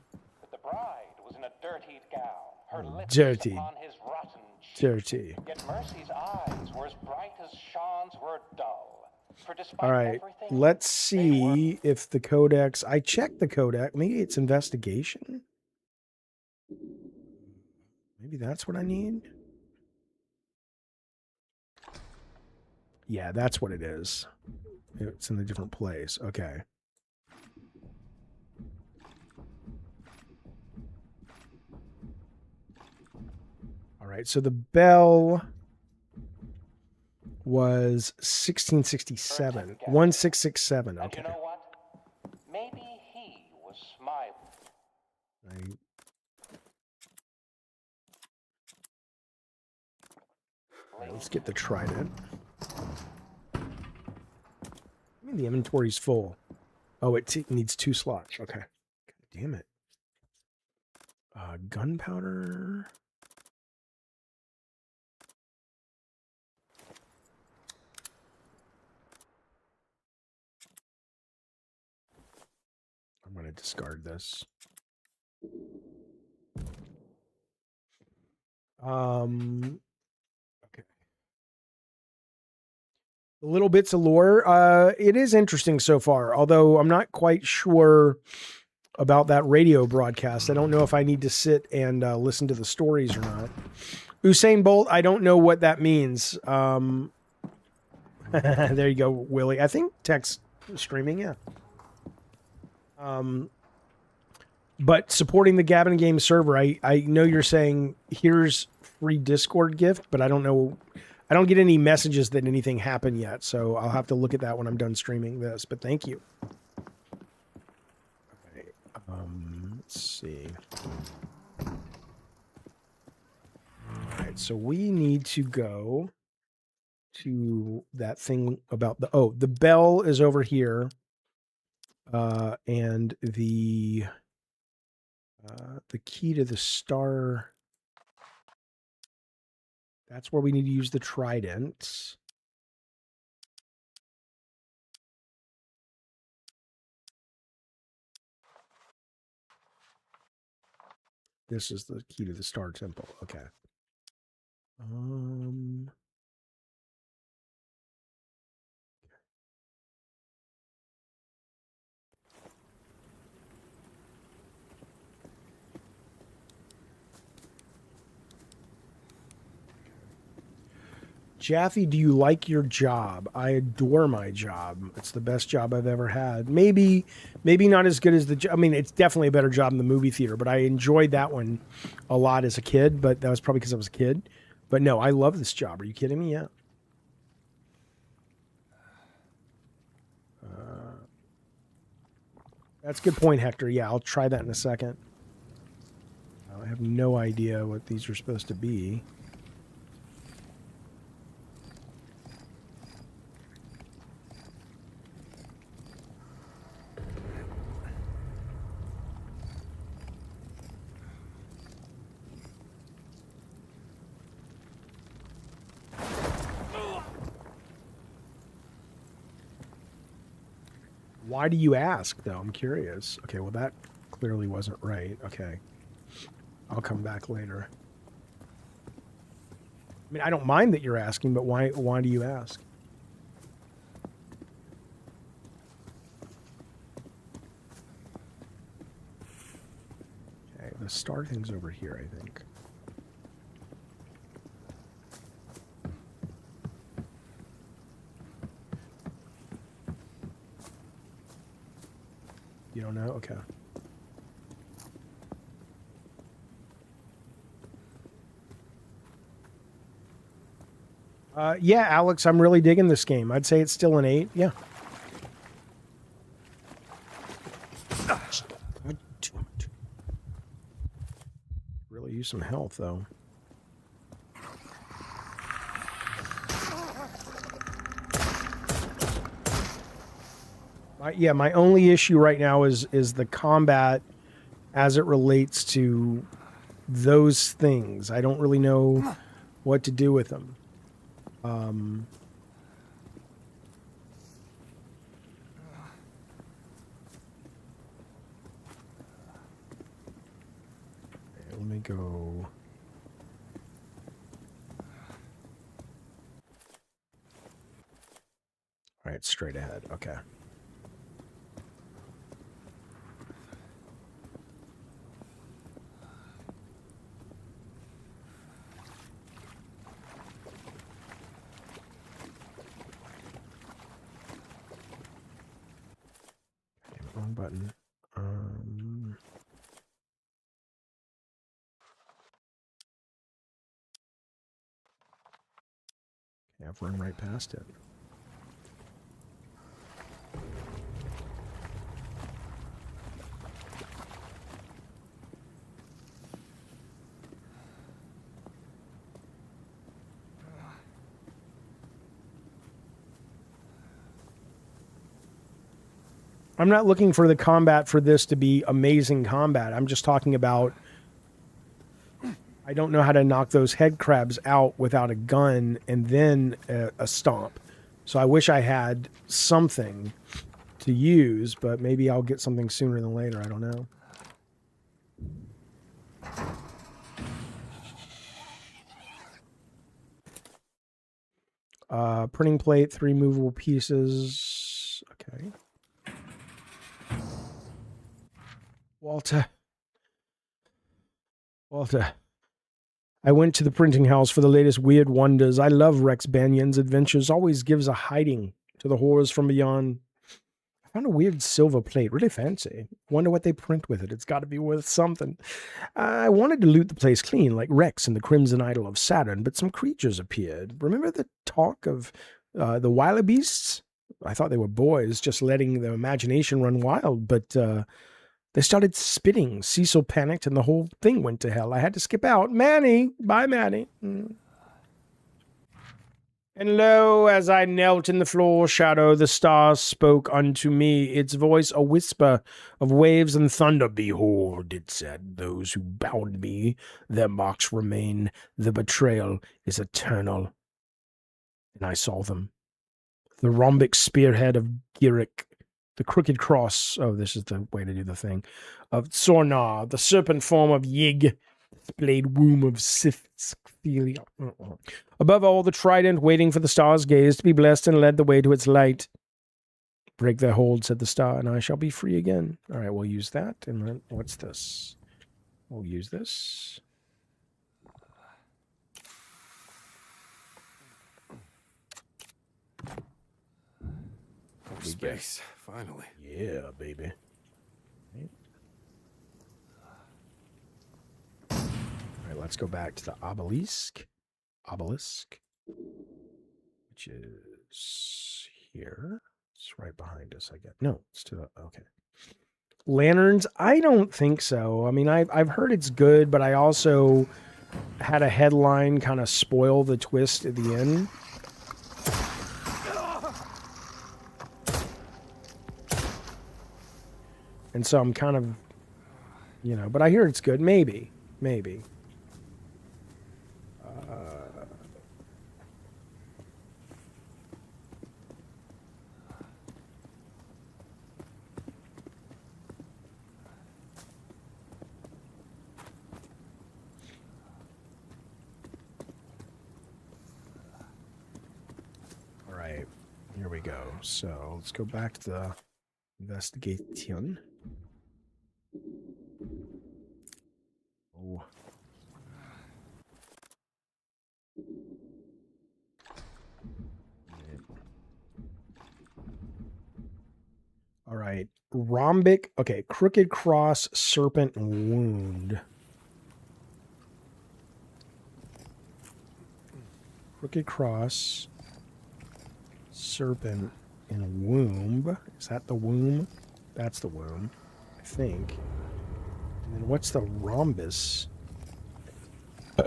was in a dirtied gown. Her lips Dirty. on his rotten cheek. Dirty. Yet Mercy's eyes were as bright as Sean's were dull. For despite All right, everything, let's see if the codex... I checked the codex. Maybe it's investigation? Maybe that's what I need? Yeah, that's what it is. It's in a different place. Okay. All right, so the bell was 1667. 1667. And Okay. you know what? Maybe he was smiling. Let's get the trident. I mean, the inventory's full. Oh, it needs 2 slots. Okay. God damn it. Gunpowder. I'm going to discard this. Okay. The little bits of lore. It is interesting so far, although I'm not quite sure about that radio broadcast. I don't know if I need to sit and listen to the stories or not. Usain Bolt, I don't know what that means. There you go, Willie. I think text streaming, yeah. But supporting the Gabbin Games server, I know you're saying here's free Discord gift, but I don't know. I don't get any messages that anything happened yet, so I'll have to look at that when I'm done streaming this. But thank you. Okay, let's see. All right, so we need to go to that thing about the bell is over here. And the key to the star That's where we need to use the trident. This is the key to the Star Temple. Okay. Jaffe, do you like your job? I adore my job. It's the best job I've ever had. Maybe not as good as I mean, it's definitely a better job in the movie theater, but I enjoyed that one a lot as a kid, but that was probably because I was a kid. But no, I love this job. Are you kidding me? Yeah. That's a good point, Hector. Yeah, I'll try that in a second. I have no idea what these are supposed to be. Why do you ask, though? I'm curious. Okay, well, that clearly wasn't right. Okay. I'll come back later. I mean, I don't mind that you're asking, but why do you ask? Okay, the star thing's over here, I think. You don't know? Okay. Yeah, Alex, I'm really digging this game. I'd say it's still an 8. Yeah. Really use some health, though. My only issue right now is the combat as it relates to those things. I don't really know what to do with them. Let me go. All right, straight ahead. Okay. Wrong button. Okay, I've run right past it. I'm not looking for the combat for this to be amazing combat. I'm just talking about I don't know how to knock those head crabs out without a gun and then a stomp. So I wish I had something to use, but maybe I'll get something sooner than later. I don't know. Printing plate, 3 movable pieces. Okay. Walter. I went to the printing house for the latest weird wonders. I love Rex Banyan's adventures. Always gives a hiding to the horrors from beyond. I found a weird silver plate. Really fancy. Wonder what they print with it. It's got to be worth something. I wanted to loot the place clean, like Rex and the Crimson Idol of Saturn, but some creatures appeared. Remember the talk of the wildebeests? I thought they were boys, just letting their imagination run wild, but they started spitting. Cecil panicked, and the whole thing went to hell. I had to skip out. Manny! Bye, Manny. And lo, as I knelt in the floor shadow, the stars spoke unto me, its voice a whisper of waves and thunder. Behold, it said, those who bound me, their marks remain. The betrayal is eternal. And I saw them. The rhombic spearhead of Girik, the crooked cross, oh, this is the way to do the thing, of Sornar, the serpent form of Yig, blade womb of Sifthelia. Above all, the trident waiting for the star's gaze to be blessed and led the way to its light. Break their hold, said the star, and I shall be free again. All right, we'll use that. And then, what's this? We'll use this. Space, finally. Yeah, baby. All right, let's go back to the obelisk. Obelisk, which is here. It's right behind us, I guess. No, it's to the, okay. Lanterns, I don't think so. I mean, I've heard it's good, but I also had a headline kind of spoil the twist at the end. And so I'm kind of, you know, but I hear it's good. Maybe. All right, here we go. So let's go back to the investigation. Oh. All right. Rhombic. Okay. Crooked cross, serpent, wound. Crooked cross, serpent, and womb. Is that the womb? That's the womb, I think. And then what's the rhombus? Is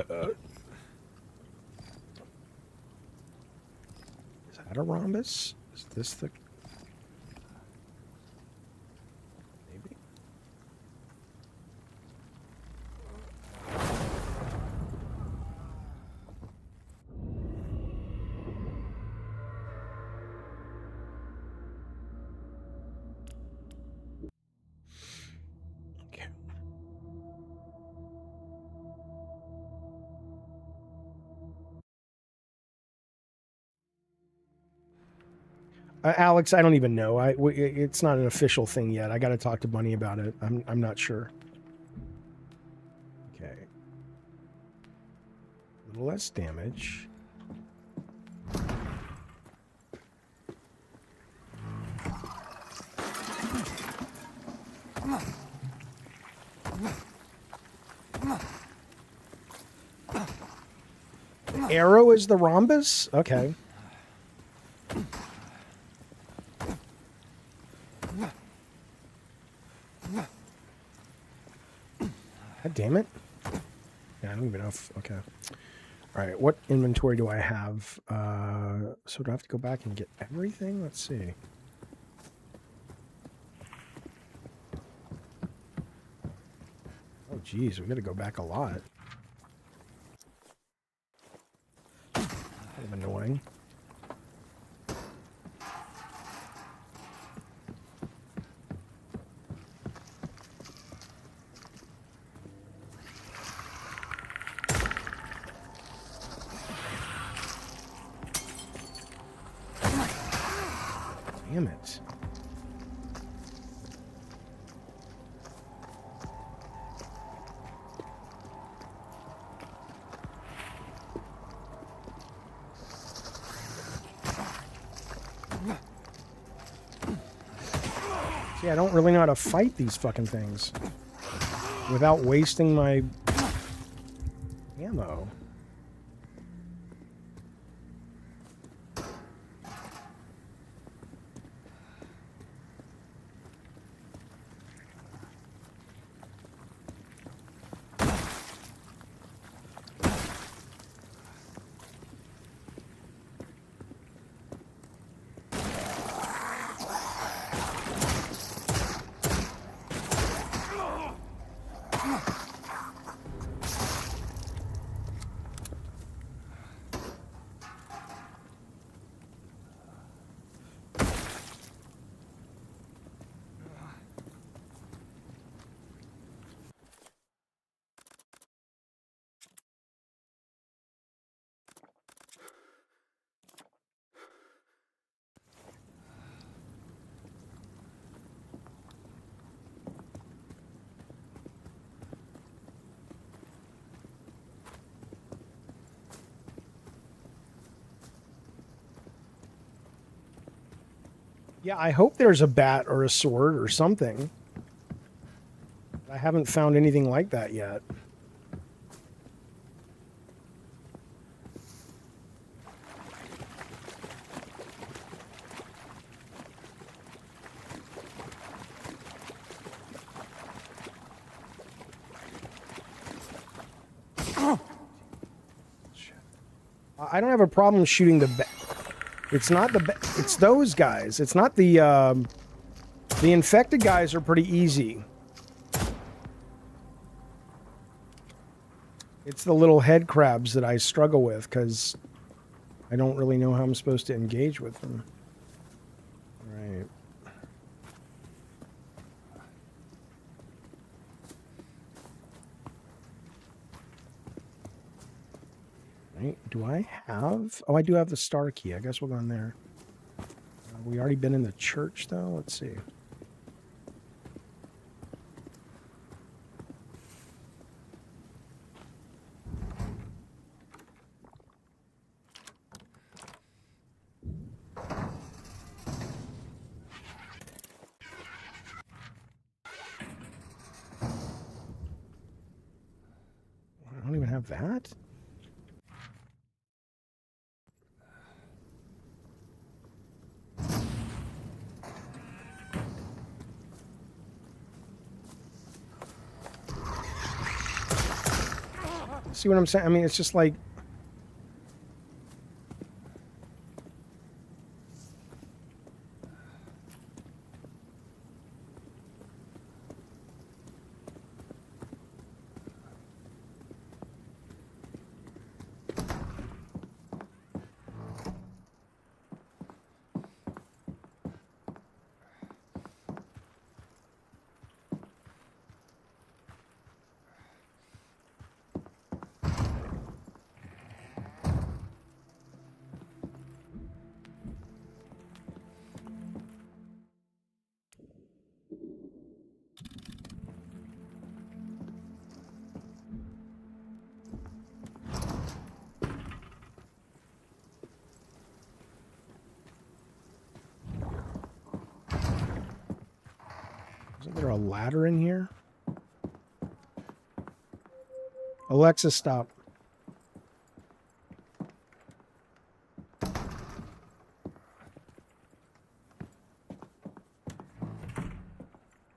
that a rhombus? Is this the... Maybe? Okay. Alex, I don't even know. It's not an official thing yet. I got to talk to Bunny about it. I'm not sure. Okay. A little less damage. The arrow is the rhombus? Okay. God damn it. Yeah, I don't even know if... Okay. All right, what inventory do I have? So do I have to go back and get everything? Let's see. Oh, geez, we got to go back a lot. Kind of annoying. Damn it. See, I don't really know how to fight these fucking things without wasting my ammo. Yeah, I hope there's a bat or a sword or something. I haven't found anything like that yet. I don't have a problem shooting the bat. It's not the it's those guys. It's not the infected guys are pretty easy. It's the little head crabs that I struggle with because I don't really know how I'm supposed to engage with them. Right. Right. Do I have... Oh, I do have the star key. I guess we'll go in there. We already been in the church, though? Let's see. I don't even have that? See what I'm saying? I mean, it's just like... Isn't there a ladder in here? Alexa, stop.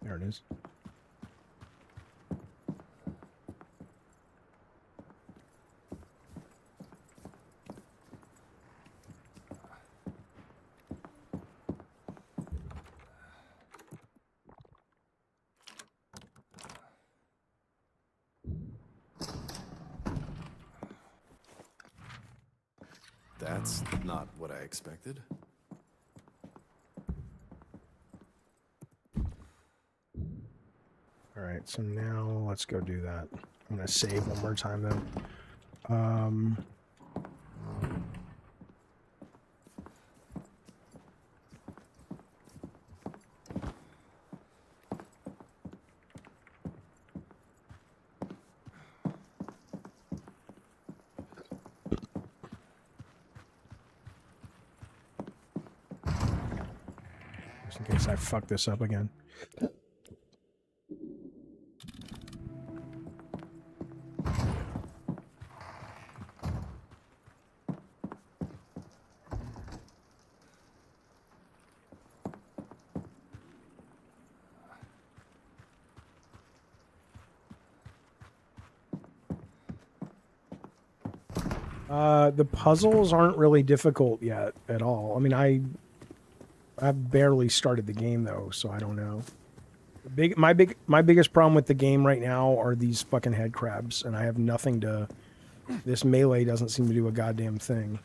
There it is. That's not what I expected. All right, so now let's go do that. I'm gonna save one more time though. Just in case I fuck this up again. The puzzles aren't really difficult yet at all. I mean, I've barely started the game though, so I don't know. My biggest problem with the game right now are these fucking head crabs, and I have nothing to. This melee doesn't seem to do a goddamn thing.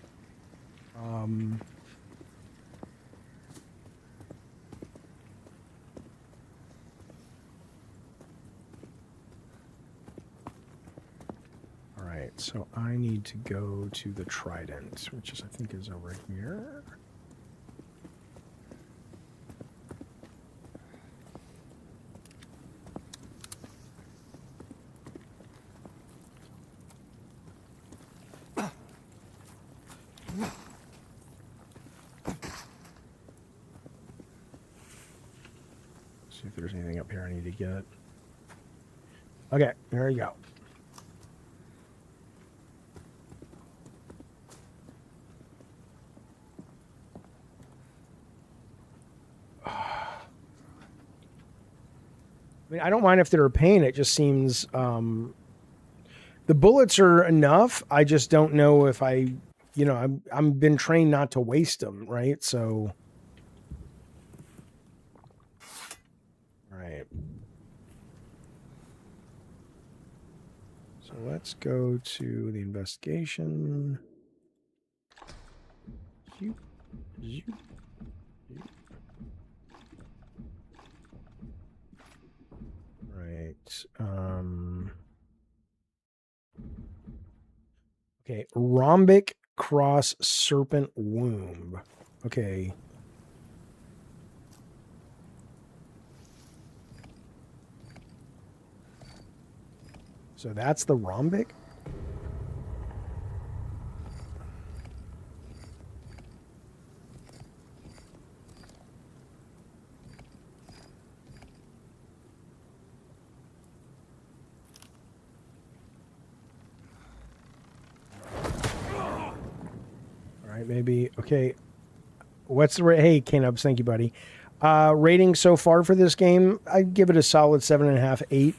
Alright, so I need to go to the trident, which is, I think, is over here. See if there's anything up here I need to get. Okay, there you go. I mean, I don't mind if they're a pain. It just seems the bullets are enough. I just don't know if I'm been trained not to waste them, right? So, right. So let's go to the investigation. Zoop, zoop, zoop. Right. Okay, rhombic cross serpent womb. Okay. So that's the rhombic? All right, maybe. Okay. What's the hey, Kanubs, thank you, buddy. Rating so far for this game, I'd give it a solid 7.5, 8.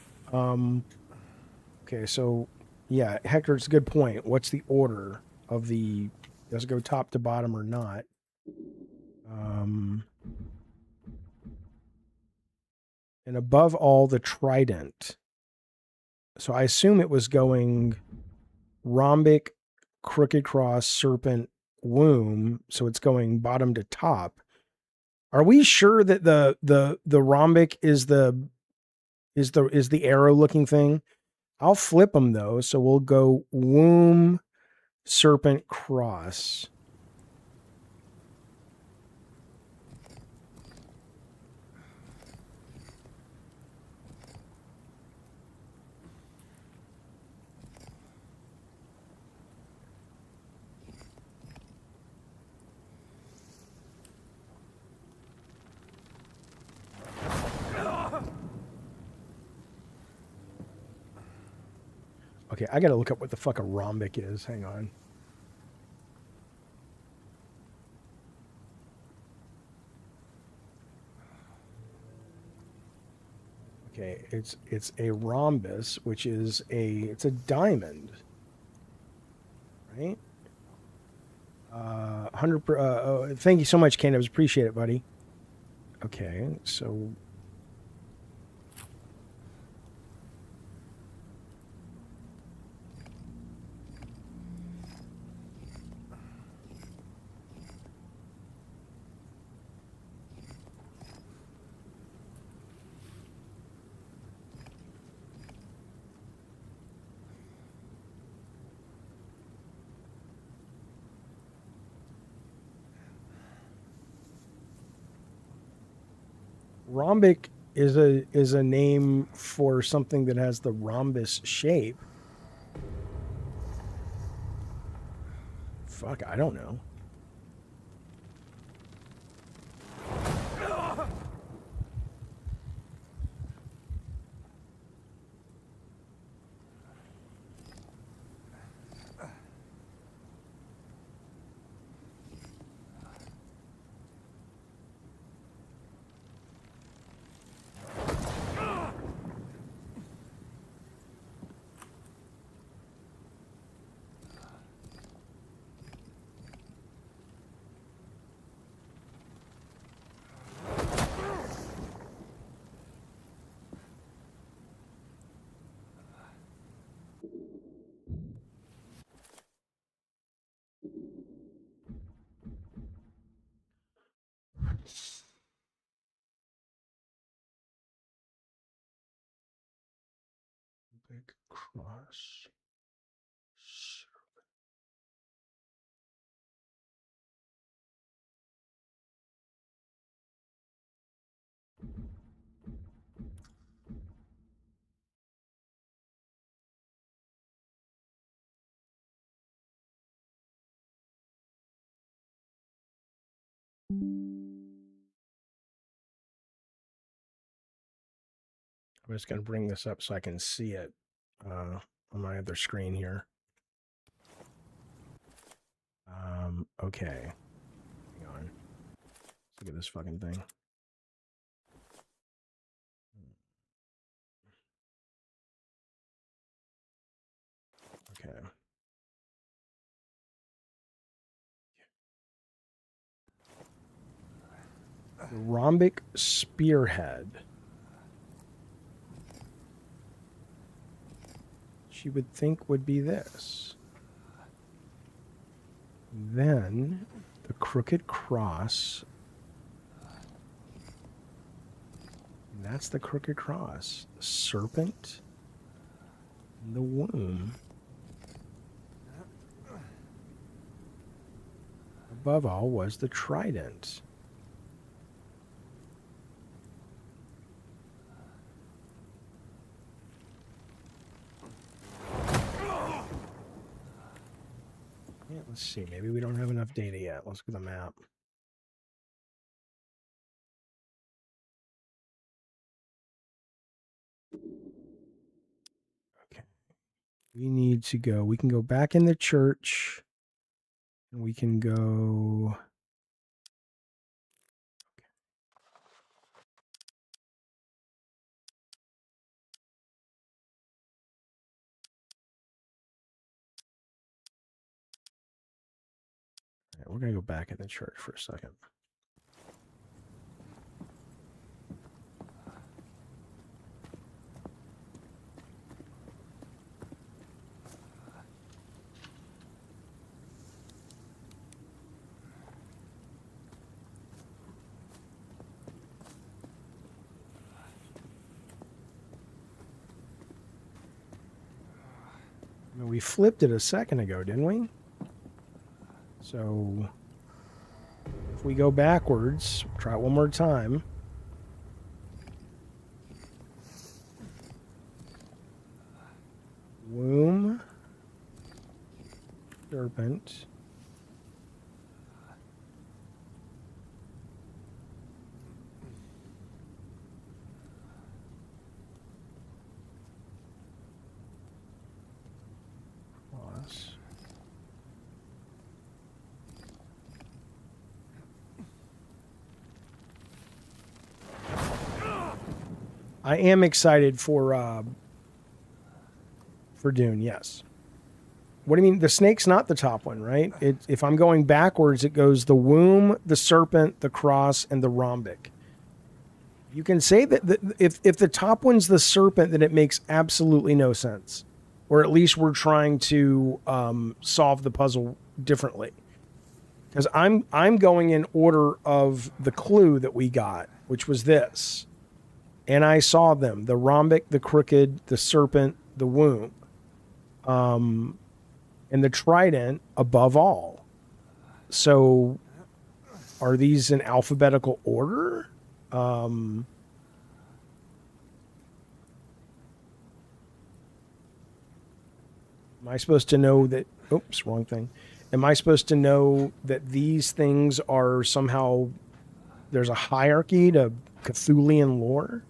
Okay, so yeah, Hector, it's a good point. What's the order of the does it go top to bottom or not? And above all, the trident. So I assume it was going rhombic, crooked cross, serpent, womb. So it's going bottom to top. Are we sure that the rhombic is the arrow looking thing? I'll flip them though. So we'll go womb, serpent, cross. Okay, I gotta look up what the fuck a rhombic is. Hang on. Okay, it's a rhombus, which is it's a diamond, right? 100. Thank you so much, Candace. Appreciate it, buddy. Okay, so rhombic is a name for something that has the rhombus shape. Fuck, I don't know. Big cross. I'm just going to bring this up so I can see it on my other screen here. Okay. Hang on. Let's look at this fucking thing. Okay. The rhombic spearhead. She would think would be this. Then the crooked cross. And that's the crooked cross. The serpent and the womb. Above all was the trident. Yeah, let's see. Maybe we don't have enough data yet. Let's look at the map. Okay. We need to go. We can go back in the church. And we can go. Okay. We're going to go back in the church for a second. We flipped it a second ago, didn't we? So if we go backwards, try it one more time. Womb. Serpent. Cross. I am excited for Dune, yes. What do you mean? The snake's not the top one, right? If I'm going backwards, it goes the womb, the serpent, the cross, and the rhombic. You can say that if the top one's the serpent, then it makes absolutely no sense. Or at least we're trying to solve the puzzle differently. Because I'm going in order of the clue that we got, which was this. And I saw them, the rhombic, the crooked, the serpent, the womb. And the trident above all. So are these in alphabetical order? Am I supposed to know that... Oops, wrong thing. Am I supposed to know that these things are somehow... There's a hierarchy to Cthulhian lore?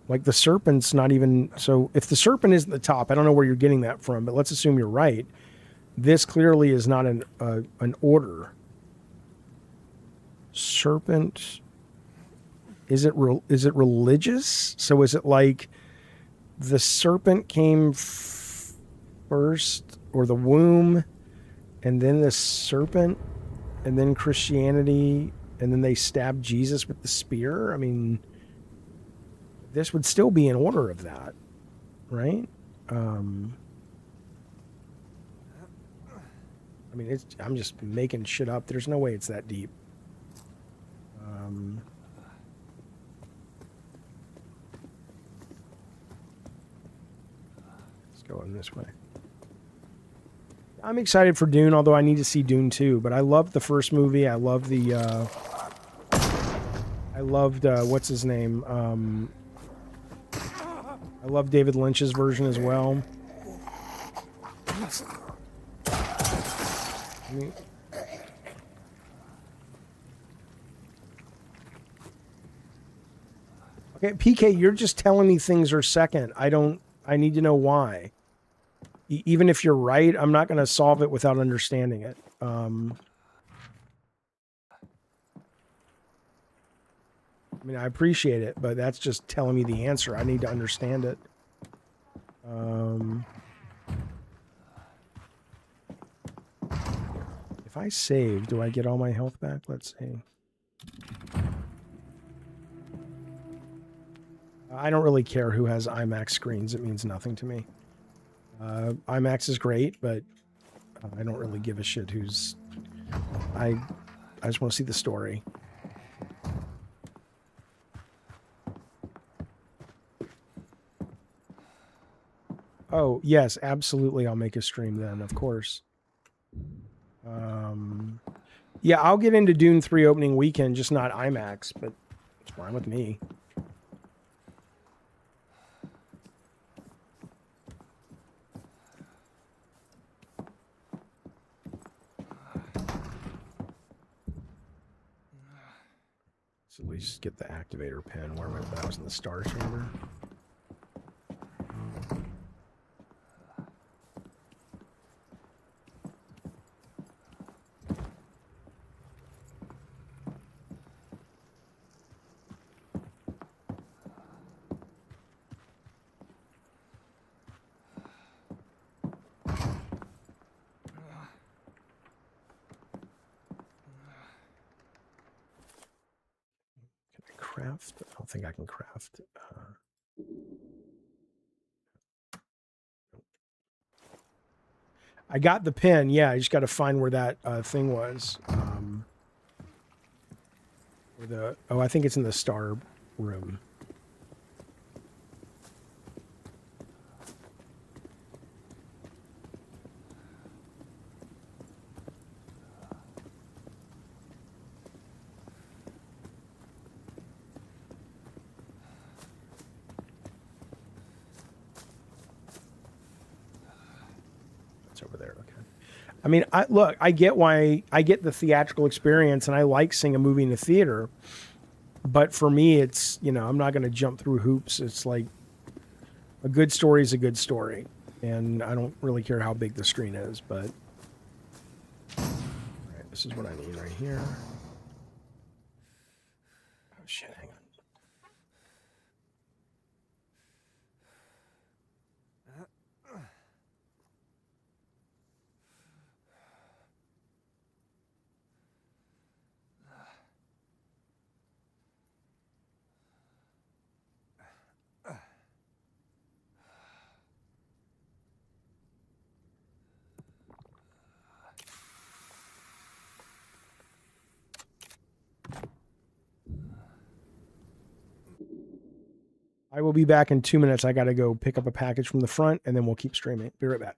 Like the serpent's not even... So if the serpent isn't the top, I don't know where you're getting that from, but let's assume you're right. This clearly is not an order. Serpent... Is it religious? So is it like the serpent came first, or the womb, and then the serpent, and then Christianity, and then they stabbed Jesus with the spear? I mean... This would still be in order of that, right? I mean, I'm just making shit up. There's no way it's that deep. Let's go in this way. I'm excited for Dune, although I need to see Dune 2. But I loved the first movie. I loved the... I loved, what's his name? I love David Lynch's version as well. Okay, PK, you're just telling me things are second. I need to know why. Even if you're right, I'm not going to solve it without understanding it. I mean, I appreciate it, but that's just telling me the answer. I need to understand it. If I save, do I get all my health back? Let's see. I don't really care who has IMAX screens. It means nothing to me. IMAX is great, but I don't really give a shit who's... I just want to see the story. Oh, yes, absolutely. I'll make a stream then, of course. Yeah, I'll get into Dune 3 opening weekend, just not IMAX, but it's fine with me. So at least get the activator pin. Where was that? I was in the star chamber. Craft? I don't think I can craft. I got the pin. Yeah, I just got to find where that thing was. I think it's in the star room. Over there. Okay. I mean, I get why I get the theatrical experience, and I like seeing a movie in the theater. But for me, it's, I'm not going to jump through hoops. It's like a good story is a good story, and I don't really care how big the screen is. But all right, this is what I need right here. Oh shit! Hang on. I will be back in 2 minutes. I got to go pick up a package from the front, and then we'll keep streaming. Be right back.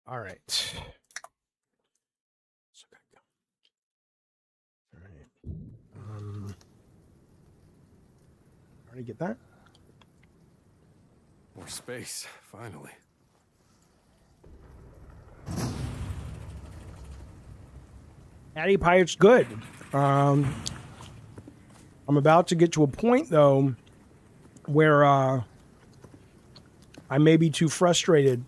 All right. So all right. Already get that? More space, finally. Patty pie, it's good. I'm about to get to a point though where I may be too frustrated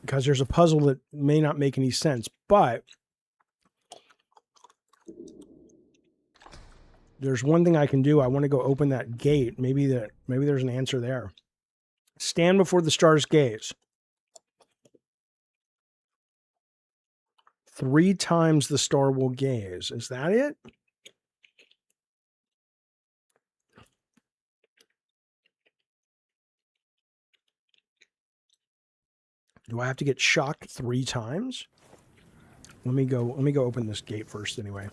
because there's a puzzle that may not make any sense, but there's one thing I can do. I want to go open that gate. Maybe there's an answer there. Stand before the star's gaze 3 times the star will gaze. Is that it? Do I have to get shocked 3 times? Let me go open this gate first anyway.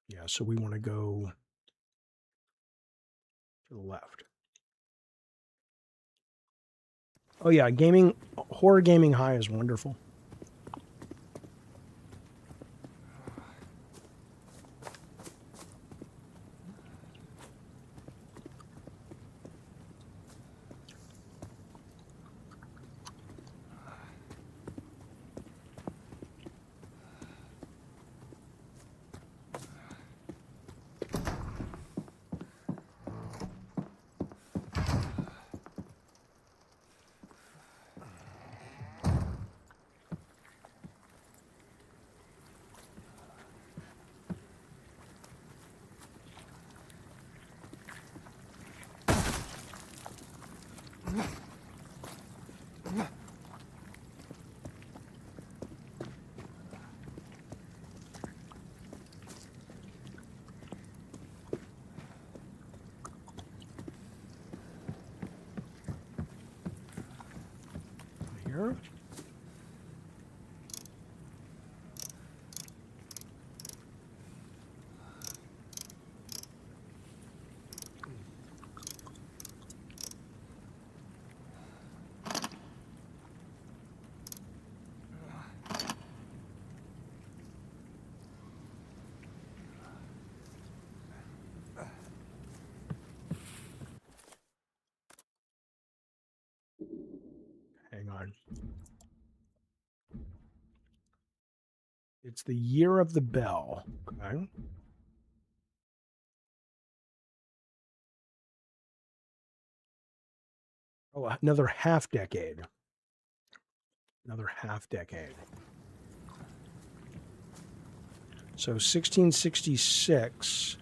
Yeah, so we want to go to the left. Oh yeah, horror gaming high is wonderful. Here. Hang on. It's the year of the bell. Okay. Oh, another half decade. Another half decade. So 1666.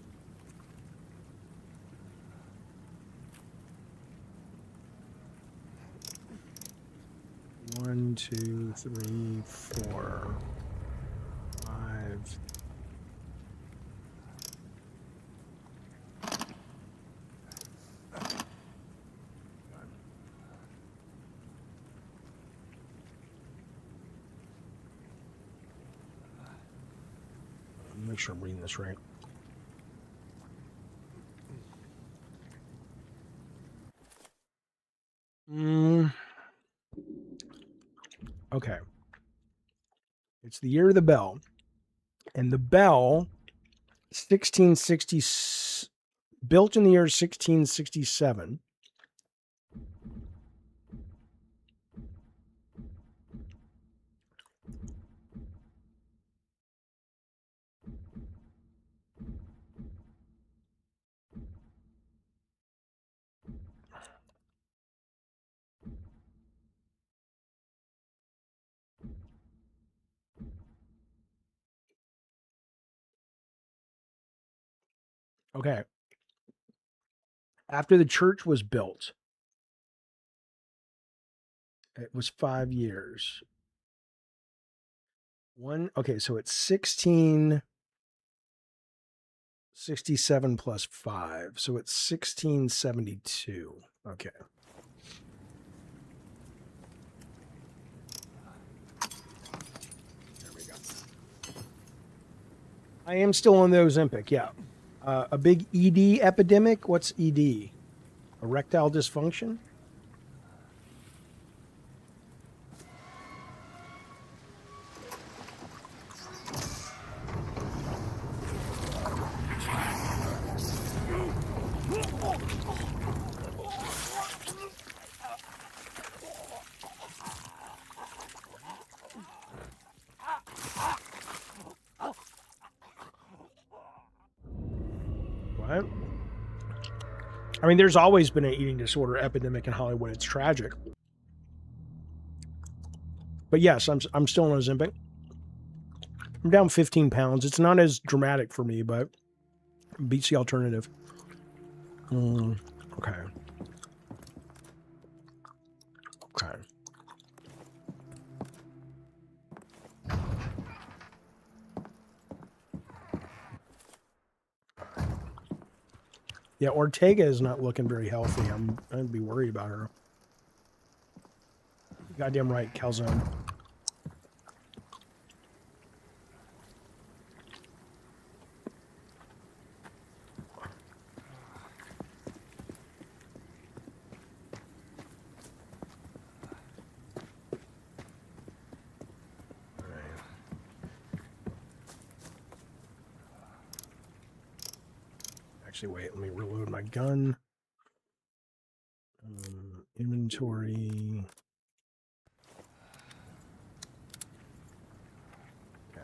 One, two, three, 4, 5. Make sure I'm reading this right. Okay. It's the year of the bell. And the bell, 1660, built in the year 1667. Okay. After the church was built, it was 5 years. Okay, so it's 1667 plus 5. So it's 1672. Okay. There we go. I am still on the Ozempic, yeah. A big ED epidemic? What's ED? Erectile dysfunction? What? I mean, there's always been an eating disorder epidemic in Hollywood. It's tragic. But yes, I'm still on Ozempic. I'm down 15 pounds. It's not as dramatic for me, but beats the alternative. Okay. Okay. Yeah, Ortega is not looking very healthy. I'd be worried about her. Goddamn right, calzone. Actually, wait, let me reload my gun. Inventory. Okay.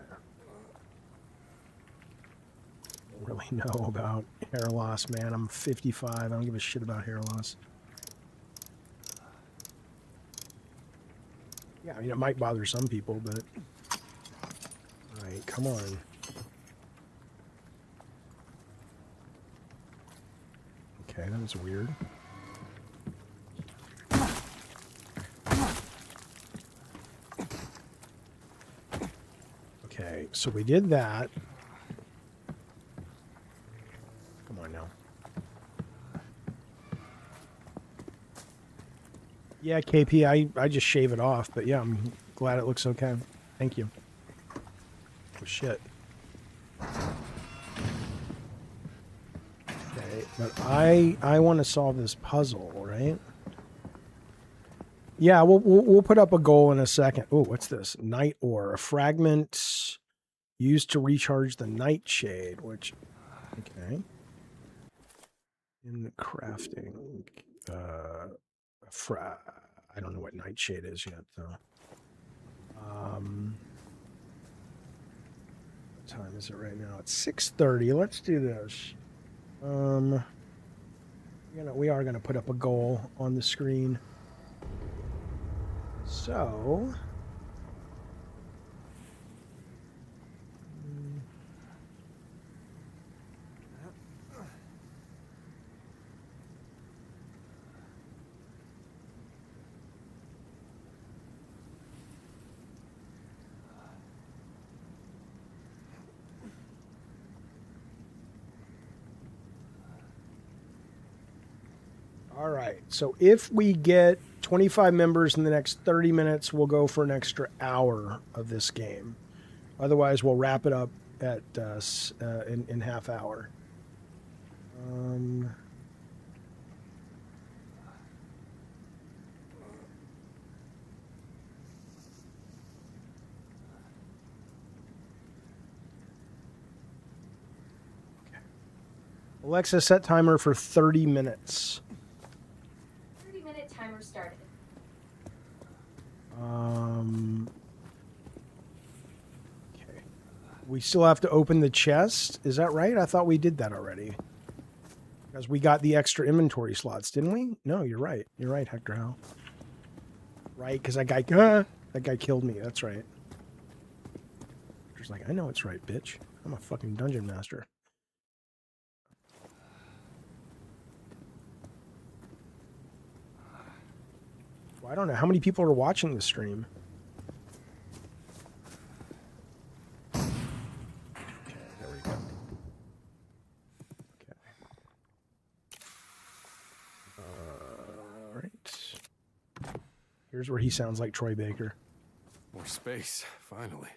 Don't really know about hair loss, man. I'm 55. I don't give a shit about hair loss. Yeah, I mean, it might bother some people, but... All right, come on. Okay, that was weird. Okay, so we did that. Come on now. Yeah, KP, I just shave it off, but yeah, I'm glad it looks okay. Thank you. Oh, shit. Okay, but I want to solve this puzzle, right? Yeah, we'll put up a goal in a second. Oh, what's this? Night ore, a fragment used to recharge the nightshade, which okay. In the crafting, I don't know what nightshade is yet, though. What time is it right now? It's 6:30. Let's do this. We are gonna put up a goal on the screen. So. All right. So if we get 25 members in the next 30 minutes, we'll go for an extra hour of this game. Otherwise, we'll wrap it up at in half hour. Okay. Alexa, set timer for 30 minutes. 30-minute timer started. Okay. We still have to open the chest. Is that right? I thought we did that already. Because we got the extra inventory slots, didn't we? No, you're right. You're right, Hector Howe. Right, because that guy killed me. That's right. Hector's like, I know it's right, bitch. I'm a fucking dungeon master. Well, I don't know. How many people are watching the stream? Okay, there we go. Okay. All right. Here's where he sounds like Troy Baker. More space, finally.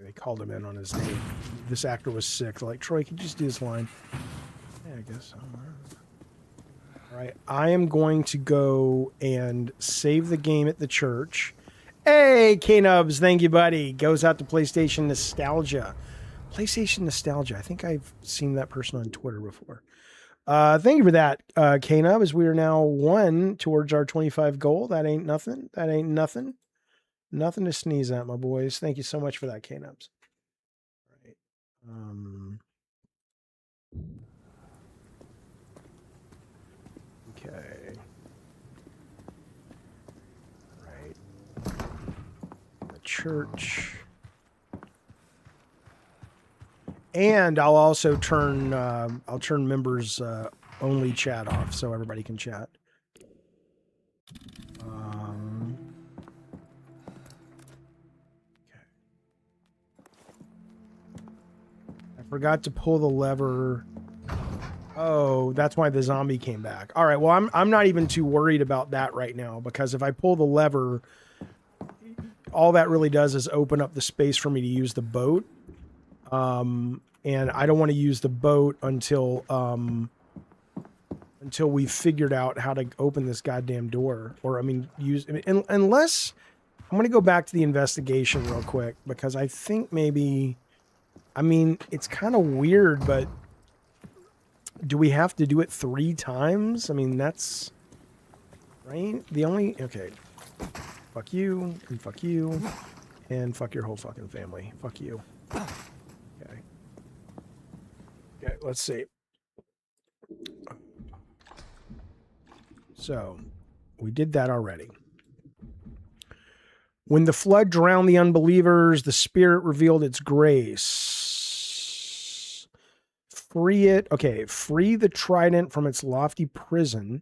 They they called him in on his name. This actor was sick. They're like, Troy, could you just do this line? Yeah, I guess so. All right. I am going to go and save the game at the church. Hey, K-Nubs, thank you, buddy. Goes out to PlayStation Nostalgia. PlayStation Nostalgia. I think I've seen that person on Twitter before. Thank you for that, K-Nub, as we are now 1 towards our 25 goal. That ain't nothing. That ain't nothing. Nothing to sneeze at, my boys. Thank you so much for that, K-Nubs. All right. Okay. Right. The church. And I'll also turn I'll turn members only chat off so everybody can chat. Okay. I forgot to pull the lever. Oh, that's why the zombie came back. All right, well, I'm not even too worried about that right now, because if I pull the lever, all that really does is open up the space for me to use the boat. And I don't want to use the boat until we've figured out how to open this goddamn door. Or, I mean, unless... I'm going to go back to the investigation real quick, because I think maybe... I mean, it's kind of weird, but... Do we have to do it 3 times? I mean, that's... Right? The only... Okay. Fuck you, and fuck you, and fuck your whole fucking family. Fuck you. Okay. Okay, let's see. So, we did that already. When the flood drowned the unbelievers, the Spirit revealed its grace. Free it. Okay, free the trident from its lofty prison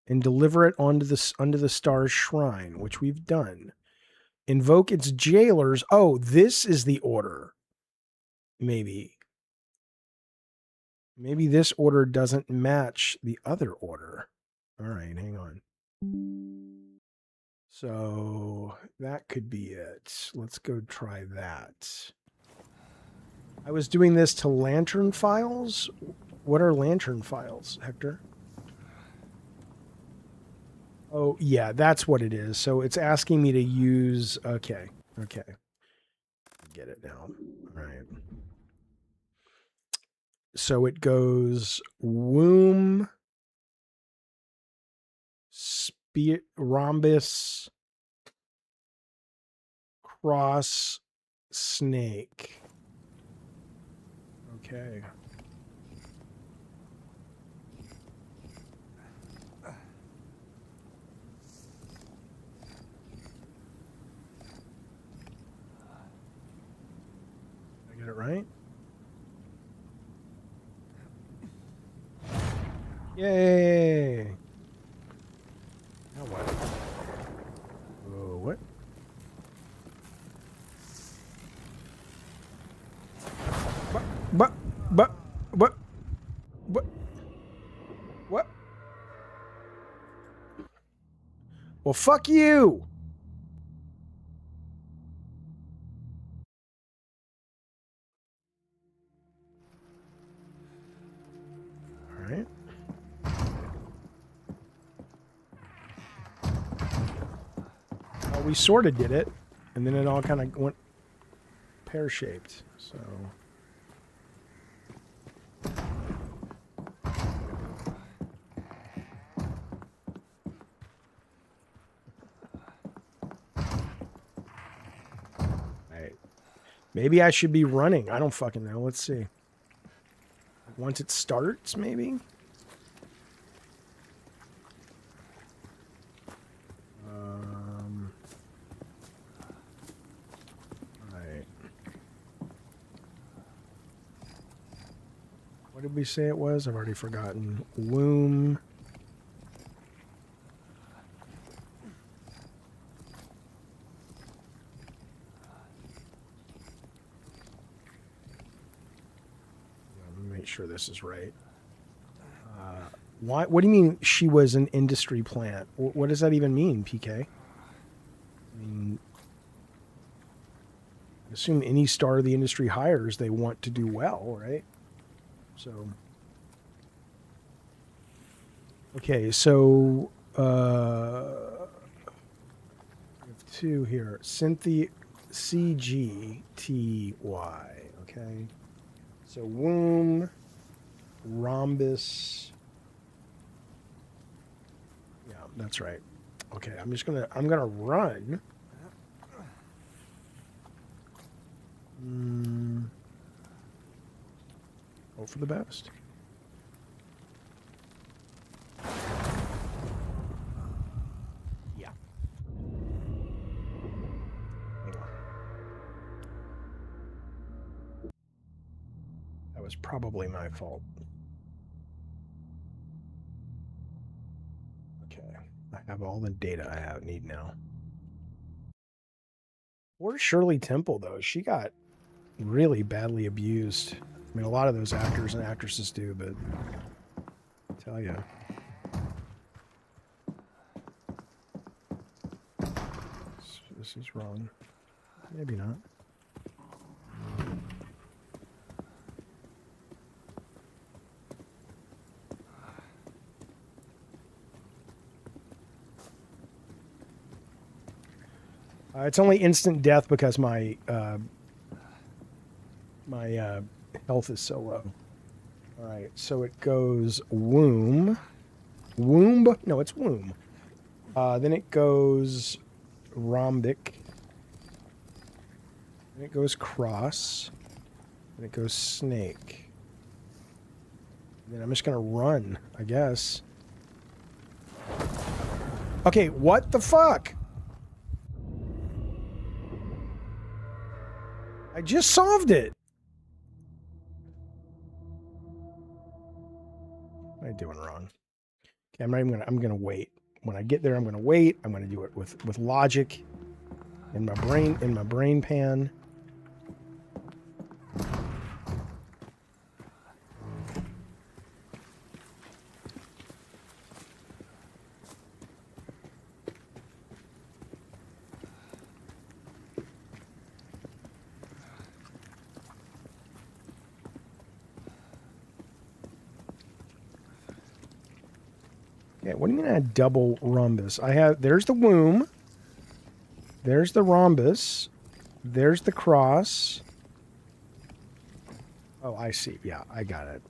and deliver it under the star's shrine, which we've done. Invoke its jailers. Oh, this is the order. Maybe this order doesn't match the other order. All right, hang on. So that could be it. Let's go try that. I was doing this to lantern files. What are lantern files, Hector? Oh, yeah, that's what it is. So it's asking me to use... Okay. Okay. Get it now. All right. So it goes womb, rhombus, cross, snake. Okay. Did I get it right? Yay! Now what? Oh, what? What? Well, fuck you! All right. Well, we sort of did it, and then it all kind of went pear-shaped, so... Maybe I should be running. I don't fucking know. Let's see. Once it starts, maybe? Right. What did we say it was? I've already forgotten. Womb. Sure this is right. Why? What do you mean she was an industry plant? What does that even mean, PK? I mean, assume any star the industry hires, they want to do well, right? So, okay, so we have two here. Cynthia CGTY. Okay, so womb, rhombus. Yeah, that's right. Okay, I'm gonna run. Hope for the best. Yeah. Hang on. That was probably my fault. Okay. I have all the data I need now. Poor Shirley Temple, though. She got really badly abused. I mean, a lot of those actors and actresses do, but I tell you. This is wrong. Maybe not. It's only instant death because my health is so low. All right, so it goes womb. No, it's womb. Then it goes rhombic. Then it goes cross. Then it goes snake. Then I'm just gonna run, I guess. Okay, what the fuck? I just solved it. What am I doing wrong? Okay, I'm gonna wait. When I get there, I'm gonna wait. I'm gonna do it with logic in my brain pan. Okay, what do you mean a double rhombus? There's the womb. There's the rhombus. There's the cross. Oh, I see. Yeah, I got it.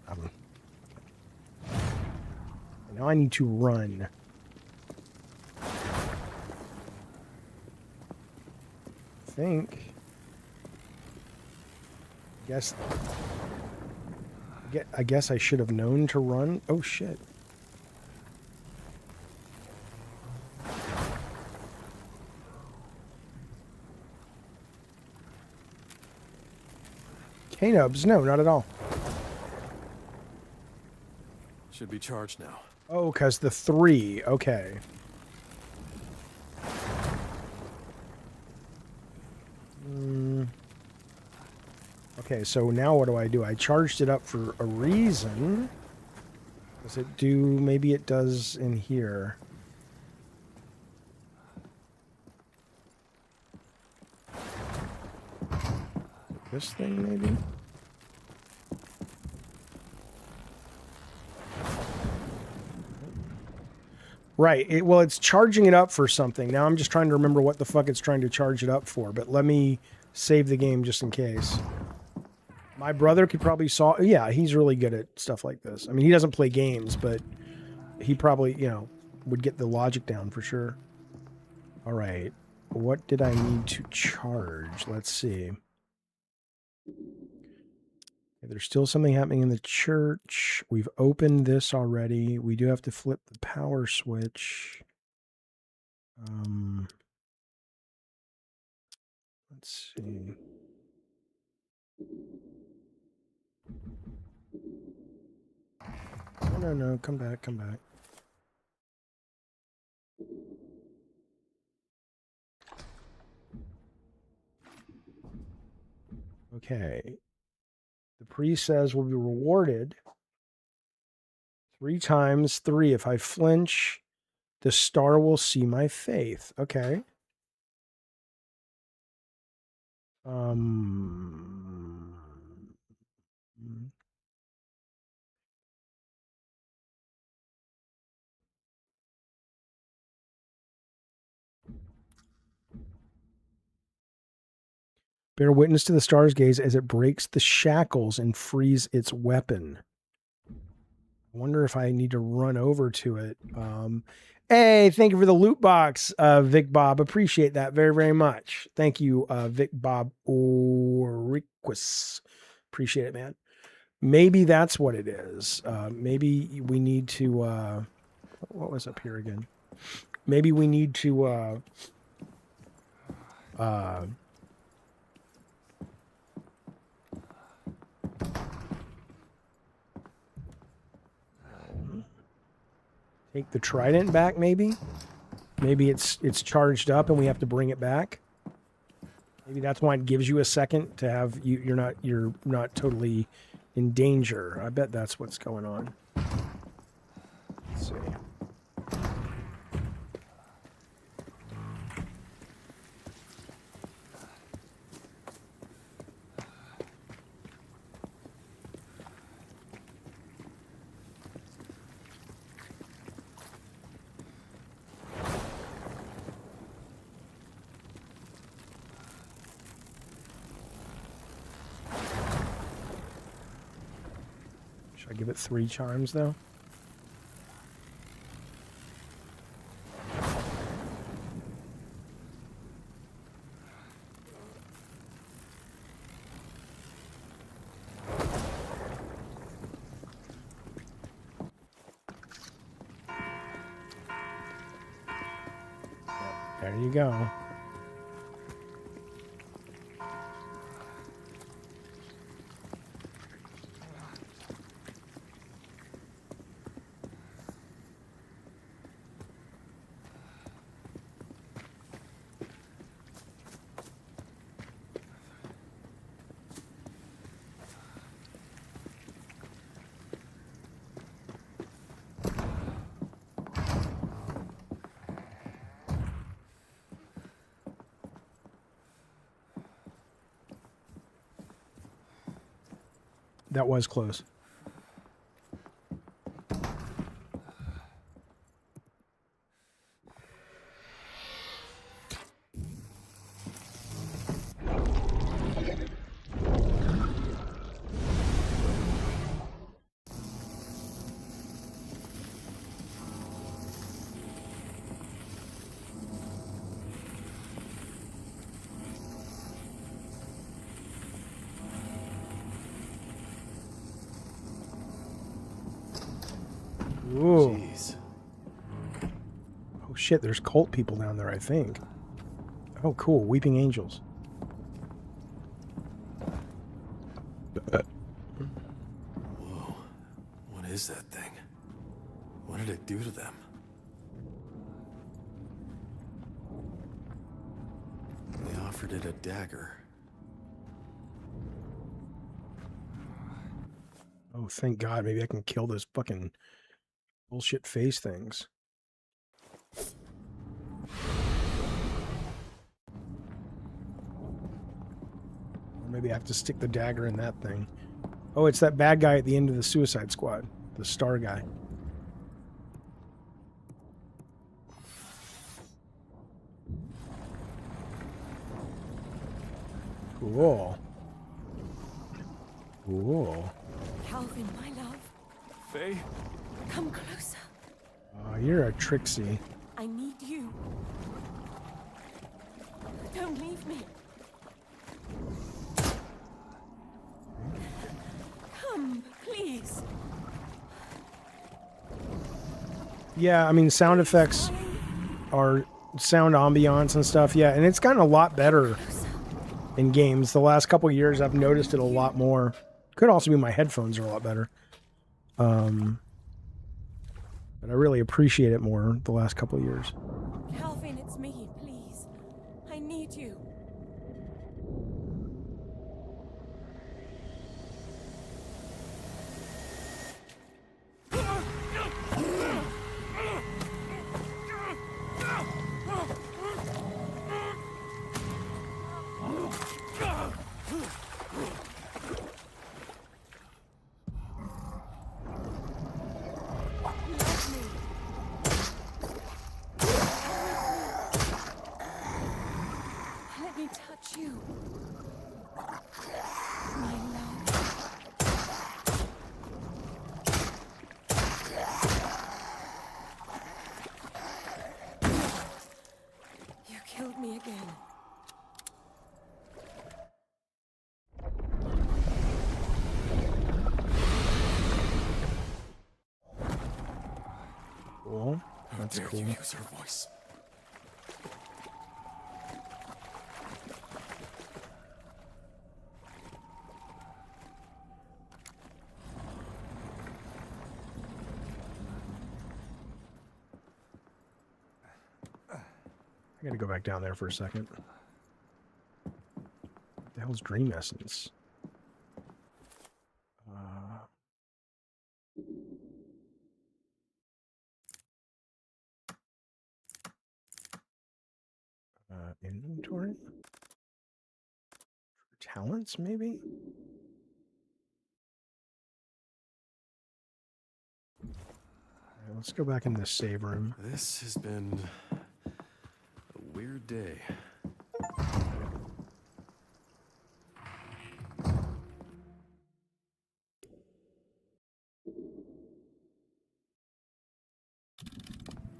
Now I need to run. I think. I guess I should have known to run. Oh, shit. K-nubs? No, not at all. Should be charged now. Oh, because the 3. Okay. Okay, so now what do? I charged it up for a reason. Does it do... Maybe it does in here. This thing, maybe? Right. Well, it's charging it up for something. Now I'm just trying to remember what the fuck it's trying to charge it up for. But let me save the game just in case. My brother could probably solve... Yeah, he's really good at stuff like this. I mean, he doesn't play games, but he probably, would get the logic down for sure. All right. What did I need to charge? Let's see. There's still something happening in the church. We've opened this already. We do have to flip the power switch. Let's see. No, come back. Okay. The priest says will be rewarded 3 times 3. If I flinch, the star will see my faith. Okay. Bear witness to the star's gaze as it breaks the shackles and frees its weapon. I wonder if I need to run over to it. Hey, thank you for the loot box, Vic Bob. Appreciate that very, very much. Thank you, Vic Bob Oriquis. Appreciate it, man. Maybe that's what it is. Maybe we need to... what was up here again? Maybe we need to... take the trident back, maybe? Maybe it's charged up and we have to bring it back. Maybe that's why it gives you a second to have you're not totally in danger. I bet that's what's going on. Let's see. Should I give it 3 charms, though? There you go. That was close. Ooh. Jeez. Oh shit, there's cult people down there, I think. Oh cool, weeping angels. Whoa. What is that thing? What did it do to them? They offered it a dagger. Oh, thank God. Maybe I can kill those fucking bullshit face things. Or maybe I have to stick the dagger in that thing. Oh, it's that bad guy at the end of the Suicide Squad. The star guy. Cool. Cool. Calvin, my love, Faye? come closer. Oh, you're a Trixie. I need you. Don't leave me. Come, please. Yeah, I mean, sound effects are sound ambiance and stuff. Yeah, and it's gotten a lot better in games. The last couple of years, I've noticed it a lot more. Could also be my headphones are a lot better. But I really appreciate it more the last couple of years. Calvin, it's me, please. I need you. Let me touch you. My love. You killed me again. Cool. How That's dare cool. you use her voice? I gotta go back down there for a second. What the hell's Dream Essence? Inventory? Talents, maybe? Alright, let's go back in the save room. This has been a weird day.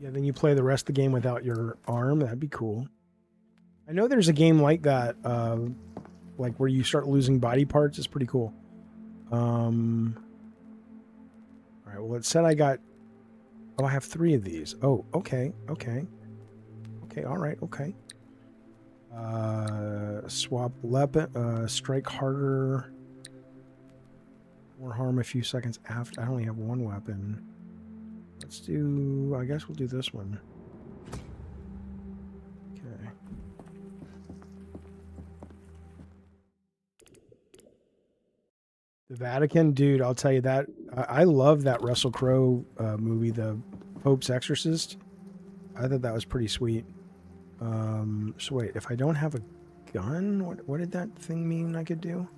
Yeah, then you play the rest of the game without your arm. That'd be cool. I know there's a game like that, like where you start losing body parts. It's pretty cool. All right, well, it said I got... Oh, I have 3 of these. Oh, okay, okay. Okay, all right, okay. Swap weapon, strike harder. More harm a few seconds after. I only have 1 weapon. Let's do... I guess we'll do this one. Okay. The Vatican, dude, I'll tell you that. I love that Russell Crowe movie, The Pope's Exorcist. I thought that was pretty sweet. So wait, if I don't have a gun, what did that thing mean I could do?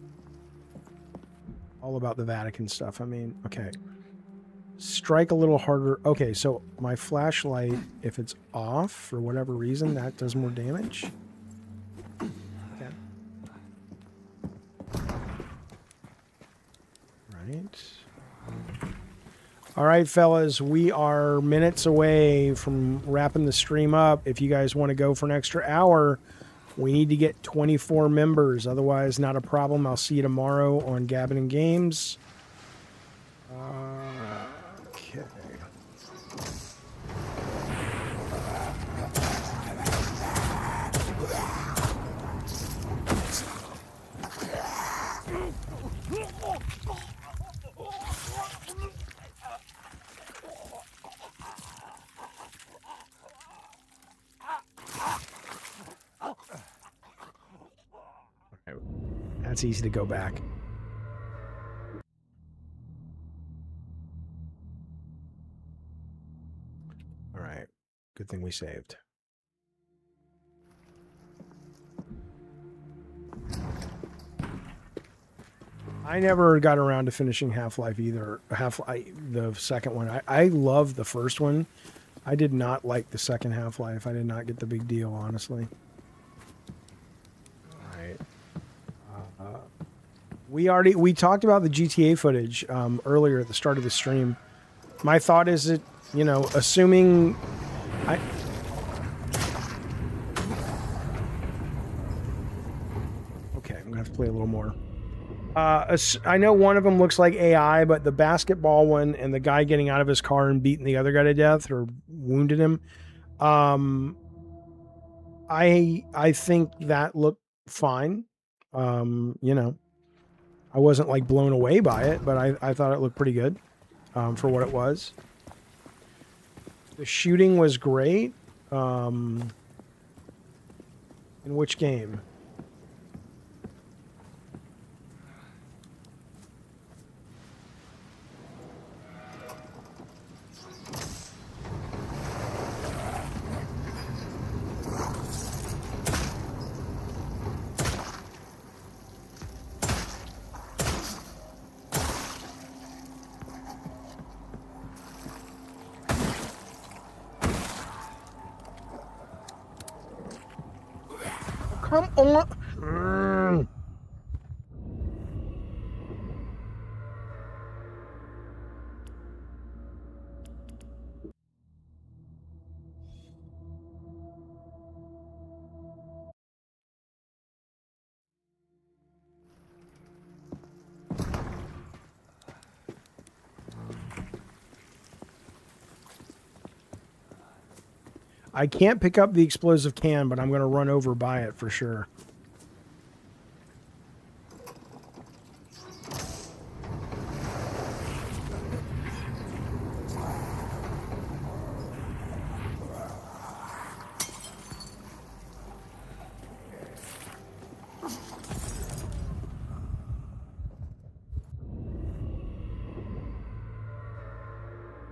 All about the Vatican stuff. I mean, okay. Strike a little harder. Okay, so my flashlight, if it's off for whatever reason, that does more damage. Okay. Right. All right, fellas, we are minutes away from wrapping the stream up. If you guys want to go for an extra hour, we need to get 24 members. Otherwise, not a problem. I'll see you tomorrow on Gabbin and Games. Okay. That's easy to go back. All right. Good thing we saved. I never got around to finishing Half-Life either. The second one. I love the first one. I did not like the second Half-Life. I did not get the big deal, honestly. All right. We talked about the GTA footage earlier at the start of the stream. My thought is that, you know, assuming okay, I'm gonna have to play a little more. I know one of them looks like AI, but the basketball one and the guy getting out of his car and beating the other guy to death or wounded him, I think that looked fine. You know, I wasn't like blown away by it, but I thought it looked pretty good for what it was. The shooting was great. In which game? come on. Mm. I can't pick up the explosive can, but I'm going to run over by it for sure.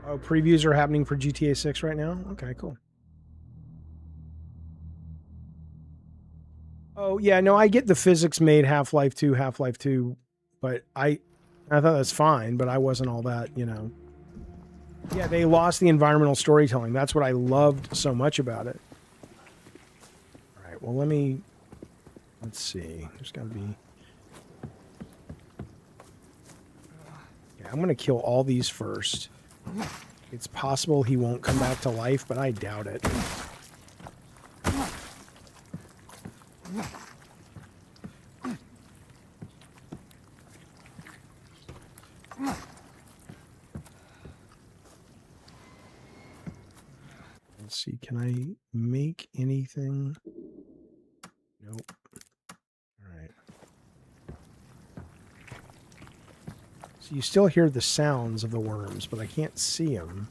Oh, previews are happening for GTA 6 right now? Okay, cool. Oh, yeah, no, I get the physics made Half-Life 2, but I thought that's fine, but I wasn't all that, you know. Yeah, they lost the environmental storytelling. That's what I loved so much about it. All right, well, let's see. There's got to be... Yeah, I'm going to kill all these first. It's possible he won't come back to life, but I doubt it. Let's see, can I make anything? Nope. All right. So you still hear the sounds of the worms, but I can't see them.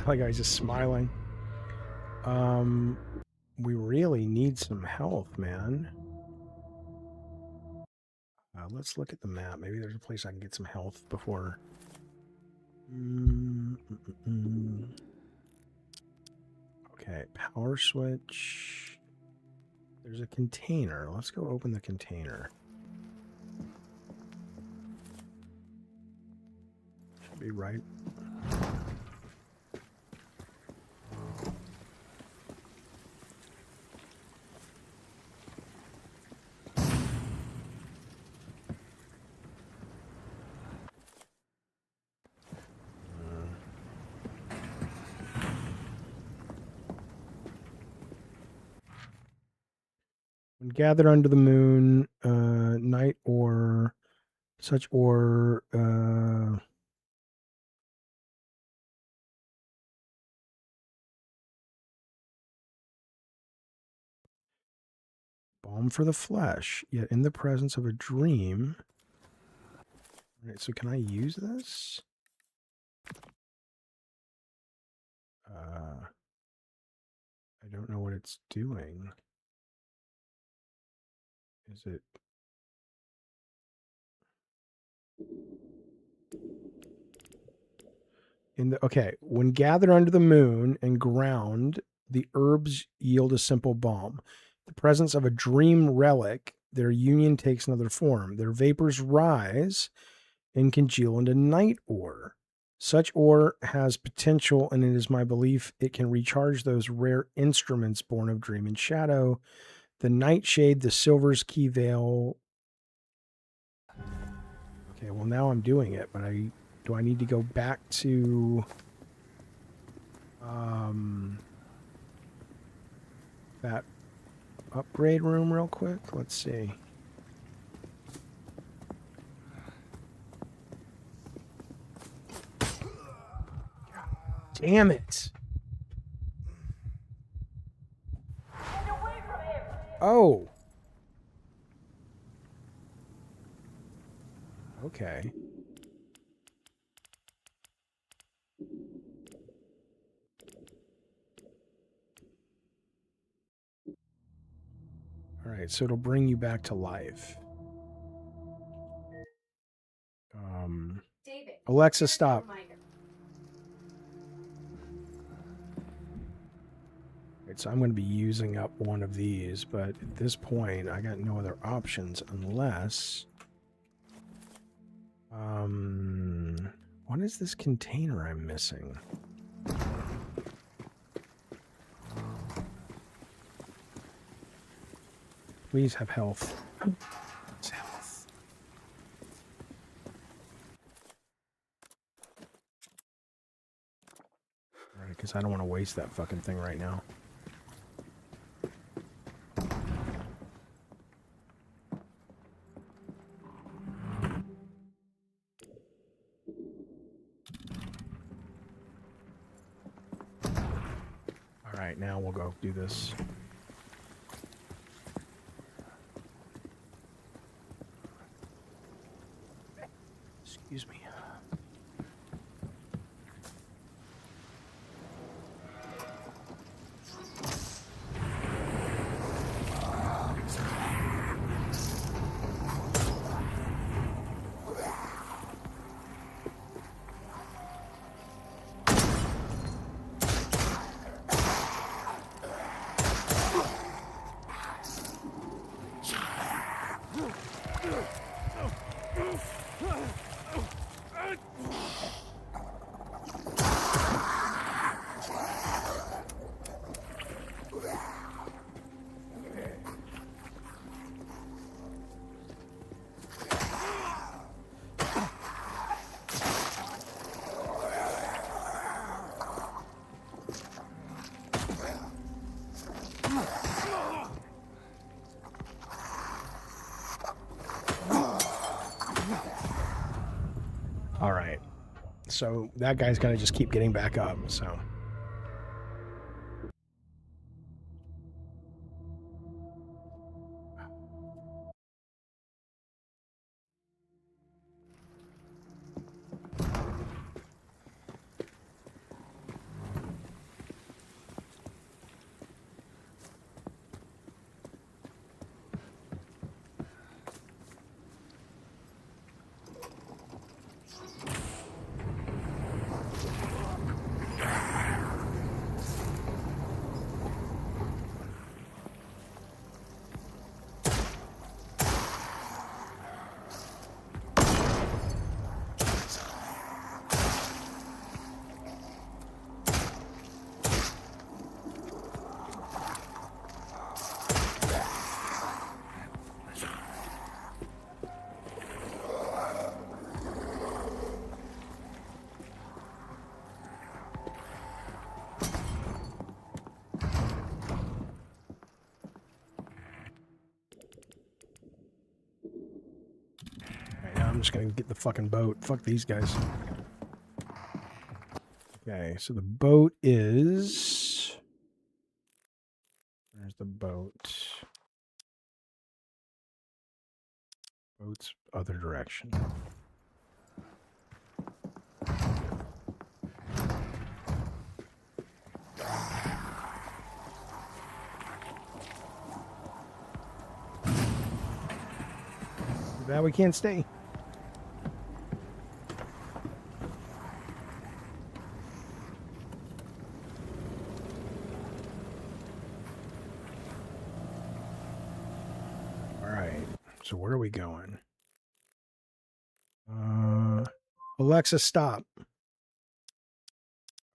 Like I was just smiling. We really need some health, man. Let's look at the map. Maybe there's a place I can get some health before. Okay, power switch. There's a container. Let's go open the container. Should be right. When gathered under the moon, night ore, such ore, balm for the flesh, yet in the presence of a dream. All right, so can I use this? I don't know what it's doing. Is it? Okay, when gathered under the moon and ground, the herbs yield a simple balm. The presence of a dream relic, their union takes another form. Their vapors rise and congeal into night ore. Such ore has potential, and it is my belief it can recharge those rare instruments born of dream and shadow. The nightshade, the silver's key veil. Okay, well now I'm doing it, but do I need to go back to that upgrade room real quick? Let's see. Damn it. Oh. Okay. All right, so it'll bring you back to life. David, Alexa, stop. reminder. Alright, so I'm going to be using up one of these, but at this point, I got no other options unless... What is this container I'm missing? Please have health. It's health. Alright, because I don't want to waste that fucking thing right now. Alright, now we'll go do this. Excuse me. Alright. So that guy's gonna just keep getting back up, so... I'm just gonna get the fucking boat. Fuck these guys. Okay, so the boat is... Where's the boat? Boat's other direction. Too bad we can't stay. So where are we going? Alexa, stop.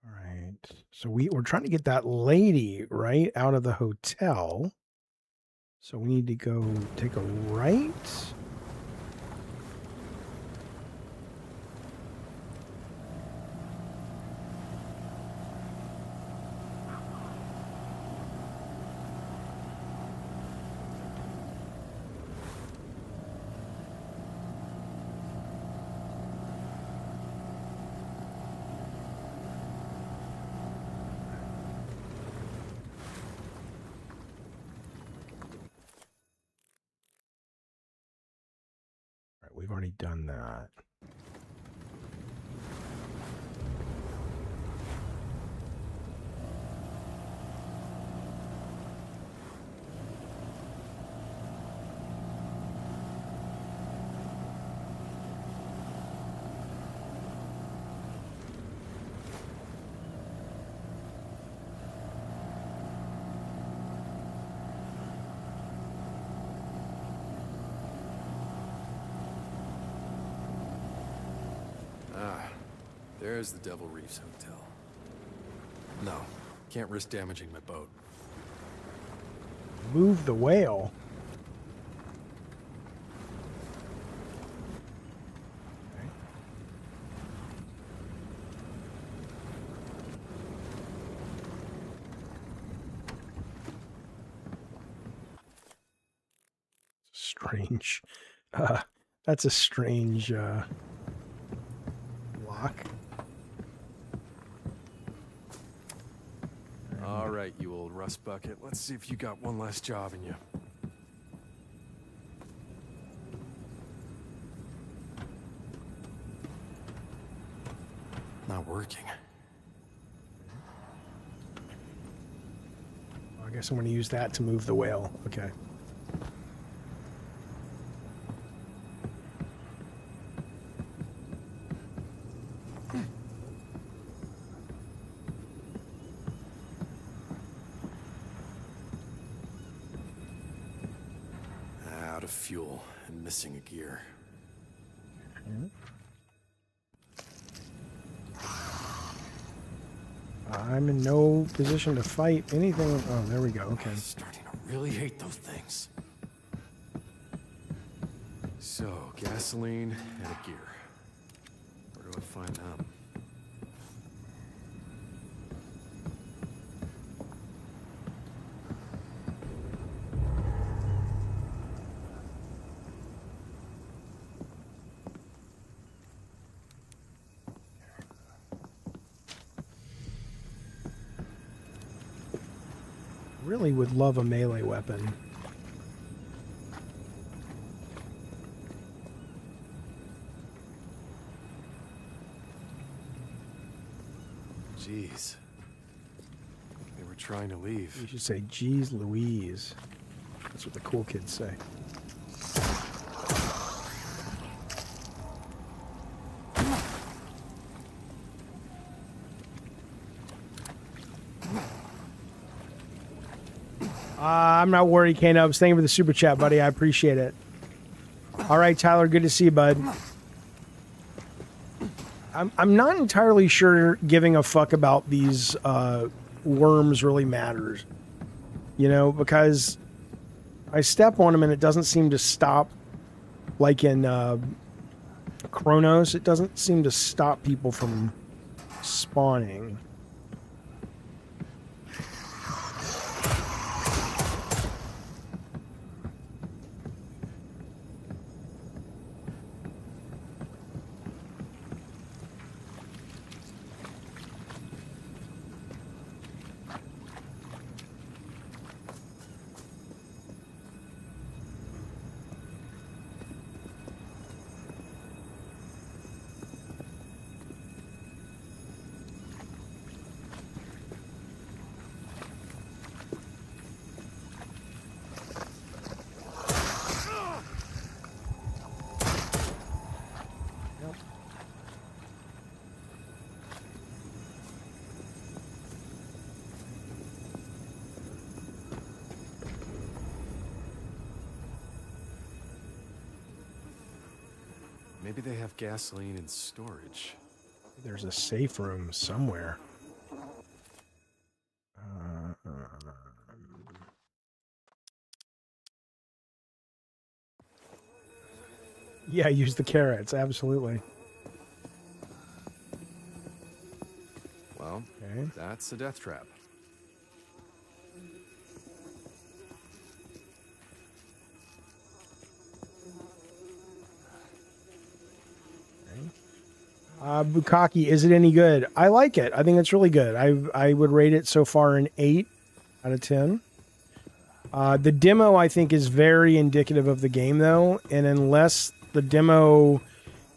All right. So we're trying to get that lady right out of the hotel. So we need to go take a right. We've already done that. There's the Devil Reefs Hotel. No, can't risk damaging my boat. Move the whale. Okay. Strange. That's a strange lock. All right, you old rust bucket. Let's see if you got one last job in you. Not working. I guess I'm going to use that to move the whale. Okay. Out of fuel and missing a gear. I'm in no position to fight anything. Oh, there we go. Okay. I'm starting to really hate those things. So, gasoline and a gear. Where do I find them? Really would love a melee weapon. Jeez. They were trying to leave. You should say, "Geez Louise." That's what the cool kids say. I'm not worried, K-Nubs. Thank you for the super chat, buddy. I appreciate it. All right, Tyler. Good to see you, bud. I'm not entirely sure giving a fuck about these worms really matters. You know, because I step on them and it doesn't seem to stop. Like in Chronos, it doesn't seem to stop people from spawning. Maybe they have gasoline in storage. There's a safe room somewhere. Yeah, use the carrots. Absolutely. Well, Okay. that's a death trap. Bukaki, is it any good? I like it. I think it's really good. I would rate it so far an 8 out of 10. The demo, I think, is very indicative of the game, though. And unless the demo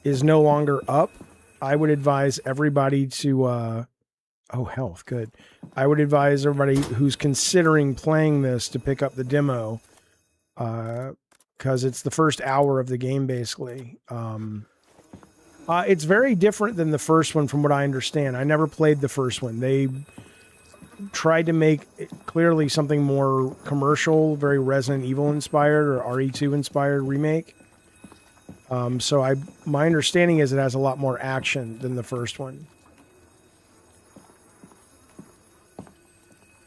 is no longer up, I would advise everybody to... oh, health. Good. I would advise everybody who's considering playing this to pick up the demo. Because it's the first hour of the game, basically. It's very different than the first one, from what I understand. I never played the first one. They tried to make it clearly something more commercial, very Resident Evil inspired or RE2 inspired remake. So my understanding is it has a lot more action than the first one.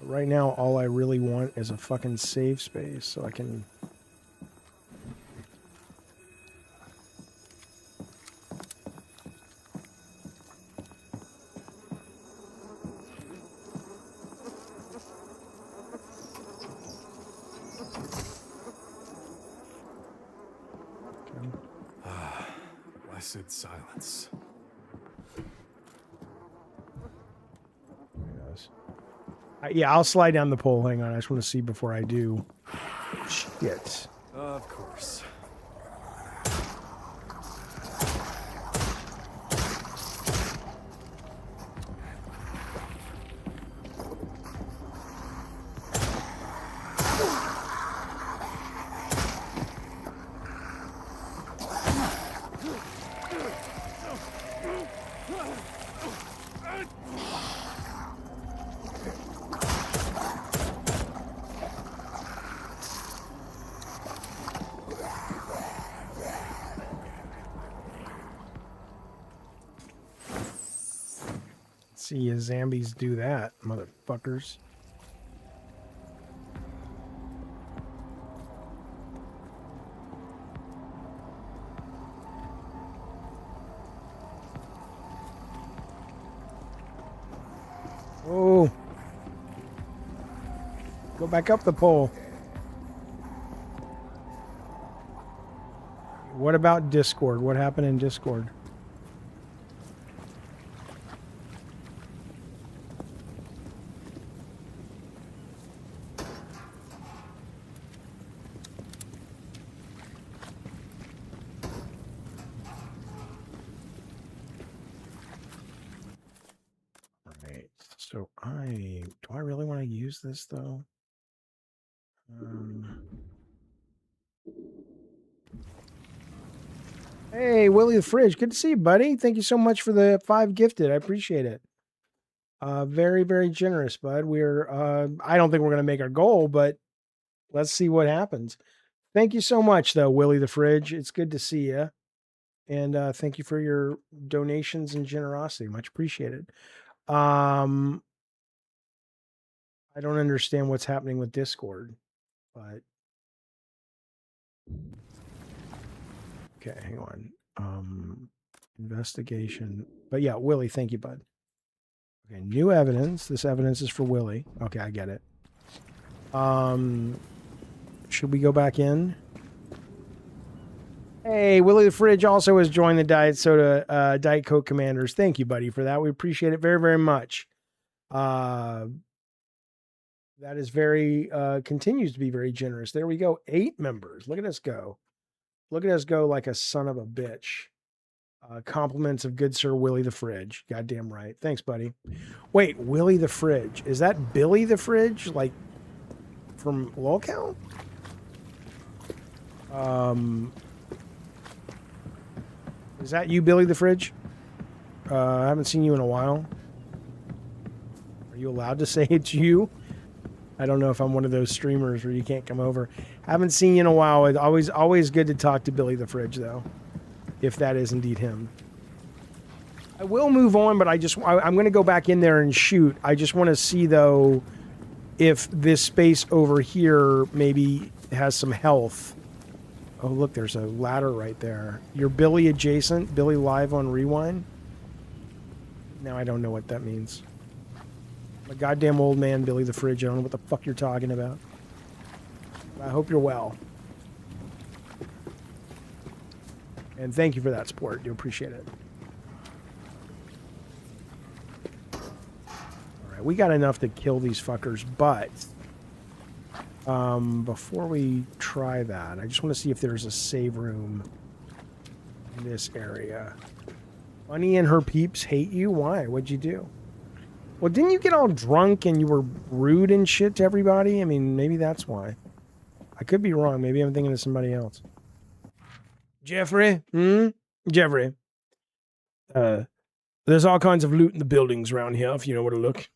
Right now, all I really want is a fucking save space so I can... Blessed silence. Yes. Yeah, I'll slide down the pole. Hang on, I just want to see before I do. Shit. Of course. See you zombies do that, motherfuckers. Oh. Go back up the pole. What about Discord? What happened in Discord? So do I really want to use this though? Hey, Willie the Fridge, good to see you, buddy. Thank you so much for the 5 gifted. I appreciate it. Very, very generous, bud. I don't think we're gonna make our goal, but let's see what happens. Thank you so much, though, Willie the Fridge. It's good to see you, and thank you for your donations and generosity. Much appreciated. I don't understand what's happening with Discord, but okay, hang on. Investigation. But yeah, Willie, thank you, bud. Okay, new evidence. This evidence is for Willie. Okay, I get it. Should we go back in? Hey, Willie the Fridge also has joined the Diet Soda, Diet Coke Commanders. Thank you, buddy, for that. We appreciate it very, very much. That is continues to be very generous. There we go. 8 members. Look at us go. Look at us go like a son of a bitch. Compliments of good Sir Willie the Fridge. Goddamn right. Thanks, buddy. Wait, Willie the Fridge. Is that Billy the Fridge? Like from Lolcow? Is that you, Billy the Fridge? I haven't seen you in a while. Are you allowed to say it's you? I don't know if I'm one of those streamers where you can't come over. Haven't seen you in a while. It's always good to talk to Billy the Fridge, though, if that is indeed him. I will move on, but I'm going to go back in there and shoot. I just want to see, though, if this space over here maybe has some health. Oh, look, there's a ladder right there. You're Billy adjacent? Billy live on Rewind? Now I don't know what that means. I'm a goddamn old man, Billy the Fridge. I don't know what the fuck you're talking about. I hope you're well. And thank you for that support. Do appreciate it. All right, we got enough to kill these fuckers, but before we try that, I just want to see if there's a save room in this area. Bunny and her peeps hate you? Why? What'd you do? Well, didn't you get all drunk and you were rude and shit to everybody? I mean, maybe that's why. I could be wrong. Maybe I'm thinking of somebody else. Jeffrey? Jeffrey. There's all kinds of loot in the buildings around here, if you know where to look.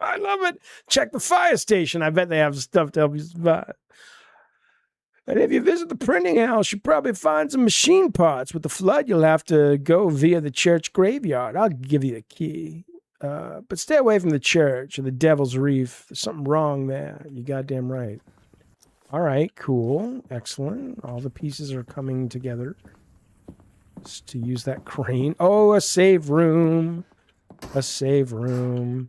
I love it. Check the fire station. I bet they have stuff to help you survive. And if you visit the printing house, you'll probably find some machine parts. With the flood, you'll have to go via the church graveyard. I'll give you the key. But stay away from the church or the Devil's Reef. There's something wrong there. You goddamn right. All right, cool. Excellent. All the pieces are coming together. Just to use that crane. Oh, a save room. A save room.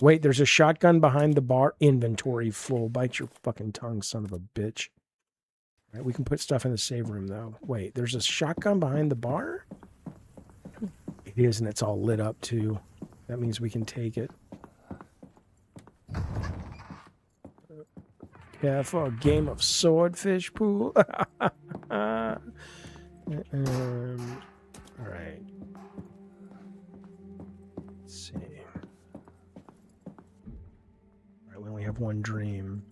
Wait, there's a shotgun behind the bar. Inventory full. Bite your fucking tongue, son of a bitch. All right, we can put stuff in the save room, though. Wait, there's a shotgun behind the bar? It is, and it's all lit up, too. That means we can take it. Yeah, for a game of swordfish pool. All right. Let's see. All right, we only have one dream.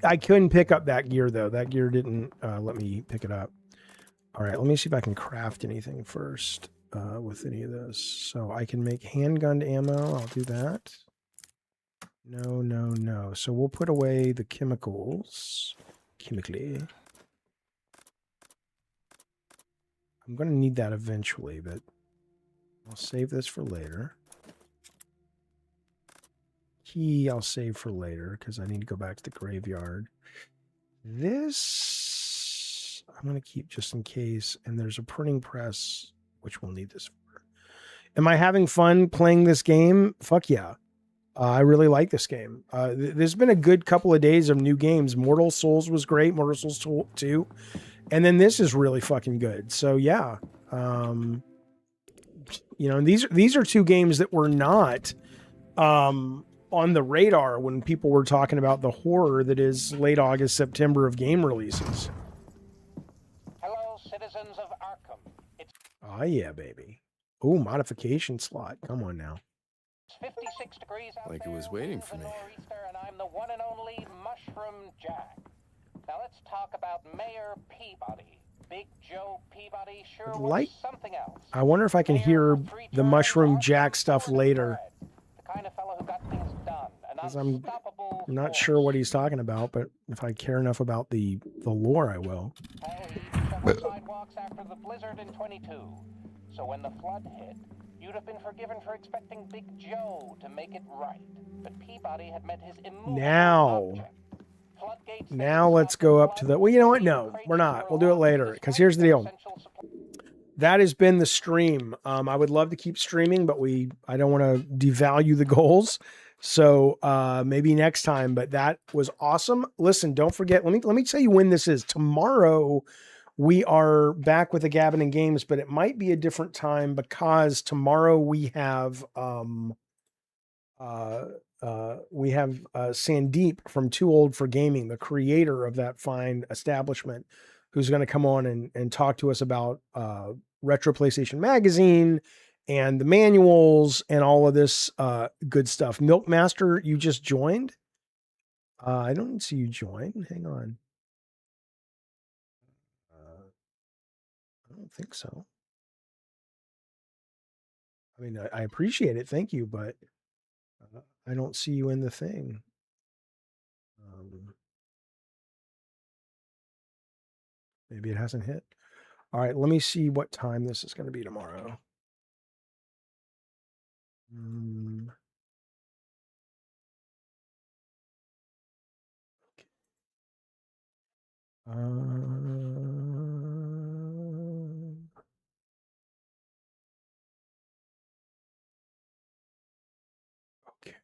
I couldn't pick up that gear, though. That gear didn't let me pick it up. All right, let me see if I can craft anything first with any of this. So I can make handgun ammo. I'll do that. No, no, no. So we'll put away the chemicals. Chemically. I'm going to need that eventually, but I'll save this for later. Key I'll save for later because I need to go back to the graveyard. This I'm going to keep just in case. And there's a printing press, which we'll need this for. Am I having fun playing this game? Fuck yeah. I really like this game. There's been a good couple of days of new games. Mortal Souls was great. Mortal Souls 2. And then this is really fucking good. So yeah. You know, and these are two games that were not on the radar when people were talking about the horror that is late August, September of game releases. Hello, citizens of Arkham. It's Oh yeah, baby. Oh, modification slot. Come on now. 56 degrees out Like it there, was waiting winds for a me. nor'easter, and I'm the one and only Mushroom Jack. Now let's talk about Mayor Peabody. Big Joe Peabody sure was something else. I wonder if I can Mayor hear with 3 the terms, Mushroom Jack Arkham stuff born and later. bred. The kind of fellow who got things done. An 'Cause I'm unstoppable not force. sure what he's talking about, but if I care enough about the lore, I will. Hell, he shoveled sidewalks after the blizzard in 22. So when the flood hit, you'd have been forgiven for expecting Big Joe to make it right. But Peabody had met his immovable object. Floodgates Now let's go up to the... Well, you know what? No, we're not. We'll do it later. Because here's the deal. That has been the stream. I would love to keep streaming, but I don't want to devalue the goals. So maybe next time. But that was awesome. Listen, don't forget. Let me tell you when this is. Tomorrow, we are back with the Gabbin and Games, but it might be a different time because tomorrow we have Sandeep from Too Old for Gaming, the creator of that fine establishment, who's going to come on and talk to us about Retro PlayStation Magazine and the manuals and all of this good stuff. Milkmaster, you just joined? I don't see you join. Hang on. I don't think so. I mean, I appreciate it. Thank you, but I don't see you in the thing. Maybe it hasn't hit. All right, let me see what time this is going to be tomorrow. Okay.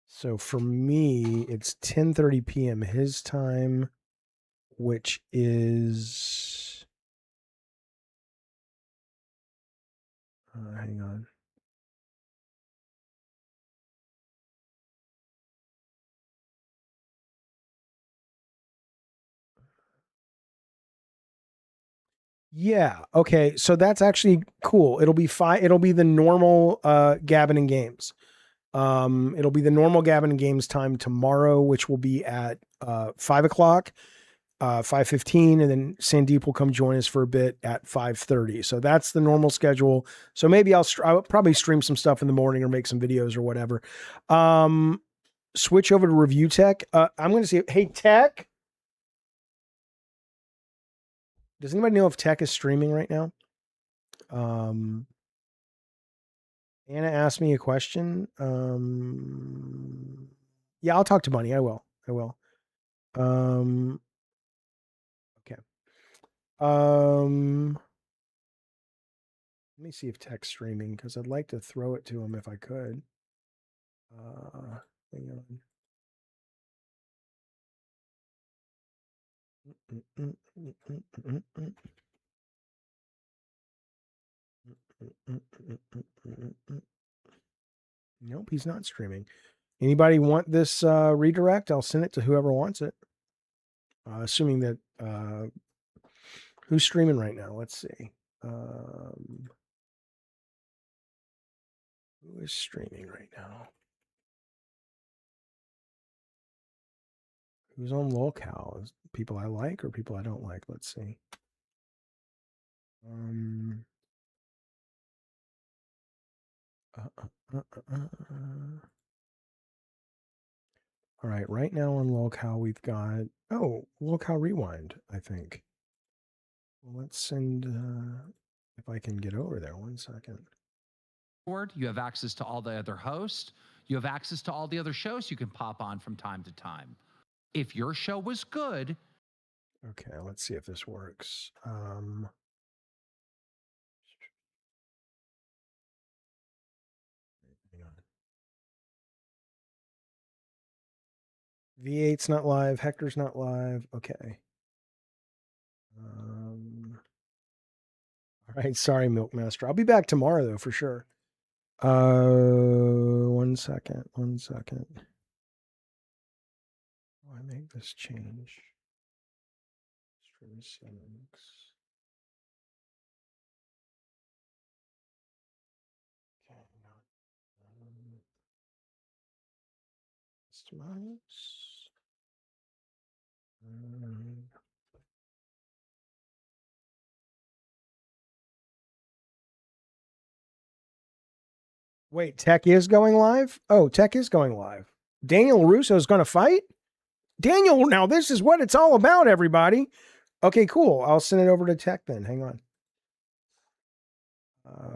So for me, it's 10:30 p.m. his time, which is hang on. Yeah. Okay. So that's actually cool. It'll be fine. It'll be the normal Gabbin and Games. It'll be the normal Gabbin and Games time tomorrow, which will be at 5 o'clock, 5:15, and then Sandeep will come join us for a bit at 5:30. So that's the normal schedule. So maybe I'll probably stream some stuff in the morning or make some videos or whatever. Switch over to Review Tech. I'm going to see. Hey, Tech. Does anybody know if Tech is streaming right now? Anna asked me a question. Yeah, I'll talk to Bunny. I will. Okay. Let me see if Tech's streaming because I'd like to throw it to him if I could. Hang on. Nope, he's not streaming. Anybody want this redirect? I'll send it to whoever wants it. Assuming that who's streaming right now? Let's see. Who is streaming right now? Who's on lolcow? People I like or people I don't like? Let's see. All right, right now on lolcow we've got lolcow rewind, I think. Well, let's send if I can get over there. 1 second. You have access to all the other hosts. You have access to all the other shows you can pop on from time to time. If your show was good. Okay, let's see if this works. Hang on. V8's not live. Hector's not live. Okay. All right. Sorry, Milkmaster. I'll be back tomorrow though, for sure. 1 second. 1 second. Oh, I make this change. Stream settings. Okay. Customize. Wait, Tech is going live? Oh, Tech is going live. Daniel Russo is going to fight? Daniel, now this is what it's all about, everybody. Okay, cool. I'll send it over to Tech then. Hang on.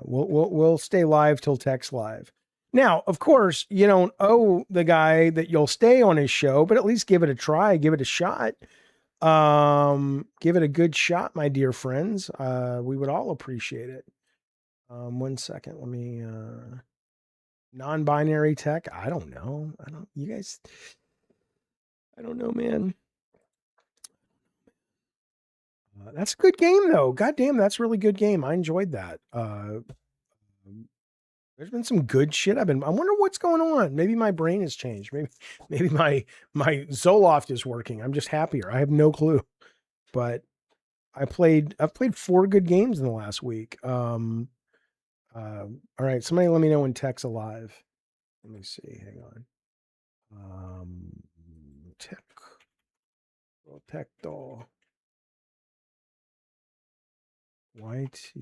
We'll stay live till Tech's live. Now, of course, you don't owe the guy that you'll stay on his show, but at least give it a try, give it a shot. Give it a good shot, my dear friends. We would all appreciate it. 1 second. Let me non-binary Tech. I don't know. You guys, I don't know, man. That's a good game though. God damn, that's a really good game. I enjoyed that. There's been some good shit. I wonder what's going on. Maybe my brain has changed. Maybe my Zoloft is working. I'm just happier. I have no clue. But I've played 4 good games in the last week. All right, somebody let me know when Tech's alive. Let me see. Hang on. Tech. Tech doll. YT.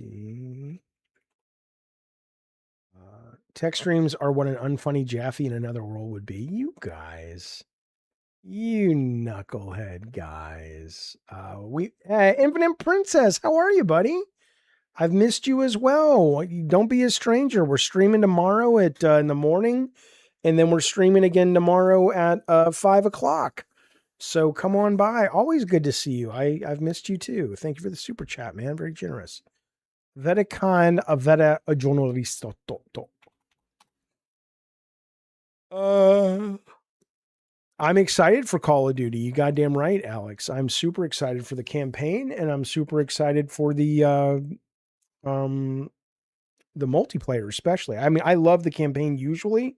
Tech streams are what an unfunny Jaffe in another world would be. You guys. You knucklehead guys. Infinite Princess, how are you, buddy? I've missed you as well. Don't be a stranger. We're streaming tomorrow at in the morning, and then we're streaming again tomorrow at 5 o'clock. So come on by. Always good to see you. I've missed you too. Thank you for the super chat, man. Very generous. Vetican avera giornalisto. I'm excited for Call of Duty. You goddamn right, Alex. I'm super excited for the campaign, and I'm super excited for the multiplayer, especially. I mean, I love the campaign usually.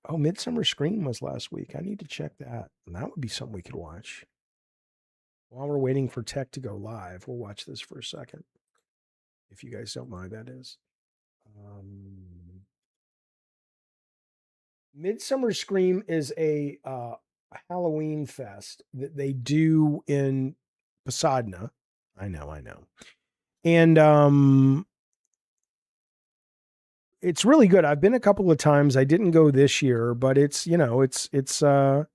Oh, Midsummer Scream was last week. I need to check that. And that would be something we could watch. While we're waiting for Tech to go live, we'll watch this for a second. If you guys don't mind, that is. Midsummer Scream is a Halloween fest that they do in Pasadena. I know. And it's really good. I've been a couple of times. I didn't go this year, but it's oh,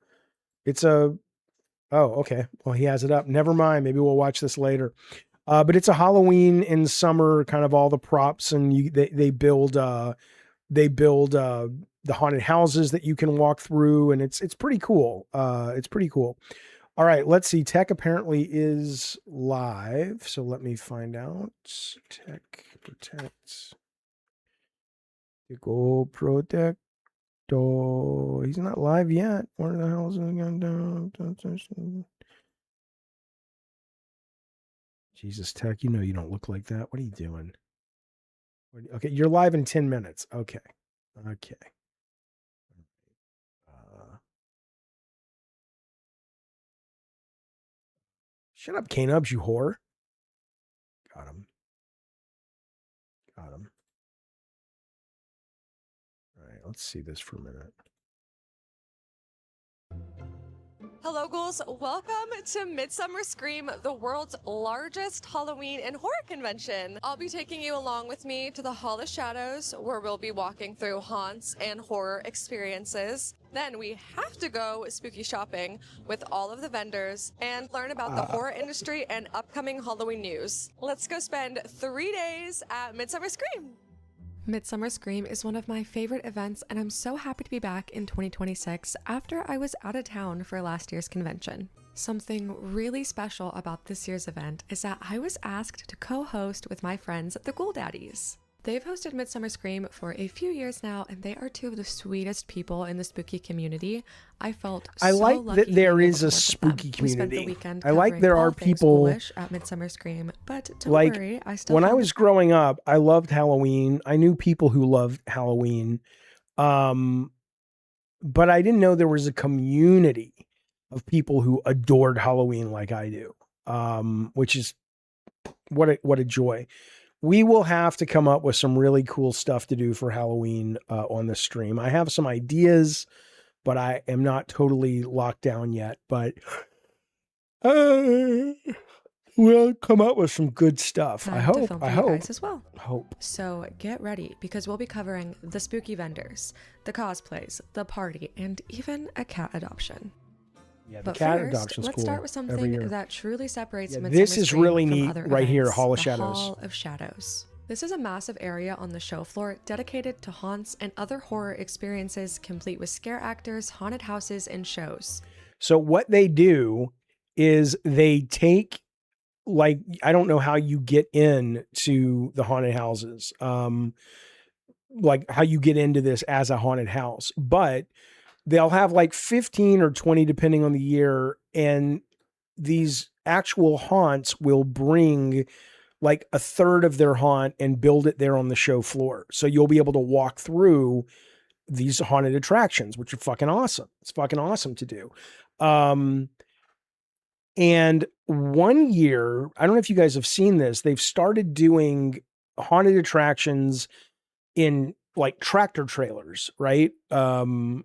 okay. Well, he has it up. Never mind. Maybe we'll watch this later. But it's a Halloween in summer, kind of all the props, and they build the haunted houses that you can walk through, and it's pretty cool. It's pretty cool. All right, let's see. Tech apparently is live, so let me find out. Tech protect. Go protect. Oh, he's not live yet. Where the hell is it going down? Jesus, Tech, you know you don't look like that. What are you doing? Okay, you're live in 10 minutes. Okay. Okay. Shut up, K-Nubs, you whore. Got him. Got him. All right, let's see this for a minute. Hello, ghouls. Welcome to Midsummer Scream, the world's largest Halloween and horror convention. I'll be taking you along with me to the Hall of Shadows, where we'll be walking through haunts and horror experiences. Then we have to go spooky shopping with all of the vendors and learn about the horror industry and upcoming Halloween news. Let's go spend 3 days at Midsummer Scream. Midsummer Scream is one of my favorite events, and I'm so happy to be back in 2026 after I was out of town for last year's convention. Something really special about this year's event is that I was asked to co-host with my friends at the Ghoul Daddies. They've hosted Midsummer Scream for a few years now, and they are two of the sweetest people in the spooky community. I felt I so like lucky that there being is able a to work with spooky them. We spent the community. weekend I like covering there all are things people ghoulish at Midsummer Scream, but don't like worry, I still when I found was growing up, I loved Halloween. I knew people who loved Halloween. But I didn't know there was a community of people who adored Halloween like I do. Which is what a joy. We will have to come up with some really cool stuff to do for Halloween on the stream. I have some ideas, but I am not totally locked down yet. But we'll come up with some good stuff. time I to hope. film I for you hope. guys as well. Hope. So get ready, because we'll be covering the spooky vendors, the cosplays, the party, and even a cat adoption. Yeah, the But cat first, adoption's let's cool start with every something year. that truly separates Yeah, Midsummer this is Scream really from neat other right here, events, Hall of the Shadows. Hall of Shadows. This is a massive area on the show floor dedicated to haunts and other horror experiences, complete with scare actors, haunted houses, and shows. So what they do is they take, like, I don't know how you get in to the haunted houses, like how you get into this as a haunted house, but they'll have like 15 or 20 depending on the year, and these actual haunts will bring like a third of their haunt and build it there on the show floor. So you'll be able to walk through these haunted attractions, which are fucking awesome. It's fucking awesome to do. And one year, I don't know if you guys have seen this, they've started doing haunted attractions in like tractor trailers, right?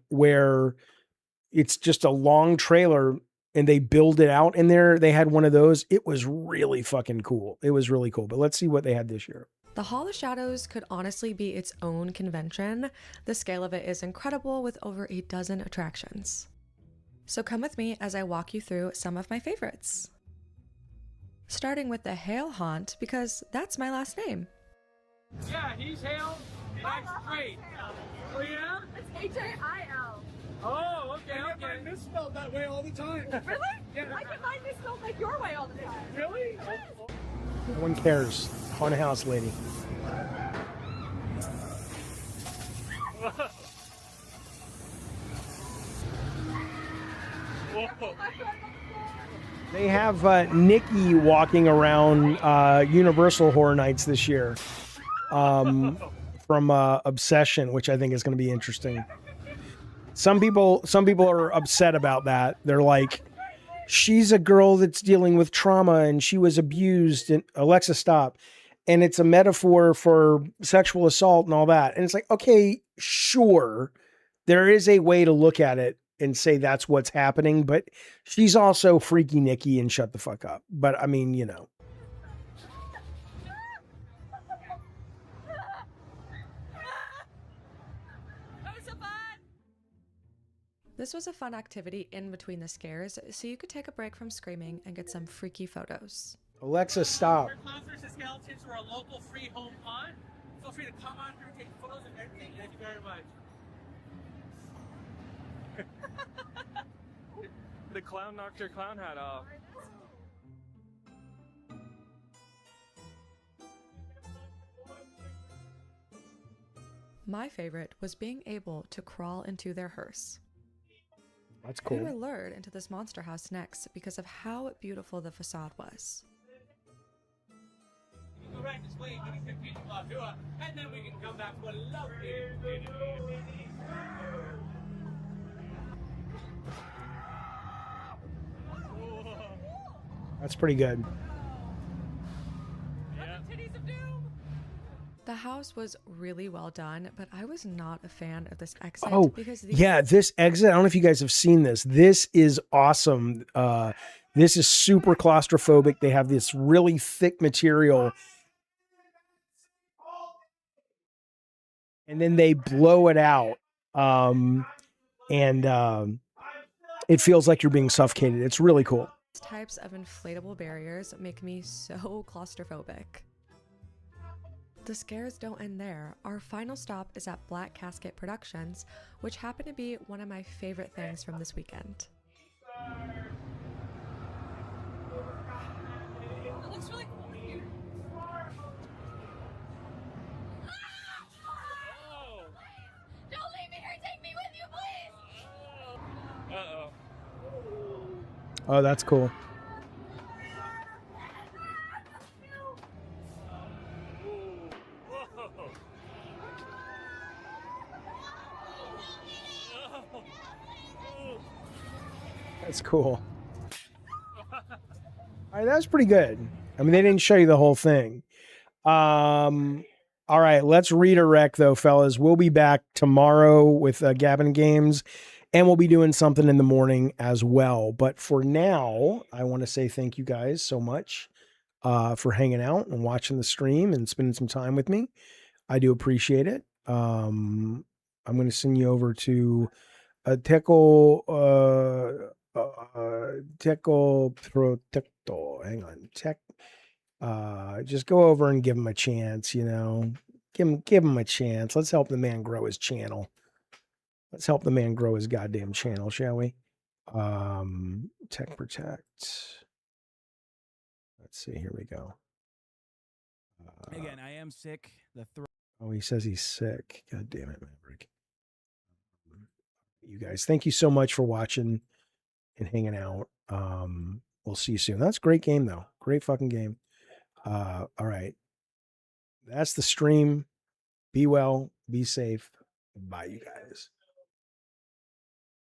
Where it's just a long trailer and they build it out in there. They had one of those. It was really fucking cool. It was really cool. But let's see what they had this year. The Hall of Shadows could honestly be its own convention. The scale of it is incredible, with over a dozen attractions. So come with me as I walk you through some of my favorites. Starting with the Hale Haunt, because that's my last name. Yeah, he's Hale, and I'm straight. Oh yeah? It's H-A-I-L. Oh, okay, okay. I misspelled that way all the time. Really? Yeah. I get mine misspelled like your way all the time. Really? No one cares. Haunted house lady. They have Nikki walking around Universal Horror Nights this year from Obsession, which I think is going to be interesting. Some people are upset about that. They're like, she's a girl that's dealing with trauma and she was abused. And Alexa, stop. And it's a metaphor for sexual assault and all that. And it's like, okay, sure, there is a way to look at it and say that's what's happening, but she's also Freaky Nikki and shut the fuck up. But I mean, you know. This was a fun activity in between the scares, so you could take a break from screaming and get some freaky photos. Alexa, stop. We're concerts and skeletons for a local free home pond. Feel free to come on through, take photos of everything. Thank you very much. The clown knocked your clown hat off. My favorite was being able to crawl into their hearse. That's We were cool. lured into this monster house next because of how beautiful the facade was. You go right this way and get a 15 block tour, and then we can come back for a lovely. That's pretty good. The house was really well done, but I was not a fan of this exit Oh, because these yeah, this exit, I don't know if you guys have seen this. This is awesome. This is super claustrophobic. They have this really thick material. And then they blow it out. It feels like you're being suffocated. It's really cool. types of inflatable barriers make me so claustrophobic. The scares don't end there. Our final stop is at Black Casket Productions, which happened to be one of my favorite things from this weekend. It looks really cool here. Don't leave me here. Take me with you, please. Uh-oh. Oh, that's cool. That's cool. All right, that's pretty good. I mean, they didn't show you the whole thing. All right, let's redirect though, fellas. We'll be back tomorrow with Gabbin Games, and we'll be doing something in the morning as well. But for now, I want to say thank you guys so much for hanging out and watching the stream and spending some time with me. I do appreciate it. I'm going to send you over to a Teco Protector. Hang on, just go over and give him a chance. You know, give him a chance. Let's help the man grow his channel. Let's help the man grow his goddamn channel, shall we? Tech Protect. Let's see. Here we go. Again, I am sick. Oh, he says he's sick. God damn it, Maverick. You guys, thank you so much for watching and hanging out. We'll see you soon. That's a great game, though. Great fucking game. All right. That's the stream. Be well. Be safe. Bye, you guys.